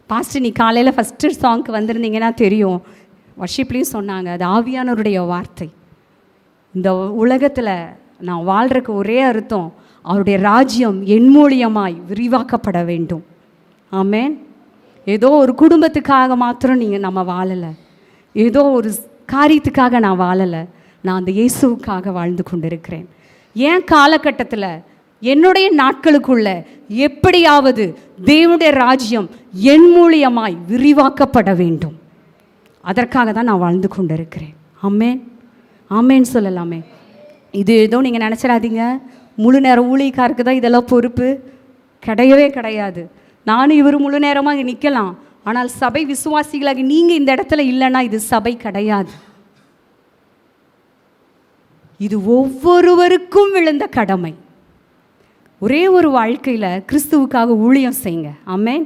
பாஸ்டர் நீ காலையில் ஃபஸ்ட்டு சாங்க்கு வந்திருந்தீங்கன்னா தெரியும், வர்ஷிப்லேயும் சொன்னாங்க, அது ஆவியானவருடைய வார்த்தை. இந்த உலகத்தில் நான் வாழ்கிறக்கு ஒரே அர்த்தம், அவருடைய ராஜ்யம் என் மூலியமாய் விரிவாக்கப்பட வேண்டும். ஆமென். ஏதோ ஒரு குடும்பத்துக்காக மாத்திரம் நம்ம வாழலை, ஏதோ ஒரு காரியத்துக்காக நான் வாழலை, நான் அந்த இயேசுவுக்காக வாழ்ந்து கொண்டிருக்கிறேன். என் காலகட்டத்தில் என்னுடைய நாட்களுக்குள்ள எப்படியாவது தேவனுடைய ராஜ்யம் என் மூலியமாய் விரிவாக்கப்பட வேண்டும், அதற்காக தான் நான் வாழ்ந்து கொண்டிருக்கிறேன். ஆமென். ஆமென் சொல்லலாமே. இது ஏதோ நீங்கள் நினச்சிடாதீங்க முழு நேரம் ஊழியக்காருக்கு தான் இதெல்லாம் பொறுப்பு, கிடையவே கிடையாது. நானும் இவர் முழு நேரமாக நிற்கலாம், ஆனால் சபை விசுவாசிகளாகி நீங்கள் இந்த இடத்துல இல்லைன்னா இது சபை கிடையாது. இது ஒவ்வொருவருக்கும் விழுந்த கடமை. ஒரே ஒரு வாழ்க்கையில் கிறிஸ்துவுக்காக ஊழியம் செய்யுங்க. ஆமென்.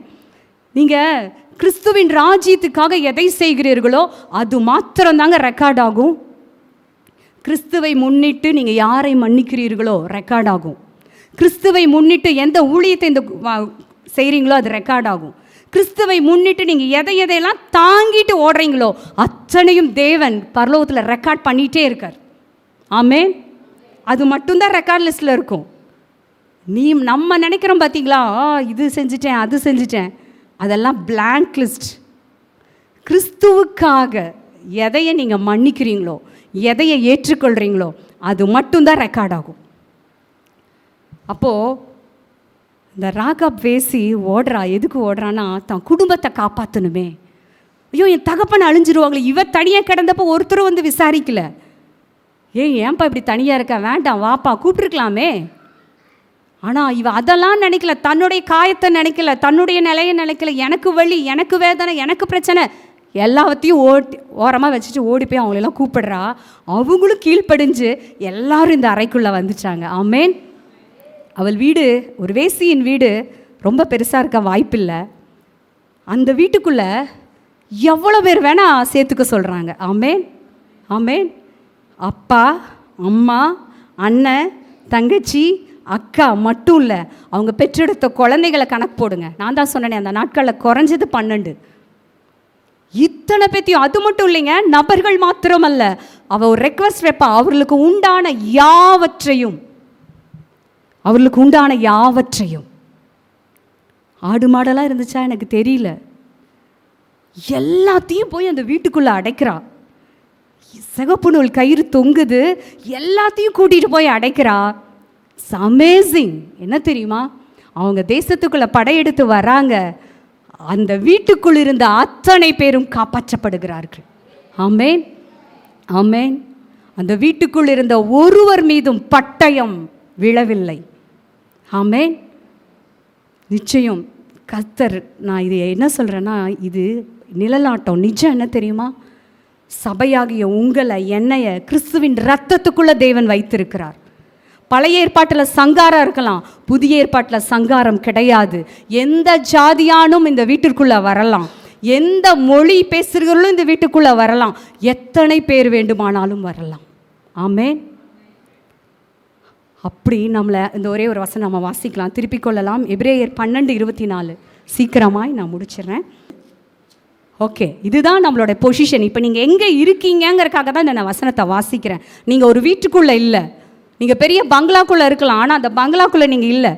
நீங்கள் கிறிஸ்துவின் ராஜ்யத்துக்காக எதை செய்கிறீர்களோ அது மாத்திரம்தாங்க ரெக்கார்ட் ஆகும். கிறிஸ்துவை முன்னிட்டு நீங்கள் யாரை மன்னிக்கிறீர்களோ ரெக்கார்ட் ஆகும். கிறிஸ்துவை முன்னிட்டு எந்த ஊழியத்தை இந்த செய்கிறீங்களோ அது ரெக்கார்ட் ஆகும். கிறிஸ்துவை முன்னிட்டு நீங்கள் எதையெல்லாம் தாங்கிட்டு ஓடுறீங்களோ அத்தனையும் தேவன் பரலோகத்தில் ரெக்கார்ட் பண்ணிகிட்டே இருக்கார். ஆமென். அது மட்டும்தான் ரெக்கார்ட் லிஸ்ட்டில் இருக்கும். நம்ம நினைக்கிறோம் பார்த்தீங்களா, இது செஞ்சிட்டேன் அது செஞ்சிட்டேன், அதெல்லாம் பிளாங்க் லிஸ்ட். கிறிஸ்துவுக்காக எதையை நீங்கள் மன்னிக்கிறீங்களோ, எதையை ஏற்றுக்கொள்கிறீங்களோ அது மட்டும்தான் ரெக்கார்ட் ஆகும். அப்போது இந்த ராகாப் வேசி ஓடுறா. எதுக்கு ஓடுறான்னா, தான் குடும்பத்தை காப்பாற்றணுமே. ஐயோ, என் தகப்பனை அழிஞ்சிருவாங்களே. இவ தனியாக கிடந்தப்போ ஒருத்தரும் வந்து விசாரிக்கல. ஏன்ப்பா இப்படி தனியாக இருக்க, வேண்டாம் வாப்பா கூப்பிட்டுருக்கலாமே. ஆனால் இவ அதெல்லாம் நினைக்கல, தன்னுடைய காயத்தை நினைக்கல, தன்னுடைய நிலையை நினைக்கல. எனக்கு வலி, எனக்கு வேதனை, எனக்கு பிரச்சனை, எல்லாத்தையும் ஓரமாக வச்சுட்டு ஓடி போய் அவங்களெல்லாம் கூப்பிடுறா. அவங்களும் கீழ்ப்படிஞ்சு எல்லாரும் இந்த அறைக்குள்ளே வந்துட்டாங்க. ஆமேன். அவள் வீடு, ஒரு வேசியின் வீடு, ரொம்ப பெருசாக இருக்க வாய்ப்பில்லை. அந்த வீட்டுக்குள்ளே எவ்வளோ பேர் வேணால் சேர்த்துக்க சொல்கிறாங்க. ஆமேன் ஆமேன். அப்பா, அம்மா, அண்ணன், தங்கச்சி, அக்கா மட்டும் இல்லை, அவங்க பெற்றெடுத்த குழந்தைகளை கணக்கு போடுங்க. நான் தான் சொன்னேனே, அந்த நாட்களில் குறைஞ்சது 12. இத்தனை பேத்தையும், அது மட்டும் இல்லைங்க, நபர்கள் மாத்திரமல்ல, அவள் ஒரு ரெக்வஸ்ட் வைப்பா, அவர்களுக்கு உண்டான யாவற்றையும். ஆடு மாடெல்லாம் இருந்துச்சா எனக்கு தெரியல, எல்லாத்தையும் போய் அந்த வீட்டுக்குள்ளே அடைக்கிறா. சிகப்பு நூல் கயிறு தொங்குது, எல்லாத்தையும் கூட்டிகிட்டு போய் அடைக்கிறா. It's amazing. என்ன தெரியுமா, அவங்க தேசத்துக்குள்ளே படையெடுத்து வராங்க, அந்த வீட்டுக்குள் இருந்த அத்தனை பேரும் காப்பாற்றப்படுகிறார்கள். ஆமேன் ஆமேன். அந்த வீட்டுக்குள் இருந்த ஒருவர் மீதும் பட்டயம் விழவில்லை. ஆமேன். நிச்சயம் கர்த்தர், நான் இது என்ன சொல்கிறேன்னா, இது நிழலாட்டம். நிஜம் என்ன தெரியுமா, சபையாகிய உங்களை, என்னைய கிறிஸ்துவின் இரத்தத்துக்குள்ளே தேவன் வைத்திருக்கிறார். பழைய ஏற்பாட்டில் சங்காரம் இருக்கலாம், புதிய ஏற்பாட்டில் சங்காரம் கிடையாது. எந்த ஜாதியானும் இந்த வீட்டிற்குள்ளே வரலாம், எந்த மொழி பேசுகிறவர்களும் இந்த வீட்டுக்குள்ளே வரலாம், எத்தனை பேர் வேண்டுமானாலும் வரலாம். ஆமேன். அப்படி நம்மளை இந்த ஒரே ஒரு வசனம் நம்ம வாசிக்கலாம், திருப்பிக் கொள்ளலாம். எபிரேயர் 12:24. சீக்கிரமாய் நான் முடிச்சிடுறேன். ஓகே, இதுதான் நம்மளோட பொசிஷன். இப்போ நீங்கள் எங்கே இருக்கீங்கிறதுக்காக தான் இந்த நான் வசனத்தை வாசிக்கிறேன். நீங்கள் ஒரு வீட்டுக்குள்ளே இல்லை, நீங்கள் பெரிய பங்களாக்குள்ளே இருக்கலாம், ஆனால் அந்த பங்களாக்குள்ளே நீங்கள் இல்லை.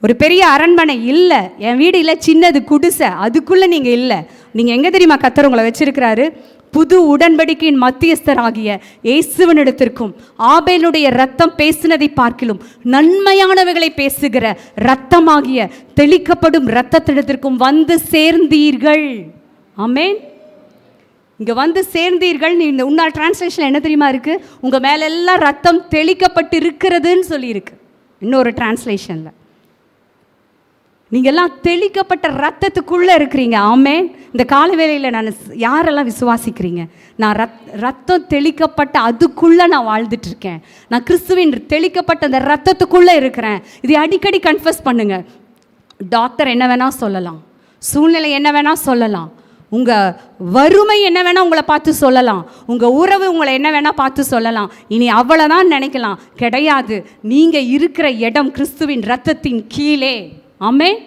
ஒரு பெரிய அரண்மனை இல்லை, என் வீடு இல்லை, சின்னது குடிசை, அதுக்குள்ளே நீங்கள் இல்லை. நீங்கள் எங்கே தெரியுமா கர்த்தர் உங்களை வச்சிருக்கிறாரு? புது உடன்படிக்கையின் மத்தியஸ்தராகிய இயேசுவினிடத்திற்கும் ஆபேலுடைய இரத்தம் பேசினதை பார்க்கிலும் நன்மையானவைகளை பேசுகிற இரத்தமாகிய தெளிக்கப்படும் இரத்தத்திடத்திற்கும் வந்து சேர்ந்தீர்கள். ஆமேன். இங்கே வந்து சேர்ந்தீர்கள். இந்த உன்னாள் டிரான்ஸ்லேஷன் என்ன தெரியுமா இருக்குது? உங்கள் மேலெல்லாம் ரத்தம் தெளிக்கப்பட்டு இருக்கிறதுன்னு சொல்லியிருக்கு. இன்னொரு டிரான்ஸ்லேஷனில் நீங்கள்லாம் தெளிக்கப்பட்ட ரத்தத்துக்குள்ளே இருக்கிறீங்க. ஆமேன். இந்த கால வேளையில் நான் யாரெல்லாம் விசுவாசிக்கிறீங்க? நான் ரத்தம் தெளிக்கப்பட்ட அதுக்குள்ளே நான் வாழ்ந்துட்டுருக்கேன். நான் கிறிஸ்துவின் தெளிக்கப்பட்ட அந்த ரத்தத்துக்குள்ளே இருக்கிறேன். இதை அடிக்கடி கன்ஃபஸ் பண்ணுங்கள். டாக்டர் என்ன வேணால் சொல்லலாம், சூழ்நிலை என்ன வேணால் சொல்லலாம், உங்கள் வறுமை என்ன வேணால் உங்களை பார்த்து சொல்லலாம், உங்கள் உறவு உங்களை என்ன வேணால் பார்த்து சொல்லலாம். இனி அவ்வளோதான் நினைக்கலாம். கிடையாது. நீங்கள் இருக்கிற இடம் கிறிஸ்துவின் இரத்தத்தின் கீழே. ஆமென்.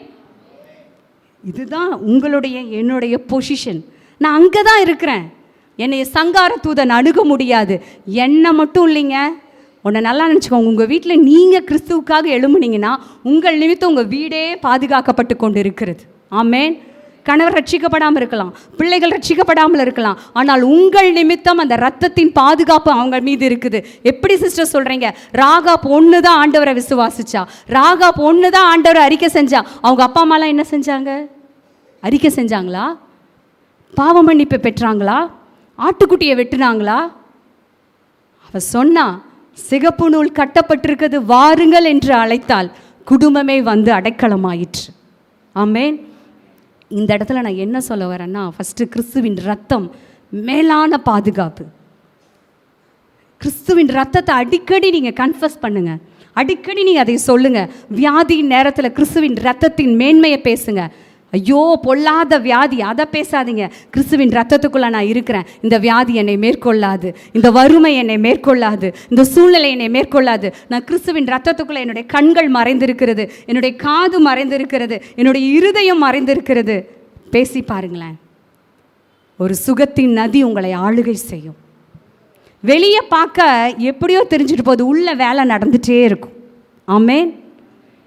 இதுதான் உங்களுடைய என்னுடைய பொசிஷன். நான் அங்கே தான் இருக்கிறேன். என்னை சங்கார தூதன் அணுக முடியாது. என்னை மட்டும் இல்லைங்க, உன்னை நல்லா நினச்சிக்கோங்க. உங்கள் வீட்டில் நீங்கள் கிறிஸ்துவுக்காக எழும்புனீங்கன்னா உங்கள் நிமித்தம் உங்கள் வீடே பாதுகாக்கப்பட்டு கொண்டு இருக்கிறது. ஆமேன். கணவர் ரட்சிக்கப்படாமல் இருக்கலாம், பிள்ளைகள் ரட்சிக்கப்படாமல் இருக்கலாம், ஆனால் உங்கள் நிமித்தம் அந்த ரத்தத்தின் பாதுகாப்பு அவங்க மீது இருக்குது. எப்படி சிஸ்டர் சொல்கிறீங்க? ராகாப் ஒன்று தான் ஆண்டவரை விசுவாசிச்சா, ராகாப் ஒன்று தான் ஆண்டவரை அறிக்கை செஞ்சா. அவங்க அப்பா அம்மாலாம் என்ன செஞ்சாங்க? அறிக்கை செஞ்சாங்களா? பாவ மன்னிப்பு பெற்றாங்களா? ஆட்டுக்குட்டியை வெட்டினாங்களா? அவ சொன்னா, சிகப்பு நூல் கட்டப்பட்டிருக்கிறது, வாருங்கள் என்று அழைத்தால் குடும்பமே வந்து அடைக்கலமாயிற்று. ஆமேன். இந்த இடத்துல நான் என்ன சொல்ல வரேன்னா, ஃபஸ்ட்டு கிறிஸ்துவின் ரத்தம் மேலான பாதுகாப்பு. கிறிஸ்துவின் ரத்தத்தை அடிக்கடி நீங்கள் கன்ஃபஸ் பண்ணுங்கள், அடிக்கடி நீங்கள் அதை சொல்லுங்கள். வியாதியின் நேரத்தில் கிறிஸ்துவின் ரத்தத்தின் மேன்மையை பேசுங்க. ஐயோ பொல்லாத வியாதி, அதை பேசாதீங்க. கிறிஸ்துவின் ரத்தத்துக்குள்ளே நான் இருக்கிறேன், இந்த வியாதி என்னை மேற்கொள்ளாது, இந்த வறுமை என்னை மேற்கொள்ளாது, இந்த சூழ்நிலை என்னை மேற்கொள்ளாது. நான் கிறிஸ்துவின் ரத்தத்துக்குள்ளே என்னுடைய கண்கள் மறைந்திருக்கிறது, என்னுடைய காது மறைந்திருக்கிறது, என்னுடைய இருதயம் மறைந்திருக்கிறது. பேசி பாருங்களேன், ஒரு சுகத்தின் நதி உங்களை ஆளுகை செய்யும். வெளியே பார்க்க எப்படியோ தெரிஞ்சுட்டு போகுது, உள்ள வேலை நடந்துகிட்டே இருக்கும். ஆமேன்,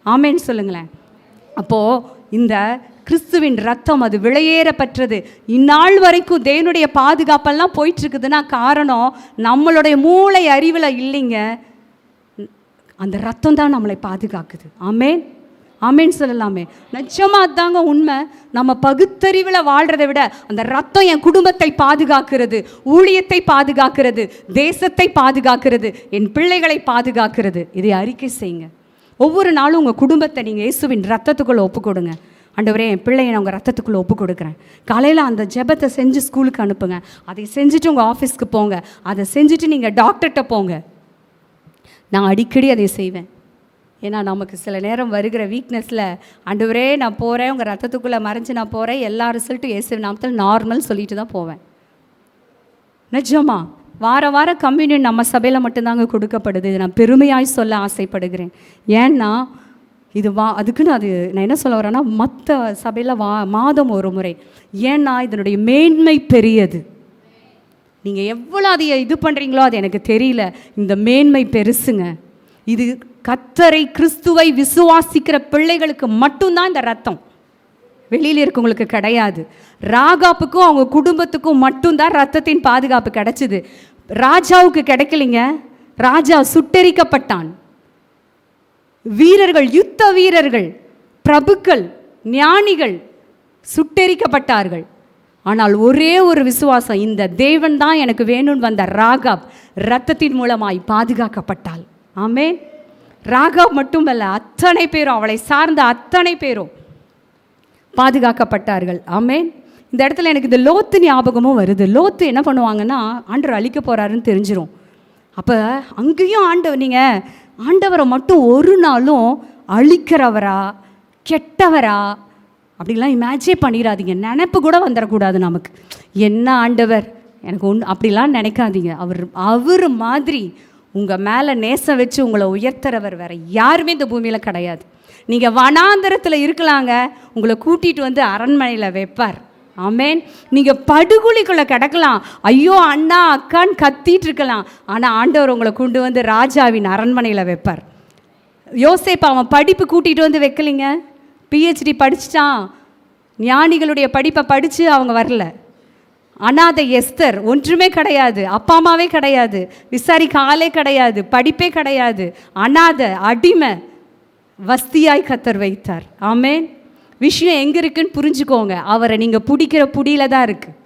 ஆமேன்னு சொல்லுங்களேன். அப்போது இந்த கிறிஸ்துவின் ரத்தம் அது விலையேறப்பட்டது. இந்நாள் வரைக்கும் தேவனுடைய பாதுகாப்பெல்லாம் போயிட்டுருக்குதுன்னா காரணம் நம்மளுடைய மூளை அறிவில் இல்லைங்க, அந்த ரத்தம் தான் நம்மளை பாதுகாக்குது. ஆமேன், ஆமேன்னு சொல்லலாமே. நிச்சயமாக அதுதாங்க உண்மை. நம்ம பகுத்தறிவில் வாழ்கிறத விட அந்த ரத்தம் என் குடும்பத்தை பாதுகாக்கிறது, ஊழியத்தை பாதுகாக்கிறது, தேசத்தை பாதுகாக்கிறது, என் பிள்ளைகளை பாதுகாக்கிறது. இதை அறிக்கை செய்யுங்க. ஒவ்வொரு நாளும் உங்கள் குடும்பத்தை நீங்கள் இயேசுவின் ரத்தத்துக்குள்ளே ஒப்பு கொடுங்க. ஆண்டவரே, என் பிள்ளையை நான் உங்கள் ரத்தத்துக்குள்ளே ஒப்பு கொடுக்குறேன். காலையில் அந்த ஜெபத்தை செஞ்சு ஸ்கூலுக்கு அனுப்புங்க. அதை செஞ்சுட்டு உங்கள் ஆஃபீஸ்க்கு போங்க. அதை செஞ்சுட்டு நீங்கள் டாக்டர்கிட்ட போங்க. நான் அடிக்கடி அதை செய்வேன். ஏன்னா நமக்கு சில நேரம் வருகிற வீக்னஸில், ஆண்டவரே நான் போகிறேன், உங்கள் ரத்தத்துக்குள்ளே மறைஞ்சு நான் போகிறேன், எல்லா ரிசல்ட்டும் இயேசுவின் நாமத்தில் நார்மல் சொல்லிட்டு தான் போவேன். நிஜமா வாரம் கம்யூனியன் நம்ம சபையில் மட்டும்தாங்க கொடுக்கப்படுது. இது நான் பெருமையாய் சொல்ல ஆசைப்படுகிறேன். ஏன்னா இது அதுக்குன்னு அது நான் என்ன சொல்ல வரேன்னா, மற்ற சபையில் மாதம் ஒரு முறை. ஏன்னா இதனுடைய மேன்மை பெரியது. நீங்கள் எவ்வளோ அதை இது பண்ணுறீங்களோ அது எனக்கு தெரியல, இந்த மேன்மை பெருசுங்க. இது கர்த்தரை கிறிஸ்துவை விசுவாசிக்கிற பிள்ளைகளுக்கு மட்டும்தான் இந்த ரத்தம், வெளியில் இருக்கவங்களுக்கு கிடையாது. ராகாப்புக்கும் அவங்க குடும்பத்துக்கும் மட்டும்தான் ரத்தத்தின் பாதுகாப்பு கிடைச்சிது. ராஜாவுக்கு கிடைக்கலிங்க. ராஜா சுட்டெரிக்கப்பட்டான். வீரர்கள், யுத்த வீரர்கள், பிரபுக்கள், ஞானிகள் சுட்டெரிக்கப்பட்டார்கள். ஆனால் ஒரே ஒரு விசுவாசம், இந்த தேவன் தான் எனக்கு வேணும்னு வந்த ராகாப் இரத்தத்தின் மூலமாய் பாதுகாக்கப்பட்டாள். ஆமென். ராகாப் மட்டுமல்ல, அத்தனை பேரும், அவளை சார்ந்த அத்தனை பேரும் பாதுகாக்கப்பட்டார்கள். ஆமென். இந்த இடத்துல எனக்கு இந்த லோத்து ஞாபகமும் வருது. லோத்து என்ன பண்ணுவாங்கன்னா, ஆண்டவர் அழிக்க போகிறாருன்னு தெரிஞ்சிடும். அப்போ அங்கேயும் நீங்கள் ஆண்டவரை மட்டும் ஒரு நாளும் அழிக்கிறவரா கெட்டவரா அப்படிலாம் இமேஜினே பண்ணிடாதீங்க. நினைப்பு கூட வந்துடக்கூடாது நமக்கு. என்ன ஆண்டவர் எனக்கு அப்படிலாம் நினைக்காதீங்க. அவர் மாதிரி உங்கள் மேலே நேசம் வச்சு உங்களை உயர்த்துறவர் வேறு யாருமே இந்த பூமியில் கிடையாது. நீங்கள் வனாந்தரத்தில் இருக்கலாங்க, உங்களை கூட்டிகிட்டு வந்து அரண்மனையில் வைப்பார். ஆமேன். நீங்கள் படுகொலிக்குள்ளே கிடக்கலாம், ஐயோ அண்ணா அக்கான்னு கத்திட்டு இருக்கலாம், ஆனால் ஆண்டவர் உங்களை கொண்டு வந்து ராஜாவின் அரண்மனையில் வைப்பார். யோசேப்பு அவன் படிப்பு கூட்டிகிட்டு வந்து வைக்கலிங்க. பிஹெச்டி படிச்சுட்டான், ஞானிகளுடைய படிப்பை படித்து அவங்க வரல. அனாதை எஸ்தர், ஒன்றுமே கிடையாது, அப்பா அம்மாவே கிடையாது, விசாரிக்க ஆளே கிடையாது, படிப்பே கிடையாது, அனாதை அடிமை, வஸ்தியாய் கர்த்தர் வைத்தார். ஆமேன். விஷயம் எங்கே இருக்குன்னு புரிஞ்சுக்கோங்க. அவரை நீங்கள் பிடிக்கிற புடியில தான் இருக்குது.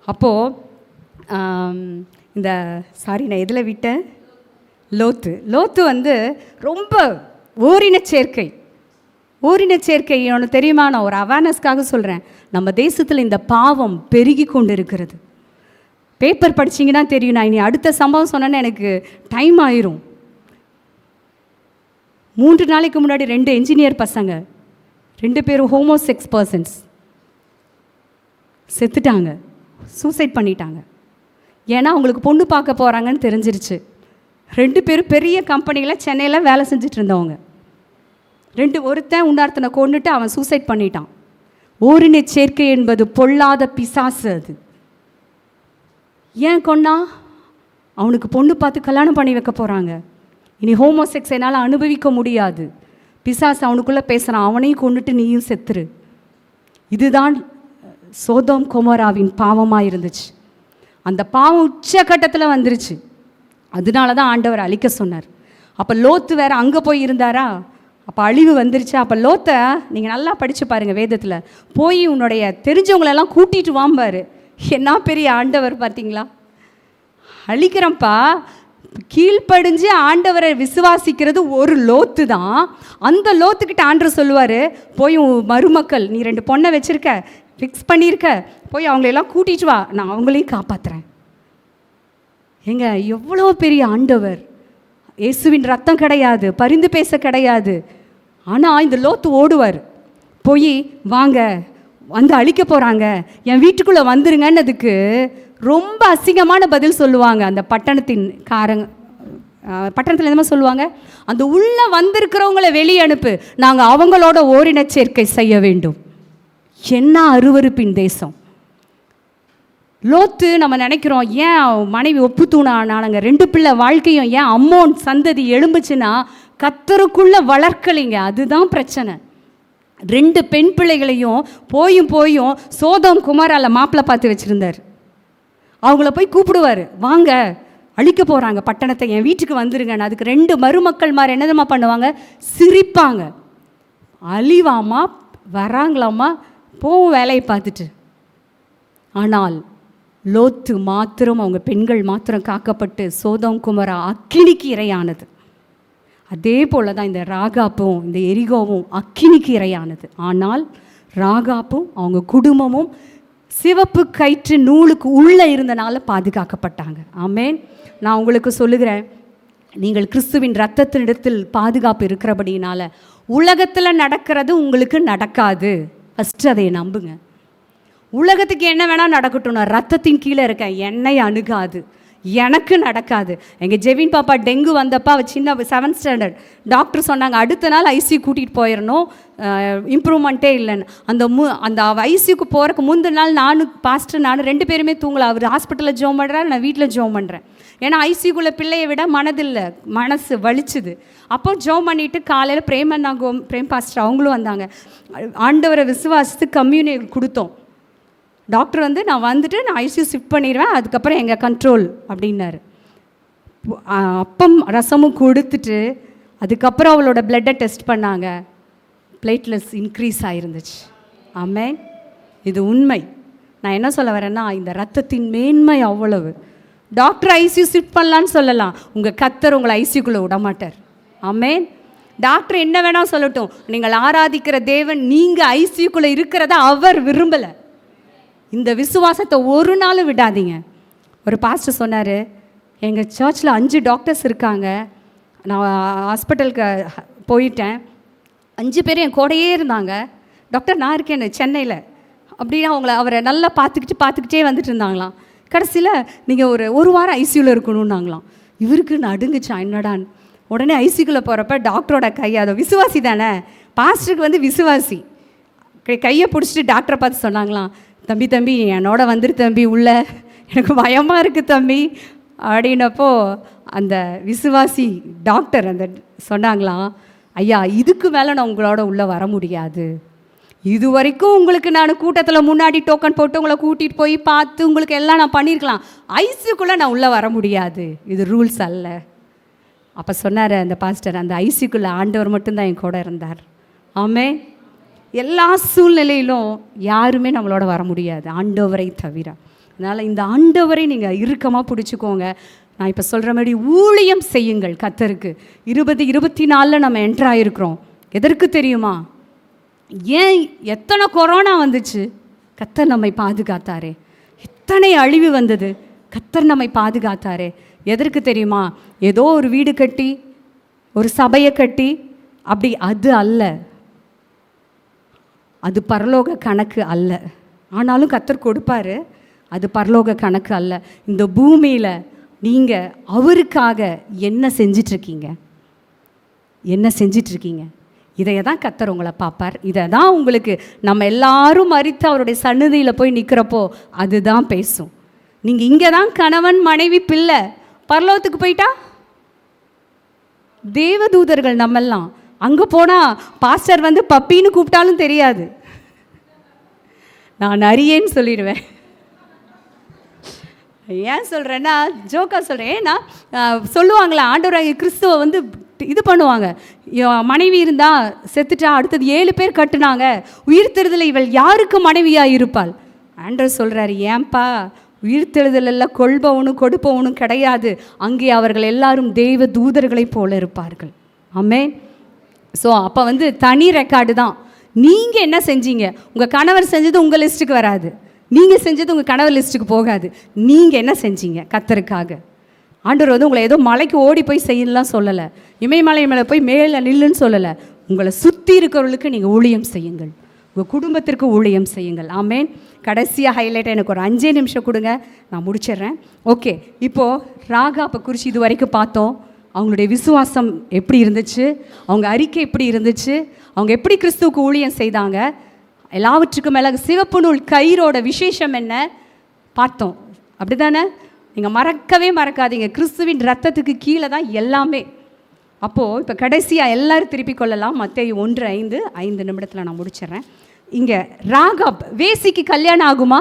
அப்போது நான் எதில் விட்டேன்? லோத்து வந்து ரொம்ப ஓரின சேர்க்கை. ஒன்று தெரியுமா? நான் ஒரு அவேர்னஸ்க்காக சொல்கிறேன். நம்ம தேசத்தில் இந்த பாவம் பெருகி கொண்டு இருக்கிறது. பேப்பர் படிச்சிங்கன்னா தெரியும். நான் இனி அடுத்த சம்பவம் சொன்னேன்னு எனக்கு டைம் ஆயிரும். 3 நாளைக்கு முன்னாடி 2 என்ஜினியர் பசங்க, 2 பேரும் ஹோமோசெக்ஸ் பர்சன்ஸ் செத்துட்டாங்க, சூசைட் பண்ணிட்டாங்க. ஏன்னா அவங்களுக்கு பொண்ணு பார்க்க போகிறாங்கன்னு தெரிஞ்சிருச்சு. 2 பேரும் பெரிய கம்பெனியில் சென்னையில் வேலை செஞ்சுட்டு இருந்தவங்க. ஒருத்தன் இன்னொருத்தனை கொண்டுட்டு அவன் சூசைட் பண்ணிட்டான். ஓரின சேர்க்கை என்பது பொல்லாத பிசாசு. அது ஏன் கொன்னா? அவனுக்கு பொண்ணு பார்த்து கல்யாணம் பண்ணி வைக்க போகிறாங்க. இனி ஹோமோசெக்ஸ் என்னால் அனுபவிக்க முடியாது. பிசாசு அவனுக்குள்ளே பேசுகிறான், அவனையும் கொண்டுட்டு நீயும் செத்துரு. இதுதான் சோதோம் கொமோராவின் பாவமாக இருந்துச்சு. அந்த பாவம் உச்சக்கட்டத்தில் வந்துருச்சு. அதனால தான் ஆண்டவர் அழிக்க சொன்னார். அப்போ லோத்து வேறு அங்கே போய் இருந்தாரா? அப்போ அழிவு வந்துருச்சு. அப்போ லோத்தை நீங்கள் நல்லா படித்து பாருங்கள் வேதத்தில். போய் உன்னுடைய தெரிஞ்சவங்களெல்லாம் கூட்டிகிட்டு வாம்பார். என்ன பெரிய ஆண்டவர் பார்த்தீங்களா? அழிக்கிறப்பா கீழ்ப்படிஞ்சு ஆண்டவரை விசுவாசிக்கிறது ஒரு லோத்து தான். அந்த லோத்துக்கிட்ட ஆண்டவர் சொல்லுவார், போய் மருமக்கள், நீ 2 பொண்ணை வச்சுருக்க, ஃபிக்ஸ் பண்ணியிருக்க, போய் அவங்களெல்லாம் கூட்டிகிட்டு வா, நான் அவங்களையும் காப்பாற்றுறேன். ஏங்க எவ்வளோ பெரிய ஆண்டவர்! இயேசுவின் ரத்தம் கிடையாது, பரிந்து பேச கிடையாது. ஆனால் இந்த லோத்து ஓடுவார். போய் வாங்க வந்து அழிக்க போகிறாங்க, என் வீட்டுக்குள்ளே வந்துருங்கன்னதுக்கு ரொம்ப அசிங்கமான பதில் சொல்லுவாங்க. அந்த பட்டணத்தில் என்னமா சொல்லுவாங்க, அந்த உள்ளே வந்திருக்கிறவங்கள வெளியே அனுப்பு, நாங்கள் அவங்களோட ஓரின சேர்க்கை செய்ய வேண்டும். என்ன அருவருப்பின் தேசம். லோத்து நம்ம நினைக்கிறோம், ஏன் மனைவி ஒப்பு தூணானாங்க, 2 பிள்ளை வாழ்க்கையும் ஏன் அம்மோன் சந்ததி எழும்புச்சுன்னா கர்த்தருக்குள்ள வளர்க்கலிங்க. அதுதான் பிரச்சனை. 2 பெண் பிள்ளைகளையும் போயும் சோதோம் குமாரால மாப்பிள்ளை பார்த்து வச்சுருந்தார். அவங்கள போய் கூப்பிடுவார், வாங்க அழிக்க போகிறாங்க பட்டணத்தை, என் வீட்டுக்கு வந்துருங்கன்னு. அதுக்கு 2 மருமக்கள்மார் என்னதுமா பண்ணுவாங்க, சிரிப்பாங்க. அழிவாமா வராங்களாம்மா, போவும் வேலையை பார்த்துட்டு. ஆனால் லோத்து மாத்திரம், அவங்க பெண்கள் மாத்திரம் காக்கப்பட்டு சோதோம் குமாரா அக்கினிக்கு இரையானது. அதே போல தான் இந்த ராகாப்பும் இந்த எரிகோவும் அக்கினிக்கு இரையானது. ஆனால் ராகாப்பும் அவங்க குடும்பமும் சிவப்பு கயிற்று நூலுக்கு உள்ளே இருந்தனால பாதுகாக்கப்பட்டாங்க. ஆமேன். நான் உங்களுக்கு சொல்லுகிறேன், நீங்கள் கிறிஸ்துவின் இரத்தத்தினிடத்தில் பாதுகாப்பு இருக்கிறபடினால உலகத்தில் நடக்கிறது உங்களுக்கு நடக்காது. ஃபஸ்ட்டு அதை நம்புங்க. உலகத்துக்கு என்ன வேணால் நடக்கட்டும், நான் ரத்தத்தின் கீழே இருக்கேன், என்னை அணுகாது, எனக்கு நடக்காது. எங்கள் ஜெவின் பாப்பா டெங்கு வந்தப்போ அவள் சின்ன 7th ஸ்டாண்டர்ட், டாக்டர் சொன்னாங்க அடுத்த நாள் ஐசியூ கூட்டிகிட்டு போயிடணும், இம்ப்ரூவ்மெண்ட்டே இல்லைன்னு. அந்த ஐசியூக்கு போகிறக்கு முந்தின நாள் நானும் 2 பேருமே தூங்கலை. அவர் ஹாஸ்பிட்டலில் ஜோம் பண்ணுறாரு, நான் வீட்டில் ஜோம் பண்ணுறேன். ஏன்னா ஐசியூக்குள்ளே பிள்ளையை விட மனசு வலிச்சுது. அப்போ ஜோம் பண்ணிவிட்டு காலையில் பிரேம் பாஸ்டர் அவங்களும் வந்தாங்க. ஆண்டவரை விசுவாசித்து கம்யூனியன் கொடுத்தோம். டாக்டர் வந்து நான் வந்துட்டு நான் ஐசியூ ஷிஃப்ட் பண்ணிடுவேன், அதுக்கப்புறம் எங்கள் கண்ட்ரோல் அப்படின்னாரு. அப்பம் ரசமும் கொடுத்துட்டு அதுக்கப்புறம் அவளோட பிளட்டை டெஸ்ட் பண்ணாங்க, பிளேட்லெட்ஸ் இன்க்ரீஸ் ஆகிருந்துச்சு. ஆமேன். இது உண்மை. நான் என்ன சொல்ல வரேன்னா, இந்த ரத்தத்தின் மேன்மை அவ்வளவு. டாக்டர் ஐசியூ ஷிஃப்ட் பண்ணலான்னு சொல்லலாம், உங்கள் கர்த்தர் உங்களை ஐசியூக்குள்ளே விடமாட்டார். ஆமேன். டாக்டர் என்ன வேணால் சொல்லட்டும், நீங்கள் ஆராதிக்கிற தேவன் நீங்கள் ஐசியூக்குள்ளே இருக்கிறத அவர் விரும்பலை. இந்த விசுவாசத்தை ஒரு நாளும் விடாதீங்க. ஒரு பாஸ்டர் சொன்னார், எங்கள் சர்ச்சில் 5 டாக்டர்ஸ் இருக்காங்க, நான் ஹாஸ்பிட்டலுக்கு போயிட்டேன், 5 பேர் என் கூடையே இருந்தாங்க. டாக்டர் நான் இருக்கேன் சென்னையில் அப்படின்னு அவரை நல்லா பார்த்துக்கிட்டே வந்துட்டு இருந்தாங்களாம். கடைசியில் நீங்கள் ஒரு வாரம் ஐசியூவில் இருக்கணும்னாங்களாம். இவருக்கு நடுங்குச்சான், என்னடான்னு. உடனே ஐசியூக்குள்ளே போகிறப்ப டாக்டரோட அதை விசுவாசி தானே, பாஸ்டருக்கு வந்து விசுவாசி, கையை பிடிச்சிட்டு டாக்டரை பார்த்து சொன்னாங்களாம், தம்பி என்னோட வந்துரு தம்பி, உள்ள எனக்கு பயமாக இருக்குது தம்பி அப்படின்னப்போ அந்த விசுவாசி டாக்டர் சொன்னாங்களாம், ஐயா இதுக்கு மேலே நான் உங்களோட உள்ளே வர முடியாது, இது வரைக்கும் உங்களுக்கு நான் கூட்டத்தில் முன்னாடி டோக்கன் போட்டு உங்களை கூட்டிகிட்டு போய் பார்த்து உங்களுக்கு எல்லாம் நான் பண்ணியிருக்கலாம், ஐசியூக்குள்ளே நான் உள்ளே வர முடியாது, இது ரூல்ஸ் அல்ல. அப்போ சொன்னார் அந்த பாஸ்டர், அந்த ஐசியூக்குள்ளே ஆண்டவர் மட்டும்தான் என் கூட இருந்தார். ஆமே. எல்லா சூழ்நிலையிலும் யாருமே நம்மளோட வர முடியாது ஆண்டவரை தவிர. அதனால் இந்த ஆண்டவரை நீங்கள் இறுக்கமாக பிடிச்சிக்கோங்க. நான் இப்போ சொல்கிற மாதிரி ஊழியம் செய்யுங்கள் கர்த்தருக்கு. 2024 நம்ம என்ட்ராயிருக்கிறோம். எதற்கு தெரியுமா? ஏன் எத்தனை கொரோனா வந்துச்சு, கர்த்தர் நம்மை பாதுகாத்தாரே. எத்தனை அழிவு வந்தது, கர்த்தர் நம்மை பாதுகாத்தாரே. எதற்கு தெரியுமா? ஏதோ ஒரு வீடு கட்டி ஒரு சபையை கட்டி அப்படி அது அல்ல, அது பரலோக கணக்கு அல்ல. ஆனாலும் கர்த்தர் கொடுப்பாரு, அது பரலோக கணக்கு அல்ல. இந்த பூமியில் நீங்கள் அவருக்காக என்ன செஞ்சிட்ருக்கீங்க, என்ன செஞ்சிட்ருக்கீங்க, இதையை தான் கர்த்தர் உங்களை பார்ப்பார். இதை தான் உங்களுக்கு நம்ம எல்லாரும் மறித்து அவருடைய சந்நிதியில் போய் நிற்கிறப்போ அதுதான் பேசும். நீங்கள் இங்கே தான் கணவன் மனைவி பிள்ளை, பரலோகத்துக்கு போயிட்டா தேவதூதர்கள் நம்மெல்லாம். அங்கே போனால் பாஸ்டர் வந்து பப்பின்னு கூப்பிட்டாலும் தெரியாது, நான் நரியேன்னு சொல்லிடுவேன். ஏன் சொல்கிறேன்னா ஜோக்கா சொல்கிறேன். ஏன்னா சொல்லுவாங்களா, ஆண்டவராகிய கிறிஸ்துவை வந்து இது பண்ணுவாங்க, மனைவி இருந்தால் செத்துட்டா அடுத்தது 7 பேர் கட்டுனாங்க, உயிர்த்தெழுதலை இவள் யாருக்கு மனைவியாக இருப்பாள். ஆண்டவர் சொல்கிறாரு, ஏன்பா உயிர்த்தெழுதலில் கொள்பவனும் கொடுப்பவனும் கிடையாது, அங்கே அவர்கள் எல்லாரும் தெய்வ தூதர்களைப் போல இருப்பார்கள். ஆமென். ஸோ அப்போ வந்து தனி ரெக்கார்டு தான். நீங்கள் என்ன செஞ்சீங்க, உங்கள் கணவர் செஞ்சது உங்கள் லிஸ்ட்டுக்கு வராது, நீங்கள் செஞ்சது உங்கள் கணவர் லிஸ்ட்டுக்கு போகாது. நீங்கள் என்ன செஞ்சீங்க கர்த்தருக்காக? ஆண்டவர் வந்து உங்களை ஏதோ மலைக்கு ஓடி போய் செய்யலாம் சொல்லலை, இமயமலை மேலே போய் மேலே நில்லுன்னு சொல்லலை. உங்களை சுற்றி இருக்கிறவர்களுக்கு நீங்கள் ஊழியம் செய்யுங்கள், உங்கள் குடும்பத்திற்கு ஊழியம் செய்யுங்கள். ஆமேன். கடைசியாக ஹைலைட்டாக எனக்கு ஒரு 5 நிமிஷம் கொடுங்க, நான் முடிச்சிடுறேன். ஓகே, இப்போது ராகாப்பை குறித்து இது வரைக்கும் பார்த்தோம். அவங்களுடைய விசுவாசம் எப்படி இருந்துச்சு, அவங்க அறிக்கை எப்படி இருந்துச்சு, அவங்க எப்படி கிறிஸ்துவுக்கு ஊழியம் செய்தாங்க, எல்லாவற்றுக்கும் மேலே சிவப்பு நூல் கயிறோட விசேஷம் என்ன பார்த்தோம். அப்படி தானே? நீங்கள் மறக்கவே மறக்காதீங்க, கிறிஸ்துவின் ரத்தத்துக்கு கீழே தான் எல்லாமே. அப்போது இப்போ கடைசியாக எல்லோரும் திருப்பி கொள்ளலாம். மத்தேயு 1:5, 5 நிமிடத்தில் நான் முடிச்சிடுறேன். இங்கே ராகாப் வேசிக்கு கல்யாணம் ஆகுமா?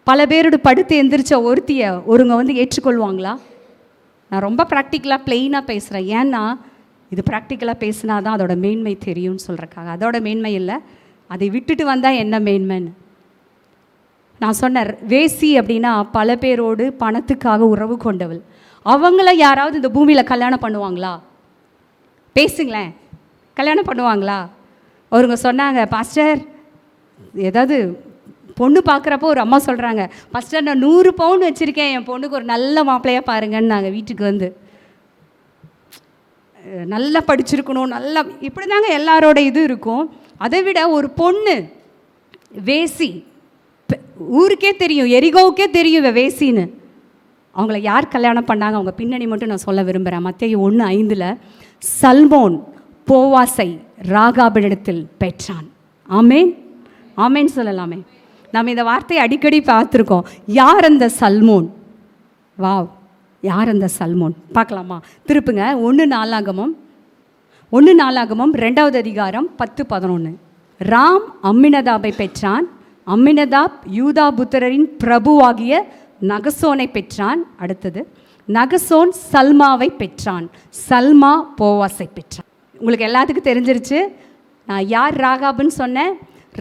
பல பேரோட படுத்து எந்திரிச்ச ஒருத்தியை ஒருங்க வந்து ஏற்றுக்கொள்வாங்களா? நான் ரொம்ப ப்ராக்டிக்கலாக ப்ளெயினாக பேசுகிறேன். ஏன்னா இது ப்ராக்டிக்கலாக பேசினா தான் அதோட மேன்மை தெரியும்னு சொல்கிறக்காக. அதோட மேன்மை இல்லை, அதை விட்டுட்டு வந்தால் என்ன மேன்மைன்னு நான் சொன்னேன். வேசி அப்படின்னா பல பேரோடு பணத்துக்காக உறவு கொண்டவள். அவங்கள யாராவது இந்த பூமியில் கல்யாணம் பண்ணுவாங்களா? பேசுங்களேன், கல்யாணம் பண்ணுவாங்களா? அவருங்க சொன்னாங்க, பாஸ்டர் ஏதாவது பொண்ணு பார்க்குறப்போ ஒரு அம்மா சொல்கிறாங்க, பாஸ்டர் நான் 100 பவுன் வச்சுருக்கேன், என் பொண்ணுக்கு ஒரு நல்ல மாப்பிள்ளையாக பாருங்கன்னு. நாங்கள் வீட்டுக்கு வந்து நல்லா படிச்சிருக்கணும், நல்லா இப்படி தாங்க எல்லாரோட இது இருக்கும். அதை விட ஒரு பொண்ணு வேசி, ஊருக்கே தெரியும், எரிகோவுக்கே தெரியும் இவ வேசின்னு. அவங்கள யார் கல்யாணம் பண்ணாங்க, அவங்க பின்னணி மட்டும் நான் சொல்ல விரும்புகிறேன். மத்தேயு 1:5 சல்மோன் போவாசை ராகாபிடத்தில் பெற்றான். ஆமேன், ஆமேன் சொல்லலாமே. நம்ம இந்த வார்த்தையை அடிக்கடி பார்த்துருக்கோம். யார் அந்த சல்மோன்? வாவ், யார் அந்த சல்மோன் பார்க்கலாமா? திருப்புங்க 1 நாளாகமம் 2வது அதிகாரம் 10-11. ராம் அம்மினதாபை பெற்றான். அம்மினதாப் யூதா புத்திரரின் பிரபுவாகிய நகசோனை பெற்றான். அடுத்தது நகசோன் சல்மாவை பெற்றான். சல்மா போவாசை பெற்றான். உங்களுக்கு எல்லாத்துக்கும் தெரிஞ்சிருச்சு நான் யார் ராகாபுன்னு சொன்னேன்.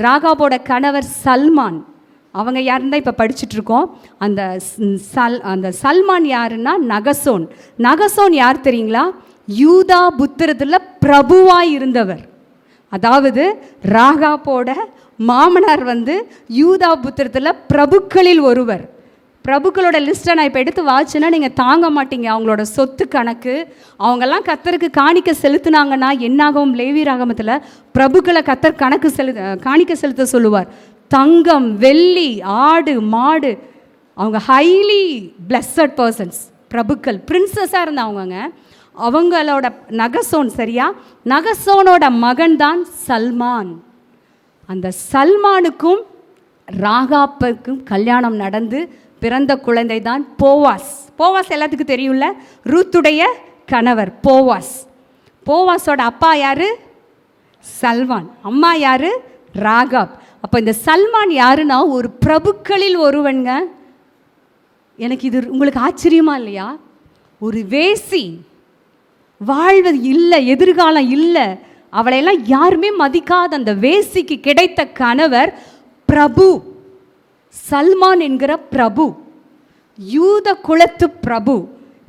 ராகாபோட கணவர் சல்மான். அவங்க யாருன்னா இப்போ படிச்சுட்ருக்கோம். அந்த சல்மான் யாருன்னா நகசோன். நகசோன் யார் தெரியுங்களா? யூதா புத்திரத்தில் பிரபுவாய் இருந்தவர். அதாவது ராகாபோட மாமனார் வந்து யூதா புத்திரத்தில் பிரபுக்களில் ஒருவர். பிரபுக்களோட லிஸ்ட்டை நான் இப்போ எடுத்து வாச்சுன்னா நீங்கள் தாங்க மாட்டீங்க. அவங்களோட சொத்து கணக்கு, அவங்கெல்லாம் கர்த்தருக்கு காணிக்க செலுத்துனாங்கன்னா என்னாகும்? லேவி ராகமத்தில் பிரபுக்களை கர்த்தர் காணிக்க செலுத்த சொல்லுவார். தங்கம், வெள்ளி, ஆடு, மாடு. அவங்க ஹைலி பிளஸட் பர்சன்ஸ், பிரபுக்கள், பிரின்சஸாக இருந்தவங்க. அவங்களோட நகசோன், சரியா? நகசோனோட மகன் தான் சல்மான். அந்த சல்மானுக்கும் ராகாப்புக்கும் கல்யாணம் நடந்து பிறந்த குழந்தை தான் போவாஸ். போவாஸ் எல்லாத்துக்கும் தெரியும்ல, ரூத்துடைய கணவர் போவாஸ். போவாஸோட அப்பா யாரு? சல்மான். அம்மா யாரு? ராகாப். அப்போ இந்த சல்மான் யாருன்னா ஒரு பிரபுக்களில் ஒருவனுங்க. எனக்கு இது உங்களுக்கு ஆச்சரியமா இல்லையா? ஒரு வேசி, வாழ்வது இல்லை, எதிர்காலம் இல்லை, அவளையெல்லாம் யாருமே மதிக்காத அந்த வேசிக்கு கிடைத்த கணவர் பிரபு. சல்மான் என்கிற பிரபு, யூத குலத்து பிரபு,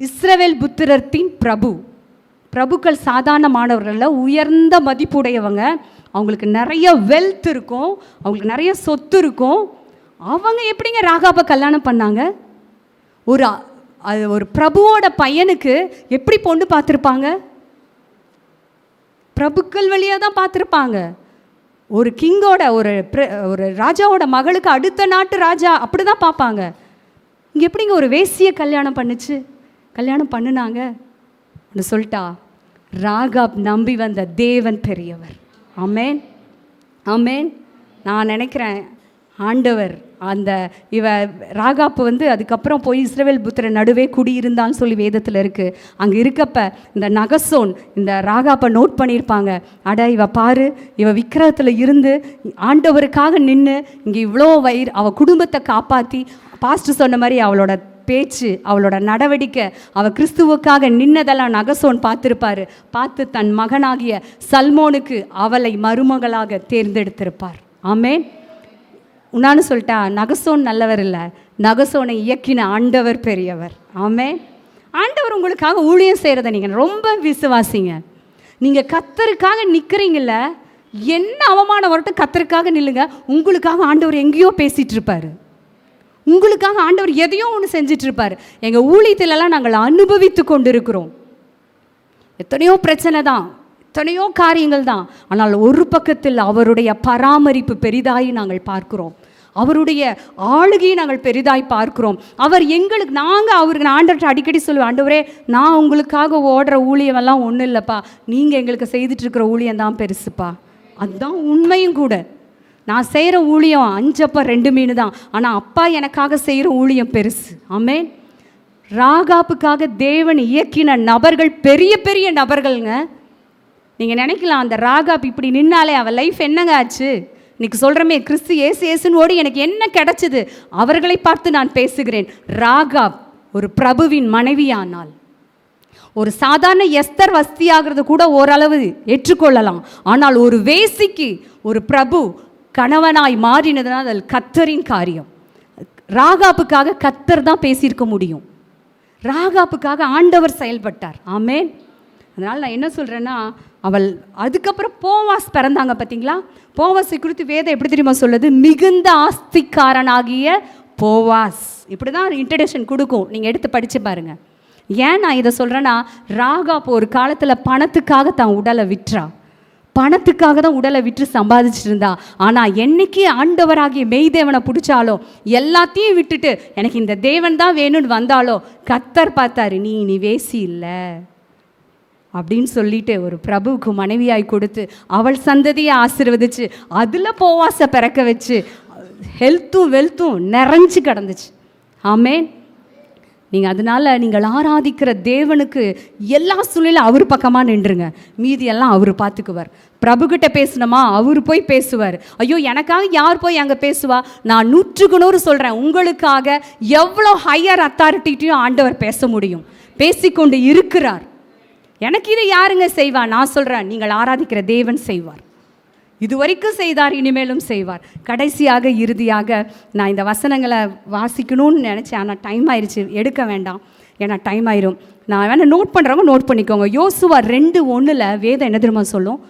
இஸ்ரவேல் புத்திரத்தின் பிரபு. பிரபுக்கள் சாதாரணமானவர்கள உயர்ந்த மதிப்புடையவங்க. அவங்களுக்கு நிறைய வெல்த் இருக்கும், அவங்களுக்கு நிறைய சொத்து இருக்கும். அவங்க எப்படிங்க ராகாபை கல்யாணம் பண்ணாங்க? ஒரு பிரபுவோட பையனுக்கு எப்படி பொண்ணு பார்த்துருப்பாங்க? பிரபுக்கள் வழியாக தான் பார்த்துருப்பாங்க. ஒரு கிங்கோட ஒரு ராஜாவோட மகளுக்கு அடுத்த நாட்டு ராஜா அப்படி தான் பார்ப்பாங்க. இங்கே எப்படிங்க ஒரு வேசியை கல்யாணம் பண்ணுனாங்க சொல்லிட்டா? ராகாப் நம்பி வந்த தேவன் பெரியவர். ஆமேன், ஆமேன். நான் நினைக்கிறேன் ஆண்டவர் அந்த ராகாப்பு வந்து அதுக்கப்புறம் போய் இஸ்ரவேல் புத்திர நடுவே குடியிருந்தான்னு சொல்லி வேதத்தில் இருக்குது. அங்கே இருக்கப்ப இந்த நகசோன் இந்த ராகாப்பை நோட் பண்ணியிருப்பாங்க. அட இவ பாரு, இவ விக்கிரகத்தில் இருந்து ஆண்டவருக்காக நின்று இங்கே இவ்வளோ அவள் குடும்பத்தை காப்பாற்றி, பாஸ்டர் சொன்ன மாதிரி அவளோட பேச்சு, அவளோட நடவடிக்கை, அவள் கிறிஸ்துவுக்காக நின்னதெல்லாம் நகசோன் பார்த்துருப்பார். பார்த்து தன் மகனாகிய சல்மோனுக்கு அவளை மருமகளாக தேர்ந்தெடுத்திருப்பார். ஆமேன். உன்னான்னு சொல்லிட்டா, நகசோன் நல்லவர் இல்லை, நகசோனை இயக்கின ஆண்டவர் பெரியவர். ஆமேன். ஆண்டவர் உங்களுக்காக ஊழியம் செய்கிறத நீங்கள் ரொம்ப விசுவாசிங்க. நீங்கள் கர்த்தருக்காக நிற்கிறீங்கள, என்ன அவமானம் வரட்டும் கர்த்தருக்காக நில்லுங்க. உங்களுக்காக ஆண்டவர் எங்கேயோ பேசிகிட்டு இருப்பார். உங்களுக்காக ஆண்டவர் எதையோ ஒன்று செஞ்சிட்ருப்பார். எங்கள் ஊழியத்திலலாம் நாங்கள் அனுபவித்து கொண்டு இருக்கிறோம். எத்தனையோ பிரச்சனை தான், எத்தனையோ காரியங்கள் தான். ஆனால் ஒரு பக்கத்தில் அவருடைய பராமரிப்பு பெரிதாய் நாங்கள் பார்க்கிறோம். அவருடைய ஆளுகையை நாங்கள் பெரிதாய் பார்க்கிறோம். அவர் எங்களுக்கு அவருக்கு நான் ஆண்டவர்கிட்ட அடிக்கடி சொல்லுவேன், ஆண்டவரே நான் உங்களுக்காக ஓடுற ஊழியமெல்லாம் ஒன்றும் இல்லைப்பா, நீங்கள் எங்களுக்கு செய்துட்ருக்கிற ஊழியம் தான் பெருசுப்பா. அதுதான் உண்மையும் கூட. நான் செய்கிற ஊழியம் 5 அப்பா 2 மீன் தான். ஆனால் அப்பா எனக்காக செய்கிற ஊழியம் பெருசு. ஆமென். ராகாப்புக்காக தேவன் இயக்கின நபர்கள் பெரிய பெரிய நபர்கள்ங்க. நீங்கள் நினைக்கலாம், அந்த ராகாப் இப்படி நின்னாலே அவள் லைஃப் என்னங்க ஆச்சு? இன்னைக்கு சொல்கிறமே, கிறிஸ்து ஏசுன்னு ஓடி எனக்கு என்ன கிடைச்சிது? அவர்களை பார்த்து நான் பேசுகிறேன். ராகாப் ஒரு பிரபுவின் மனைவியானால், ஒரு சாதாரண எஸ்தர் வஸ்தியாகிறது கூட ஓரளவு ஏற்றுக்கொள்ளலாம். ஆனால் ஒரு வேசிக்கு ஒரு பிரபு கணவனாய் மாறினதுனால் அது கர்த்தரின் காரியம். ராகாப்புக்காக கர்த்தர் தான் பேசியிருக்க முடியும். ராகாப்புக்காக ஆண்டவர் செயல்பட்டார். ஆமென். அதனால் நான் என்ன சொல்கிறேன்னா, அவள் அதுக்கப்புறம் போவாஸ் பிறந்தாங்க பார்த்தீங்களா? போவாஸை குறித்து வேதம் எப்படி தெரியுமா சொல்லுது? மிகுந்த ஆஸ்திக்காரனாகிய போவாஸ். இப்படி தான் இன்ட்ரடக்ஷன் கொடுக்கும். நீங்கள் எடுத்து படித்து பாருங்கள். ஏன் நான் இதை சொல்கிறேன்னா, ராகாப் ஒரு காலத்தில் பணத்துக்காக தான் உடலை விற்றா. பணத்துக்காக தான் உடலை விற்று சம்பாதிச்சுட்டு இருந்தா. ஆனால் என்னைக்கு ஆண்டவராகிய மெய்தேவனை பிடிச்சாலோ, எல்லாத்தையும் விட்டுட்டு எனக்கு இந்த தேவன் தான் வேணும்னு வந்தாலோ, கர்த்தர் பார்த்தாரு, நீ வேசி இல்லை அப்படின்னு சொல்லிட்டு ஒரு பிரபுவுக்கு மனைவியாய் கொடுத்து அவள் சந்ததியை ஆசீர்வதிச்சு அதில் போவாசை பிறக்க வச்சு ஹெல்த்தும் வெல்த்தும் நிறைஞ்சு கிடந்துச்சு. ஆமென். நீங்கள் ஆராதிக்கிற தேவனுக்கு எல்லா சூழ்நிலையும் அவர் பக்கமாக நின்றுங்க. மீதியெல்லாம் அவர் பார்த்துக்குவார். பிரபுக்கிட்ட பேசணுமா, அவர் போய் பேசுவார். ஐயோ எனக்காக யார் போய் அங்கே பேசுவா? நான் 100க்கு 100 சொல்கிறேன், உங்களுக்காக எவ்வளோ ஹையர் அத்தாரிட்டியும் ஆண்டவர் பேச முடியும், பேசிக்கொண்டு இருக்கிறார். எனக்கு இதை யாருங்க செய்வா? நான் சொல்கிறேன், நீங்கள் ஆராதிக்கிற தேவன் செய்வார். இதுவரைக்கும் செய்தார், இனிமேலும் செய்வார். கடைசியாக இறுதியாக நான் இந்த வசனங்களை வாசிக்கணும்னு நினச்சேன். ஆனால் டைம் ஆயிடுச்சு, எடுக்க வேண்டாம், ஏன்னா டைம் ஆயிரும். நான் வேணால் நோட் பண்ணுறவங்க நோட் பண்ணிக்கோங்க. யோசுவா 2:1 வேதம் என்ன தெரியுமா சொல்லும்?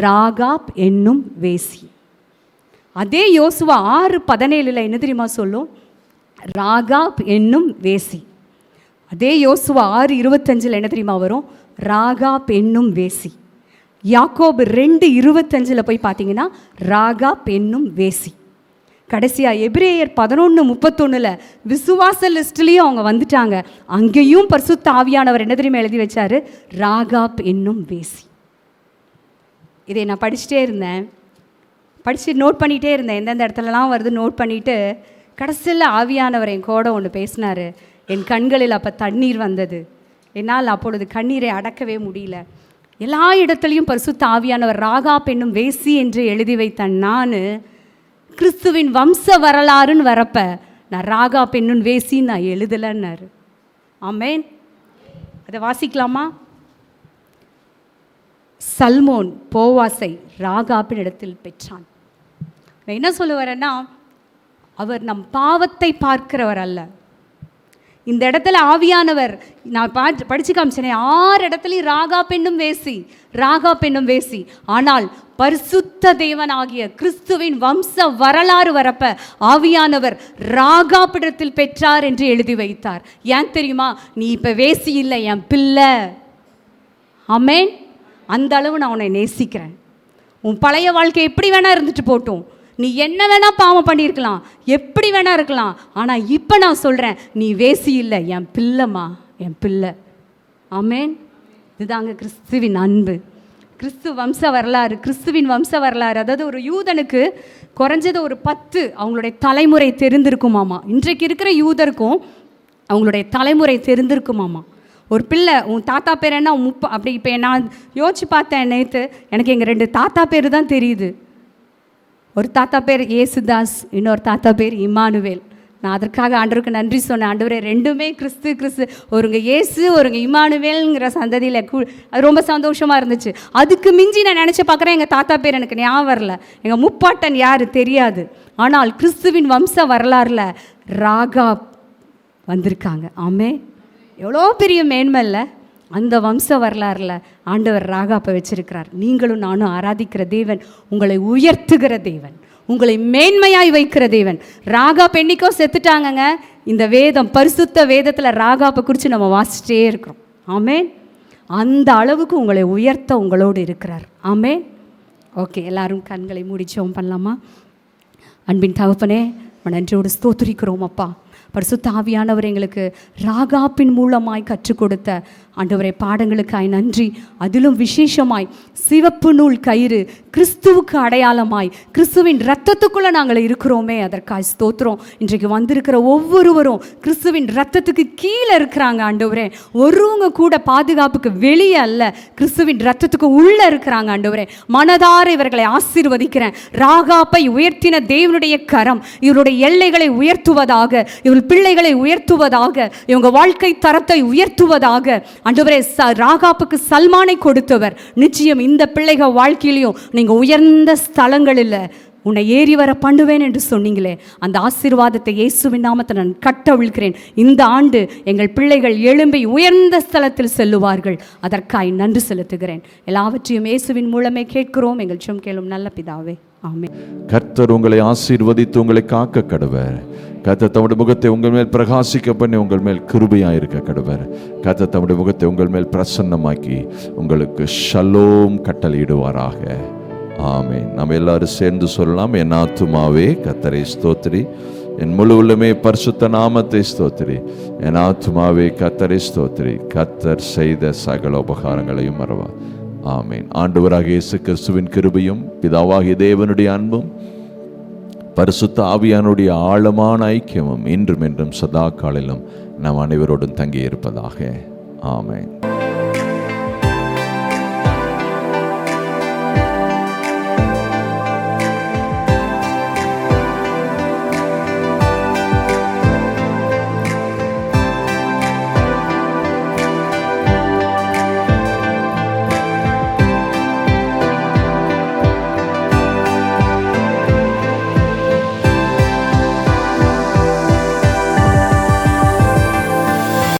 ராகாப் என்னும் வேசி. அதே யோசுவா 6:17 என்ன தெரியுமா சொல்லும்? ராகாப் என்னும் வேசி. அதே யோசுவா 6:25 என்ன தெரியுமா வரும்? ராகாப் என்னும் வேசி. யாக்கோபு 2:25 போய் பார்த்தீங்கன்னா ராகாப் என்னும் வேசி. கடைசியாக எபிரேயர் 11:31 விசுவாச லிஸ்ட்லேயும் அவங்க வந்துட்டாங்க. அங்கேயும் பரிசுத்த ஆவியானவர் என்ன தெரியுமா எழுதி வச்சாரு? ராகாப் என்னும் வேசி. இதை நான் படிச்சுட்டே இருந்தேன், படித்து நோட் பண்ணிகிட்டே இருந்தேன். எந்தெந்த இடத்துலலாம் வருது நோட் பண்ணிவிட்டு கடைசியில் ஆவியானவர் என் கூட ஒன்று பேசினார். என் கண்களில் அப்போ தண்ணீர் வந்தது. என்னால் அப்பொழுது கண்ணீரை அடக்கவே முடியல. எல்லா இடத்துலையும் பரிசுத்த ஆவியானவர் ராகாப் என்னும் வேசி என்று எழுதி வைத்தேன். நான் கிறிஸ்துவின் வம்ச வரலாறுன்னு வரப்ப நான் ராகாப் என்னும் வேசின்னு நான் எழுதலைன்னாரு. ஆமென். அதை வாசிக்கலாமா? சல்மோன் போவாசை ராகாப்பின் இடத்தில் பெற்றான். நான் என்ன சொல்ல வரேன்னா, அவர் நம் பாவத்தை பார்க்கிறவர் அல்ல. இந்த இடத்துல ஆவியானவர் நான் படிச்சு காமிச்சேனே, 6 இடத்துலையும் ராகாப் என்னும் வேசி, ராகாப் என்னும் வேசி. ஆனால் பரிசுத்த தேவனாகிய கிறிஸ்துவின் வம்ச வரலாறு வரப்ப ஆவியானவர் ராகாப்பிடத்தில் பெற்றார் என்று எழுதி வைத்தார். ஏன் தெரியுமா? நீ இப்போ வேசி இல்லை, என் பிள்ளை. ஆமென். அந்த அளவு நான் உன்னை நேசிக்கிறேன். உன் பழைய வாழ்க்கை எப்படி வேணா இருந்துட்டு போட்டும், நீ என்ன வேணால் பாவம் பண்ணியிருக்கலாம், எப்படி வேணா இருக்கலாம். ஆனால் இப்போ நான் சொல்கிறேன், நீ வேசி இல்லை, என் பிள்ளைம்மா, என் பிள்ளை. ஆமென். இதுதாங்க கிறிஸ்துவின் அன்பு, கிறிஸ்து வம்ச வரலாறு. கிறிஸ்துவின் வம்ச வரலாறு, அதாவது ஒரு யூதனுக்கு குறைஞ்சது ஒரு 10 அவங்களுடைய தலைமுறை தெரிந்திருக்குமாமா. இன்றைக்கு இருக்கிற யூதருக்கும் அவங்களுடைய தலைமுறை தெரிந்திருக்குமாமா. ஒரு பிள்ளை, உன் தாத்தா பேர் என்ன, அப்படி இப்போ நான் யோசிச்சு பார்த்தேன் நேற்று, எனக்கு எங்கள் 2 தாத்தா பேர் தான் தெரியுது. ஒரு தாத்தா பேர் ஏசுதாஸ், இன்னொரு தாத்தா பேர் இம்மானுவேல். நான் அதற்காக ஆண்டவருக்கு நன்றி சொன்னேன். ஆண்டவரே, 2மே கிறிஸ்து, ஒருங்க இயேசு, ஒருங்க இம்மானுவேல்ங்கிற சந்ததியில் அது ரொம்ப சந்தோஷமாக இருந்துச்சு. அதுக்கு மிஞ்சி நான் நினச்சி பார்க்குறேன், எங்கள் தாத்தா பேர் எனக்கு ஞாபகம் வரல, எங்கள் முப்பாட்டன் யார் தெரியாது. ஆனால் கிறிஸ்துவின் வம்ச வரலாறில் ராகாப் வந்திருக்காங்க. ஆமே, எவ்வளோ பெரிய மேன்மை இல்லை? அந்த வம்ச வரலாறில் ஆண்டவர் ராகாப்பை வச்சிருக்கிறார். நீங்களும் நானும் ஆராதிக்கிற தேவன் உங்களை உயர்த்துகிற தேவன், உங்களை மேன்மையாய் வைக்கிற தேவன். ராகாப் என்னைக்கோ செத்துட்டாங்கங்க. இந்த வேதம், பரிசுத்த வேதத்தில் ராகாப்பை குறித்து நம்ம வாசிச்சிட்டே இருக்கிறோம். ஆமென். அந்த அளவுக்கு உங்களை உயர்த்த உங்களோடு இருக்கிறார். ஆமென். ஓகே, எல்லாரும் கண்களை மூடி ஜெபம் பண்ணலாமா? அன்பின் தகப்பனே, நன்றியோடு ஸ்தோத்திரிக்கிறோம் அப்பா. பரிசுத்த ஆவியானவர் எங்களுக்கு ராகாப்பின் மூலமாய் கற்றுக் கொடுத்த ஆண்டவரே பாடங்களுக்காய் நன்றி. அதிலும் விசேஷமாய் சிவப்பு நூல் கயிறு கிறிஸ்துவுக்கு அடையாளமாய் கிறிஸ்துவின் இரத்தத்துக்குள்ளே நாங்கள் இருக்கிறோமே, அதற்காய் ஸ்தோத்திரம். இன்றைக்கு வந்திருக்கிற ஒவ்வொருவரும் கிறிஸ்துவின் இரத்தத்துக்கு கீழே இருக்கிறாங்க ஆண்டவரே. ஒருவங்க கூட பாதுகாப்புக்கு வெளியே அல்ல, கிறிஸ்துவின் இரத்தத்துக்கு உள்ளே இருக்கிறாங்க ஆண்டவரே. மனதார இவர்களை ஆசீர்வதிக்கிறேன். ராகாப்பை உயர்த்தின தேவனுடைய கரம் இவருடைய எல்லைகளை உயர்த்துவதாக, இவர்கள் பிள்ளைகளை உயர்த்துவதாக, இவங்க வாழ்க்கை தரத்தை உயர்த்துவதாக. ஆண்டவரே, ராகாப்புக்கு சல்மானை கொடுத்தவர், நிச்சயம் இந்த பிள்ளைகள் வாழ்க்கையிலையும் நீங்க உயர்ந்த ஸ்தலங்களில் உன்னை ஏறி வர பண்ணுவேன் என்று சொன்னீங்களே, அந்த ஆசீர்வாதத்தை இயேசுவின் நாமத்தை நான் கட்டவிழ்கிறேன். இந்த ஆண்டு எங்கள் பிள்ளைகள் எழும்பி உயர்ந்த ஸ்தலத்தில் செல்லுவார்கள். அதற்காய் நன்றி செலுத்துகிறேன். எல்லாவற்றையும் இயேசுவின் மூலமே கேட்கிறோம் எங்கள் ஜெபம் கேளும் நல்ல பிதாவே, ஆமென். கர்த்தர் உங்களை ஆசீர்வதித்து உங்களை காக்க கடவர். கர்த்தர் தம்முடைய முகத்தை உங்கள் மேல் பிரகாசிக்க பண்ணி உங்கள் மேல் கிருபையாயிருக்க கடவர். கர்த்தர் தம்முடைய முகத்தை உங்கள் மேல் பிரசன்னமாக்கி உங்களுக்கு ஷலோம் கட்டளையிடுவாராக. ஆமென். நம்ம எல்லாரும் சேர்ந்து சொல்லலாம். என் ஆத்துமாவே கர்த்தரை ஸ்தோத்திரி, என் முழு உள்ளமே பரிசுத்த நாமத்தை ஸ்தோத்திரி. என் ஆத்துமாவே கர்த்தரை ஸ்தோத்திரி, கர்த்தர் செய்த சகல உபகாரங்களையும் மறவா. ஆமென். ஆண்டவராகிய இயேசு கிறிஸ்துவின் கிருபையும் பிதாவாகிய தேவனுடைய அன்பும் பரிசுத்த ஆவியானுடைய ஆழமான ஐக்கியமும் இன்றும் என்றும் சதா காலிலும் நம் அனைவரோடும் தங்கி இருப்பதாக. ஆமென்.